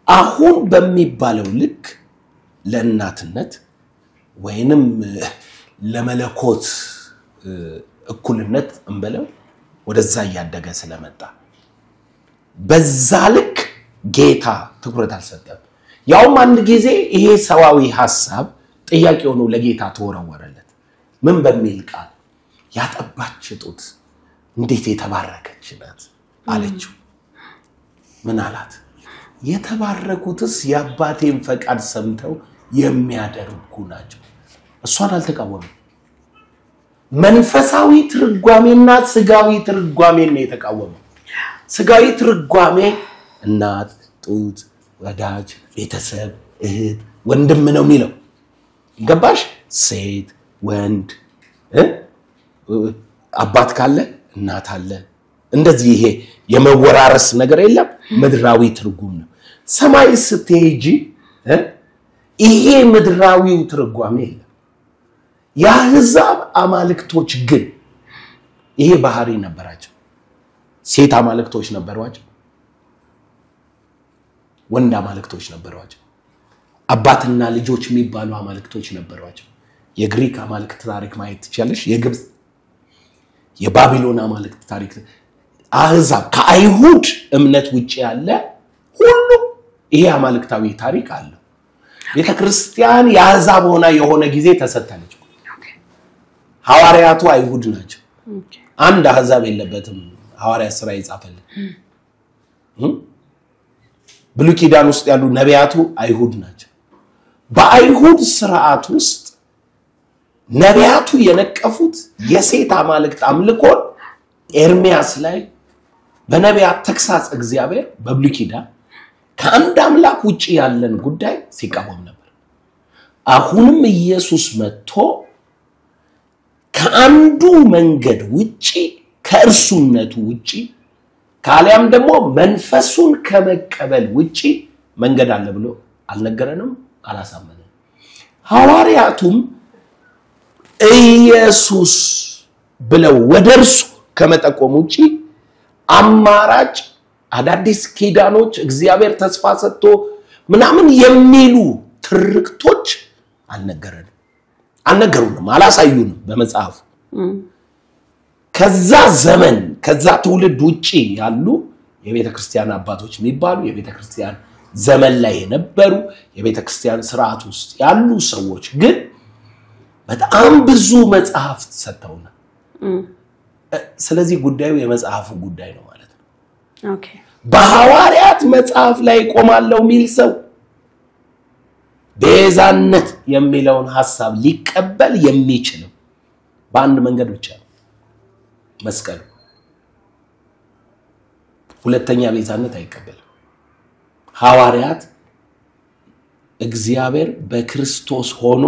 አሁን በሚባለው ልክ ለእናትነት ወይንም ለመለኮት እኩልነት እንበለው ወደዛ ያደገ ስለመጣ በዛ ልክ ጌታ ትኩረት አልሰጠም ያውም አንድ ጊዜ ይሄ ሰዋዊ ሐሳብ ጥያቄ ሆኖ ለጌታ ተወረወረለት ምን በሚል ቃል ያጠባች ጡት እንዴት የተባረከች ናት አለችው ምን አላት የተባረኩትስ ያባቴን ፈቃድ ሰምተው የሚያደርጉ ናቸው እሷን አልተቃወመም መንፈሳዊ ትርጓሜና ስጋዊ ትርጓሜን ነው የተቃወመው ስጋዊ ትርጓሜ እናት ጡት ወዳጅ ቤተሰብ እህት ወንድም ነው የሚለው ገባሽ ሴት ወንድ አባት ካለ እናት አለ እንደዚህ ይሄ የመወራረስ ነገር የለም ምድራዊ ትርጉም ነው ሰማይ ስትሄጂ ይሄ ምድራዊው ትርጓሜ የለም ያህዛብ አማልክቶች ግን ይሄ ባህሪ ነበራቸው ሴት አማልክቶች ነበርዋቸው ወንድ አማልክቶች ነበርዋቸው አባትና ልጆች የሚባሉ አማልክቶች ነበርዋቸው የግሪክ አማልክት ታሪክ ማየት ትችላለሽ የግብጽ የባቢሎን አማልክት ታሪክ አህዛብ ከአይሁድ እምነት ውጪ ያለ ሁሉ ይሄ አማልክታዊ ታሪክ አለ ቤተክርስቲያን ያህዛብ ሆና የሆነ ጊዜ ተሰጣለች ሐዋርያቱ አይሁድ ናቸው አንድ አህዛብ የለበትም ሐዋርያ ሥራ ይጻፈልን ብሉይ ኪዳን ውስጥ ያሉ ነቢያቱ አይሁድ ናቸው በአይሁድ ሥርዓት ውስጥ ነቢያቱ የነቀፉት የሴት አማልክት አምልኮን ኤርሚያስ ላይ በነቢያት ተክሳጽ እግዚአብሔር በብሉይ ኪዳን ከአንድ አምላክ ውጪ ያለን ጉዳይ ሲቃወም ነበር አሁንም ኢየሱስ መጥቶ ከአንዱ መንገድ ውጪ ከእርሱነቱ ውጪ ካሊያም ደግሞ መንፈሱን ከመቀበል ውጪ መንገድ አለ ብሎ አልነገረንም አላሳመነንም ሐዋርያቱም ኢየሱስ ብለው ወደርሱ ከመጠቆም ውጪ አማራጭ አዳዲስ ኪዳኖች እግዚአብሔር ተስፋ ሰጥቶ ምናምን የሚሉ ትርክቶች አልነገሩንም አላሳዩንም በመጽሐፉ ከዛ ዘመን ከዛ ትውልድ ውጪ ያሉ የቤተክርስቲያን አባቶች የሚባሉ የቤተክርስቲያን ዘመን ላይ የነበሩ የቤተክርስቲያን ሥርዓት ውስጥ ያሉ ሰዎች ግን በጣም ብዙ መጽሐፍ ሰጥተውና ስለዚህ ጉዳዩ የመጽሐፉ ጉዳይ ነው ማለት ነው ኦኬ በሐዋርያት መጽሐፍ ላይ ቆማለው ሚል ሰው ቤዛነት የሚለውን ሐሳብ ሊቀበል የሚችለው በአንድ መንገድ ብቻ ነው መስቀል ሁለተኛ ቤዛነት አይቀበልም ሐዋርያት እግዚአብሔር በክርስቶስ ሆኖ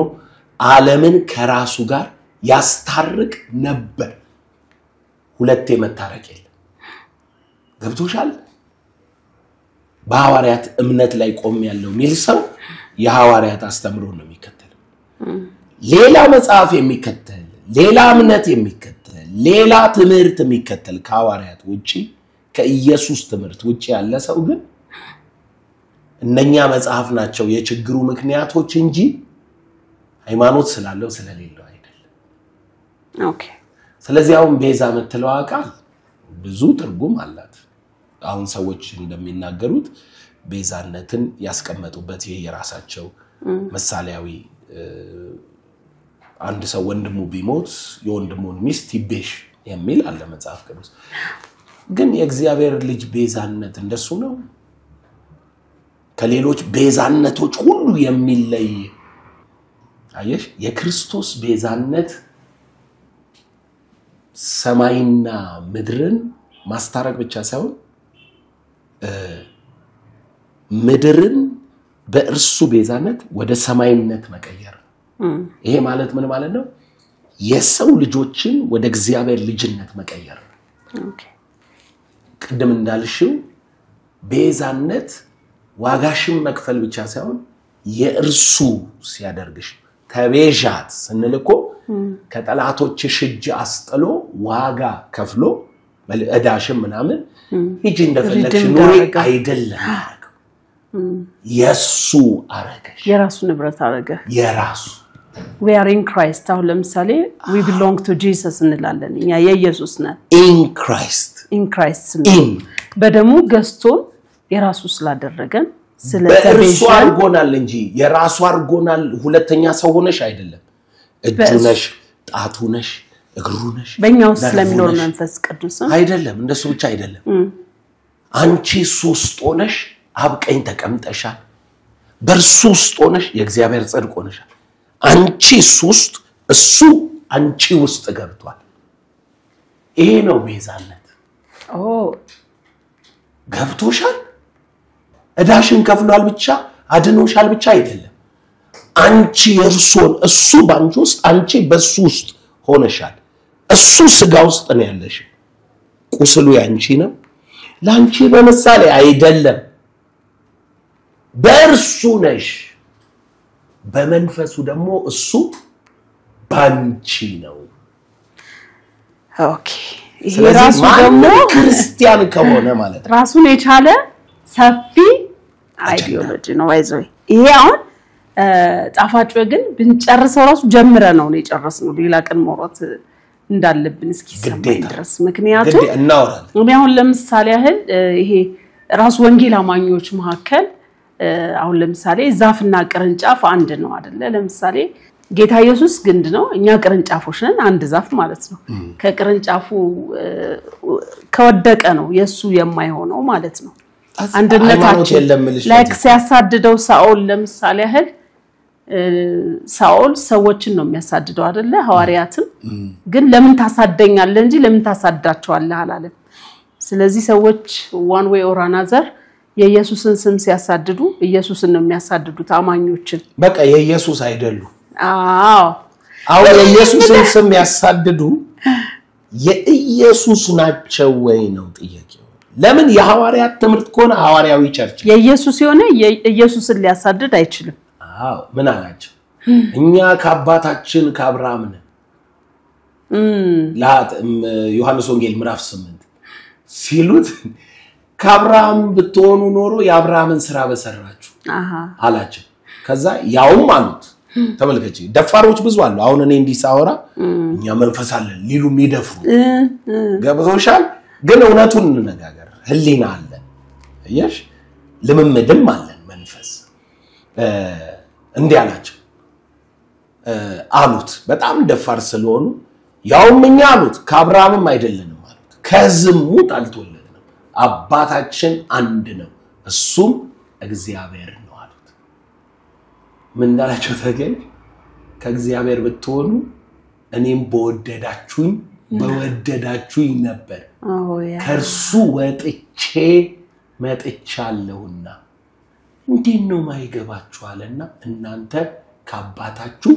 ዓለምን ከራሱ ጋር ያስታርቅ ነበር ሁለቴ መታረቅ የለም ገብቶሻል በሐዋርያት እምነት ላይ ቆም ያለው ሚል ሰው የሐዋርያት አስተምሮ ነው የሚከተለው ሌላ መጽሐፍ የሚከተል ሌላ እምነት የሚከተል ሌላ ትምህርት የሚከተል ከሐዋርያት ውጪ ከኢየሱስ ትምህርት ውጪ ያለ ሰው ግን እነኛ መጽሐፍ ናቸው የችግሩ ምክንያቶች እንጂ ሃይማኖት ስላለው ስለሌለው አይደለም ኦኬ ስለዚህ አሁን ቤዛ መተለው ቃል ብዙ ትርጉም አላት አሁን ሰዎች እንደሚናገሩት ቤዛነትን ያስቀመጡበት ይሄ የራሳቸው መሳለያዊ አንድ ሰው ወንድሙ ቢሞት የወንድሙን ሚስት ይቤሽ የሚል አለ መጽሐፍ ቅዱስ ግን የእግዚአብሔር ልጅ ቤዛነት እንደሱ ነው ከሌሎች ቤዛነቶች ሁሉ የሚለይ አየሽ የክርስቶስ ቤዛነት ሰማይና ምድርን ማስታረቅ ብቻ ሳይሆን ምድርን በእርሱ ቤዛነት ወደ ሰማይነት መቀየር ይሄ ማለት ምን ማለት ነው የሰው ልጆችን ወደ እግዚአብሔር ልጅነት መቀየር ኦኬ ቅድም እንዳልሽው ቤዛነት ዋጋሽን መክፈል ብቻ ሳይሆን የእርሱ ሲያደርግሽ ተቤዣት ስንልኮ ከጠላቶችሽ እጅ አስጥሎ ዋጋ ከፍሎ መልእዳሽም ምናምን ሂጂ እንደፈለግሽ ኑሪ አይደለም የሱ አረገሽ የራሱ ንብረት አረገ የራሱ we are in Christ አሁን ለምሳሌ we belong to Jesus እንላለን እኛ የኢየሱስ ነን in Christ በደሙ ገዝቶን የራሱ ስላደረገን በእርሱ አርጎናል እንጂ የራሱ አርጎናል ሁለተኛ ሰው ሆነሽ አይደለም እጁ ነሽ ጣቱ ነሽ እግሩ ነሽ በእኛው ስለሚኖር መንፈስ ቅዱስ አይደለም እንደሱ ብቻ አይደለም አንቺ ሱስጥ ሆነሽ አብቀኝ ተቀምጠሻል በርሱ ውስጥ ሆነሽ የእግዚአብሔር ጽድቅ ሆነሻል አንቺ ሱስጥ እሱ አንቺ ውስጥ ገብቷል ይሄ ነው ቤዛነት ገብቶሻል እዳሽን ከፍሏል ብቻ አድኖሻል ብቻ አይደለም አንቺ የርሶን እሱ ባንቺ ውስጥ አንቺ በሱ ውስጥ ሆነሻል እሱ ስጋ ውስጥ ነው ያለሽ ቁስሉ ያንቺ ነው ላንቺ በመሳሌ አይደለም በእርሱ ነሽ በመንፈሱ ደግሞ እሱ ባንቺ ነው ኦኬ ይሄ ራሱ ደግሞ ክርስቲያን ከሆነ ማለት ራሱን የቻለ ሰፊ አይዲዮሎጂ ነው አይዞይ ይሄ አሁን ጣፋጭ ግን ብንጨርሰው ራሱ ጀምረ ነው የጨረስነው ሌላ ቀን ሞሮት እንዳለብን እስኪሰማኝ ድረስ ምክንያቱም እናወራለን አሁን ለምሳሌ ያህል ይሄ ራሱ ወንጌል አማኞች መሐከል አሁን ለምሳሌ ዛፍና ቅርንጫፍ አንድ ነው አይደለ ለምሳሌ ጌታ ኢየሱስ ግንድ ነው እኛ ቅርንጫፎች ነን አንድ ዛፍ ማለት ነው ከቅርንጫፉ ከወደቀ ነው የሱ የማይሆነው ማለት ነው አንድነታችን ላይክ ሲያሳድደው ሳኦል ለምሳሌ ያህል ሳኦል ሰዎችን ነው የሚያሳድደው አይደለ ሐዋርያትን ግን ለምን ታሳደኛለህ እንጂ ለምን ታሳዳቸዋለህ አላለም ስለዚህ ሰዎች one way or another የኢየሱስን ስም ሲያሳድዱ ኢየሱስን ነው የሚያሳድዱት አማኞችን በቃ የኢየሱስ አይደሉ አዎ የኢየሱስን ስም ያሳድዱ የኢየሱስ ናቸው ወይ ነው ጥያቄው ለምን የሐዋርያት ትምህርት ኮነ ሐዋርያዊ ቸርች የኢየሱስ የሆነ ኢየሱስን ሊያሳድድ አይችልም አዎ ምን አላችሁ እኛ ከአባታችን ከአብርሃም ነን ዮሐንስ ወንጌል ምዕራፍ 8 ሲሉት ከአብርሃም ብትሆኑ ኖሮ የአብርሃምን ስራ በሰራችሁ አላችሁ ከዛ ያውም አሉት ተመልከቺ ደፋሮች ብዙ አሉ አሁን እኔ እንዲሳወራ እኛ መንፈስ አለን ሊሉ የሚደፍሩ ገብቶሻል ግን እውነቱን እንነጋገር ህሊና አለን እያሽ ለምምድም አለን መንፈስ እንዴ አላችሁ አሉት በጣም ደፋር ስለሆኑ ያውም እኛ አሉት ከአብርሃምም አይደለንም አሉት ከዝሙት አልተወለድንም አባታችን አንድ ነው እሱም እግዚአብሔር ነው አሉት ምን እንዳላችሁ ተገኝ ከእግዚአብሔር ብትሆኑ እኔም በወደዳችሁኝ ነበር ከርሱ ወጥቼ መጥቻለሁና እንዴት ነው ማይገባችኋልና እናንተ ከአባታችሁ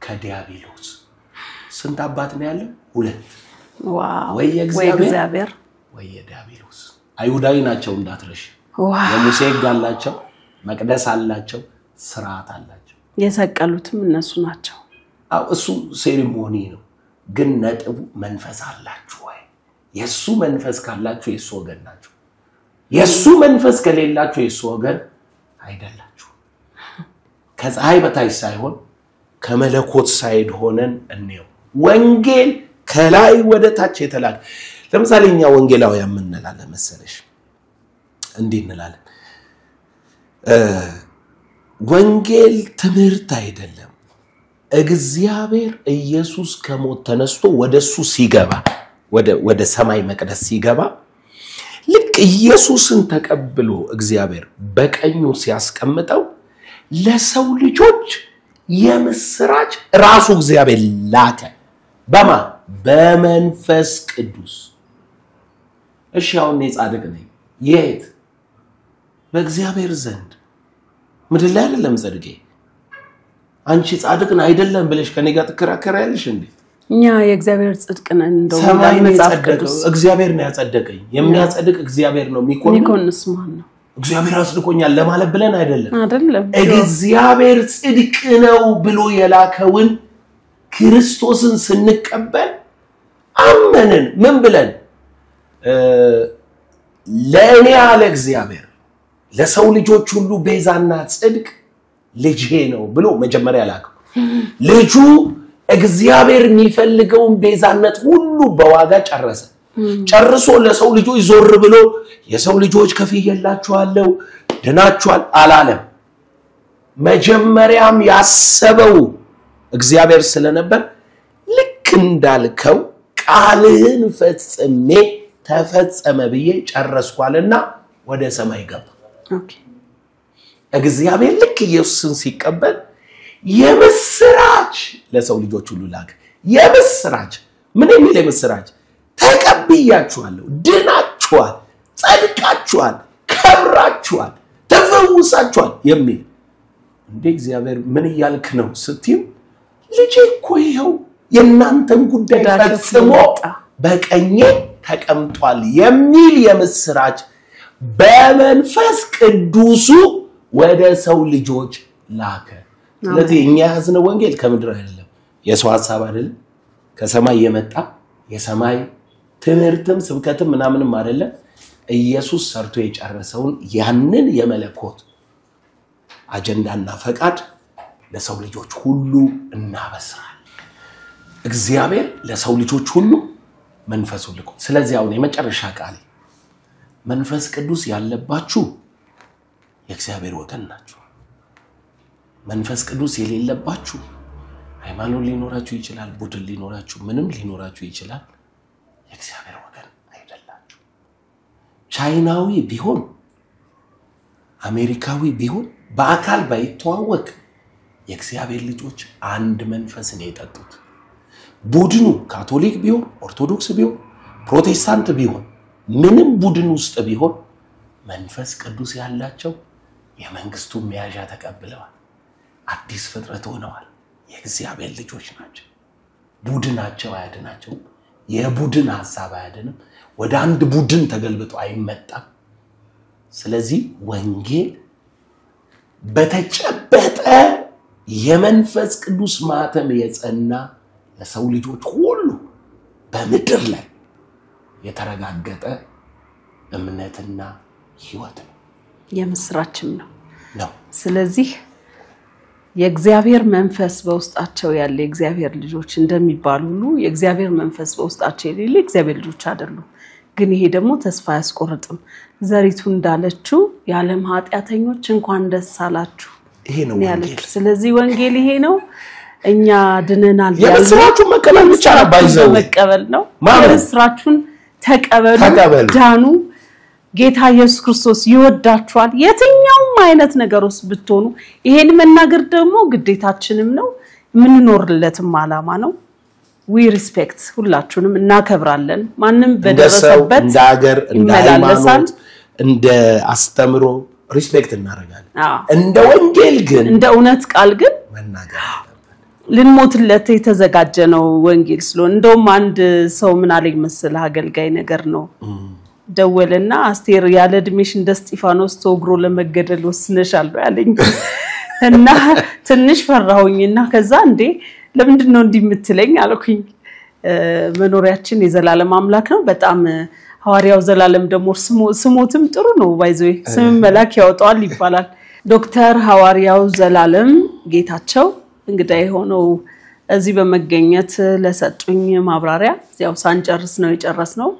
ከዲያብሎስ ስንት አባት ነው ያለው ሁለት ዋው ወይ እግዚአብሔር ወይ ዲያብሎስ አይሁዳዊ ናቸው እንዳትረሽ የሙሴ ሕግ አላቸው መቅደስ አላቸው ስርዓት አላቸው የሰቀሉትም እነሱ ናቸው አው እሱ ሴሪሞኒ ነው ግን ነጥቡ መንፈስ አላችሁ ወይ የሱ መንፈስ ካላችሁ የሱ ወገን ናችሁ የሱ መንፈስ ከሌላችሁ የሱ ወገን አይደላችሁ ከፀሐይ በታች ሳይሆን ከመለኮት ሳይድ ሆነን እንየው ወንጌል ከላይ ወደ ታች የተላከ ለምሳሌ እኛ ወንጌላውያን ምን እንላለን መሰለሽ እንዴት እንላለን ወንጌል ትምህርት አይደለም እግዚአብሔር ኢየሱስ ከሞት ተነስቶ ወደሱ ሲገባ ወደ ሰማይ መቅደስ ሲገባ ልክ ኢየሱስን ተቀብሎ እግዚአብሔር በቀኙ ሲያስቀምጠው ለሰው ልጆች የምስራች ራሱ እግዚአብሔር ላከ በመንፈስ ቅዱስ እሺ አሁን ጻድቅ ነኝ የት በእግዚአብሔር ዘንድ ምድር ላይ አይደለም ጻድቄ አንቺ ጻድቅ ነህ አይደለም ብለሽ ከኔ ጋር ተከራከራለሽ እንዴ እኛ የእግዚአብሔር ጽድቅ ነን እንደው መጽሐፍ ቅዱስ እግዚአብሔር ነው ያጸደቀኝ የሚያጸድቅ እግዚአብሔር ነው ሚኮንስ ማን ነው እግዚአብሔር አጽድቆኛል ለማለት ብለን አይደለም እግዚአብሔር ጽድቅ ነው ብሎ የላከውን ክርስቶስን ስንቀበል አመንን ምን ብለን ለኔ ያለ እግዚአብሔር ለሰው ልጆች ሁሉ ቤዛና ጽድቅ ልጅ ነው ብሎ መጀመሪያ ላከው ልጁ እግዚአብሔር የሚፈልገውን ቤዛነት ሁሉ በዋጋ ጨርሶ ለሰው ልጆች ዞር ብሎ የሰው ልጆች ከፍየላችኋለሁ ድናችኋል አላለም መጀመሪያም ያሰበው እግዚአብሔር ስለነበር ልክ እንዳልከው ቃልህን ፈጽሜ ተፈጸመ ብዬ ጨረስኳልና ወደ ሰማይ ገባ ኦኬ እግዚአብሔር ልክ ኢየሱስን ሲቀበል የምስራች ለሰው ልጆች ሁሉ ላከ የምስራች ምን የሚል የምስራች ተቀብያችኋለሁ ድናችኋል ጸድቃችኋል ከብራችኋል ተፈውሳችኋል የሚል እንደ እግዚአብሔር ምን ያልክ ነው ስትዩ ልጄ እኮ ይሄው የናንተን ጉዳይ ፈጽሞ በቀኜ ተቀምጧል የሚል የምስራች በመንፈስ ቅዱሱ ወደ ሰው ልጆች ላከ ስለዚህ እኛ ያዝነው ወንጌል ከምድር አይደለም የሰው ሐሳብ አይደለም ከሰማይ የመጣ የሰማይ ትምህርትም ስብከትም ምናምንም አይደለም ኢየሱስ ሰርቶ የጨረሰውን ያንን የመለኮት አጀንዳና ፈቃድ ለሰው ልጆች ሁሉ እናበስራለን እግዚአብሔር ለሰው ልጆች ሁሉ መንፈሱን ልኮ ስለዚህ አሁን የመጨረሻ ቃል መንፈስ ቅዱስ ያለባችሁ የእግዚአብሔር ወገን ናችሁ መንፈስ ቅዱስ የሌለባችሁ ሃይማኖት ሊኖራችሁ ይችላል ቡድን ሊኖራችሁ ምንም ሊኖራችሁ ይችላል የእግዚአብሔር ወገን አይደላችሁ ቻይናዊ ቢሆን አሜሪካዊ ቢሆን በአካል ባይተዋወቅ የእግዚአብሔር ልጆች አንድ መንፈስን የጠጡት ቡድኑ ካቶሊክ ቢሆን ኦርቶዶክስ ቢሆን ፕሮቴስታንት ቢሆን ምንም ቡድን ውስጥ ቢሆን መንፈስ ቅዱስ ያላቸው የመንግስቱ መያዣ ተቀብለዋል አዲስ ፍጥረት ሆነዋል የእግዚአብሔር ልጆች ናቸው ቡድናቸው አያድናቸው የቡድን ሐሳብ አያድንም ወደ አንድ ቡድን ተገልብጦ አይመጣም ስለዚህ ወንጌል በተጨበጠ የመንፈስ ቅዱስ ማተም የጸና ለሰው ልጆች ሁሉ በምድር ላይ የተረጋገጠ እምነትና ሕይወት ነው የምስራችም ነው ስለዚህ የእግዚአብሔር መንፈስ በውስጣቸው ያለ የእግዚአብሔር ልጆች እንደሚባሉ ሁሉ የእግዚአብሔር መንፈስ በውስጣቸው የሌለ የእግዚአብሔር ልጆች አይደሉም ግን ይሄ ደግሞ ተስፋ ያስቆርጥም ዘሪቱ እንዳለችው የዓለም ኃጢያተኞች እንኳን ደስ አላችሁ ይሄ ነው ወንጌል ስለዚህ ወንጌል ይሄ ነው እኛ ድነናል የምስራቹን መቀበል ብቻ ባይዘው መቀበል ነው የምስራቹን ተቀበሉ ዳኑ ጌታ ኢየሱስ ክርስቶስ ይወዳችኋል የትኛውም አይነት ነገርስ ብትሆኑ ይሄን መናገር ደግሞ ግዴታችንም ነው ምንኖርለትም ዓላማ ነው we respect ሁላችሁንም እናከብራለን ማንንም በደረሰበት እንደ ሀገር እንደ ሃይማኖት እንደ አስተምሮ ሪስፔክት እናደርጋለን እንደ ወንጌል ግን እንደ እውነት ቃል ግን መናገር ልንሞትለት የተዘጋጀ ነው ወንጌል ስለሆነ እንደውም አንድ ሰው ምን አለኝ መሰለህ አገልጋይ ነገር ነው ደወለና አስቴር ያለ እድሜሽ እንደ እስጢፋኖስ ተወግሮ ለመገደል ወስነሻል ያለኝ እና ትንሽ ፈራሁኝና ከዛ እንዴ ለምንድነው እንዲምትለኝ አልኩኝ መኖሪያችን የዘላለም አምላክ ነው በጣም ሐዋርያው ዘላለም ደግሞ ስሞትም ጥሩ ነው ባይዘይ ስም መላክ ያወጣል ይባላል ዶክተር ሐዋርያው ዘላለም ጌታቸው እንግዲህ ሆነው እዚህ በመገኘት ለሰጡኝ ማብራሪያ ያው ሳንጨርስ ነው የጨረስነው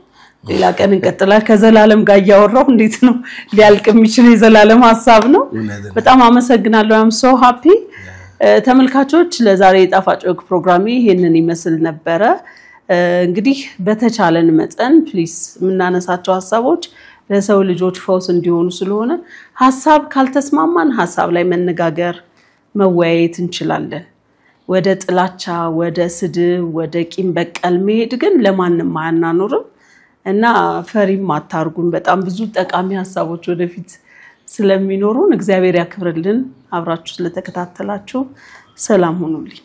ሌላ ቀን እንቀጥላለን ከዘላለም ጋር ያወራው እንዴት ነው ሊያልቅ የሚችል የዘላለም ሐሳብ ነው በጣም አመሰግናለሁ I'm so happy ተመልካቾች ለዛሬ ጣፋጭ ፕሮግራም ይሄንን ይመስል ነበር እንግዲህ በተቻለን መጠን ፕሊዝ ምናነሳቸው ሐሳቦች ለሰው ልጆች ፈውስ እንዲሆኑ ስለሆነ ሐሳብ ካልተስማማን ሐሳብ ላይ መነጋገር መወያየት እንችላለን ወደ ጥላቻ ወደ ስድብ ወደ ቂም በቀል መሄድ ግን ለማንንም አያናኑርም እና ፈሪም አታርጉን በጣም ብዙ ጠቃሚ ሐሳቦች ወደፊት ስለሚኖሩን እግዚአብሔር ያክብርልን አብራችሁ ስለተከታተላችሁ ሰላም ሁኑልኝ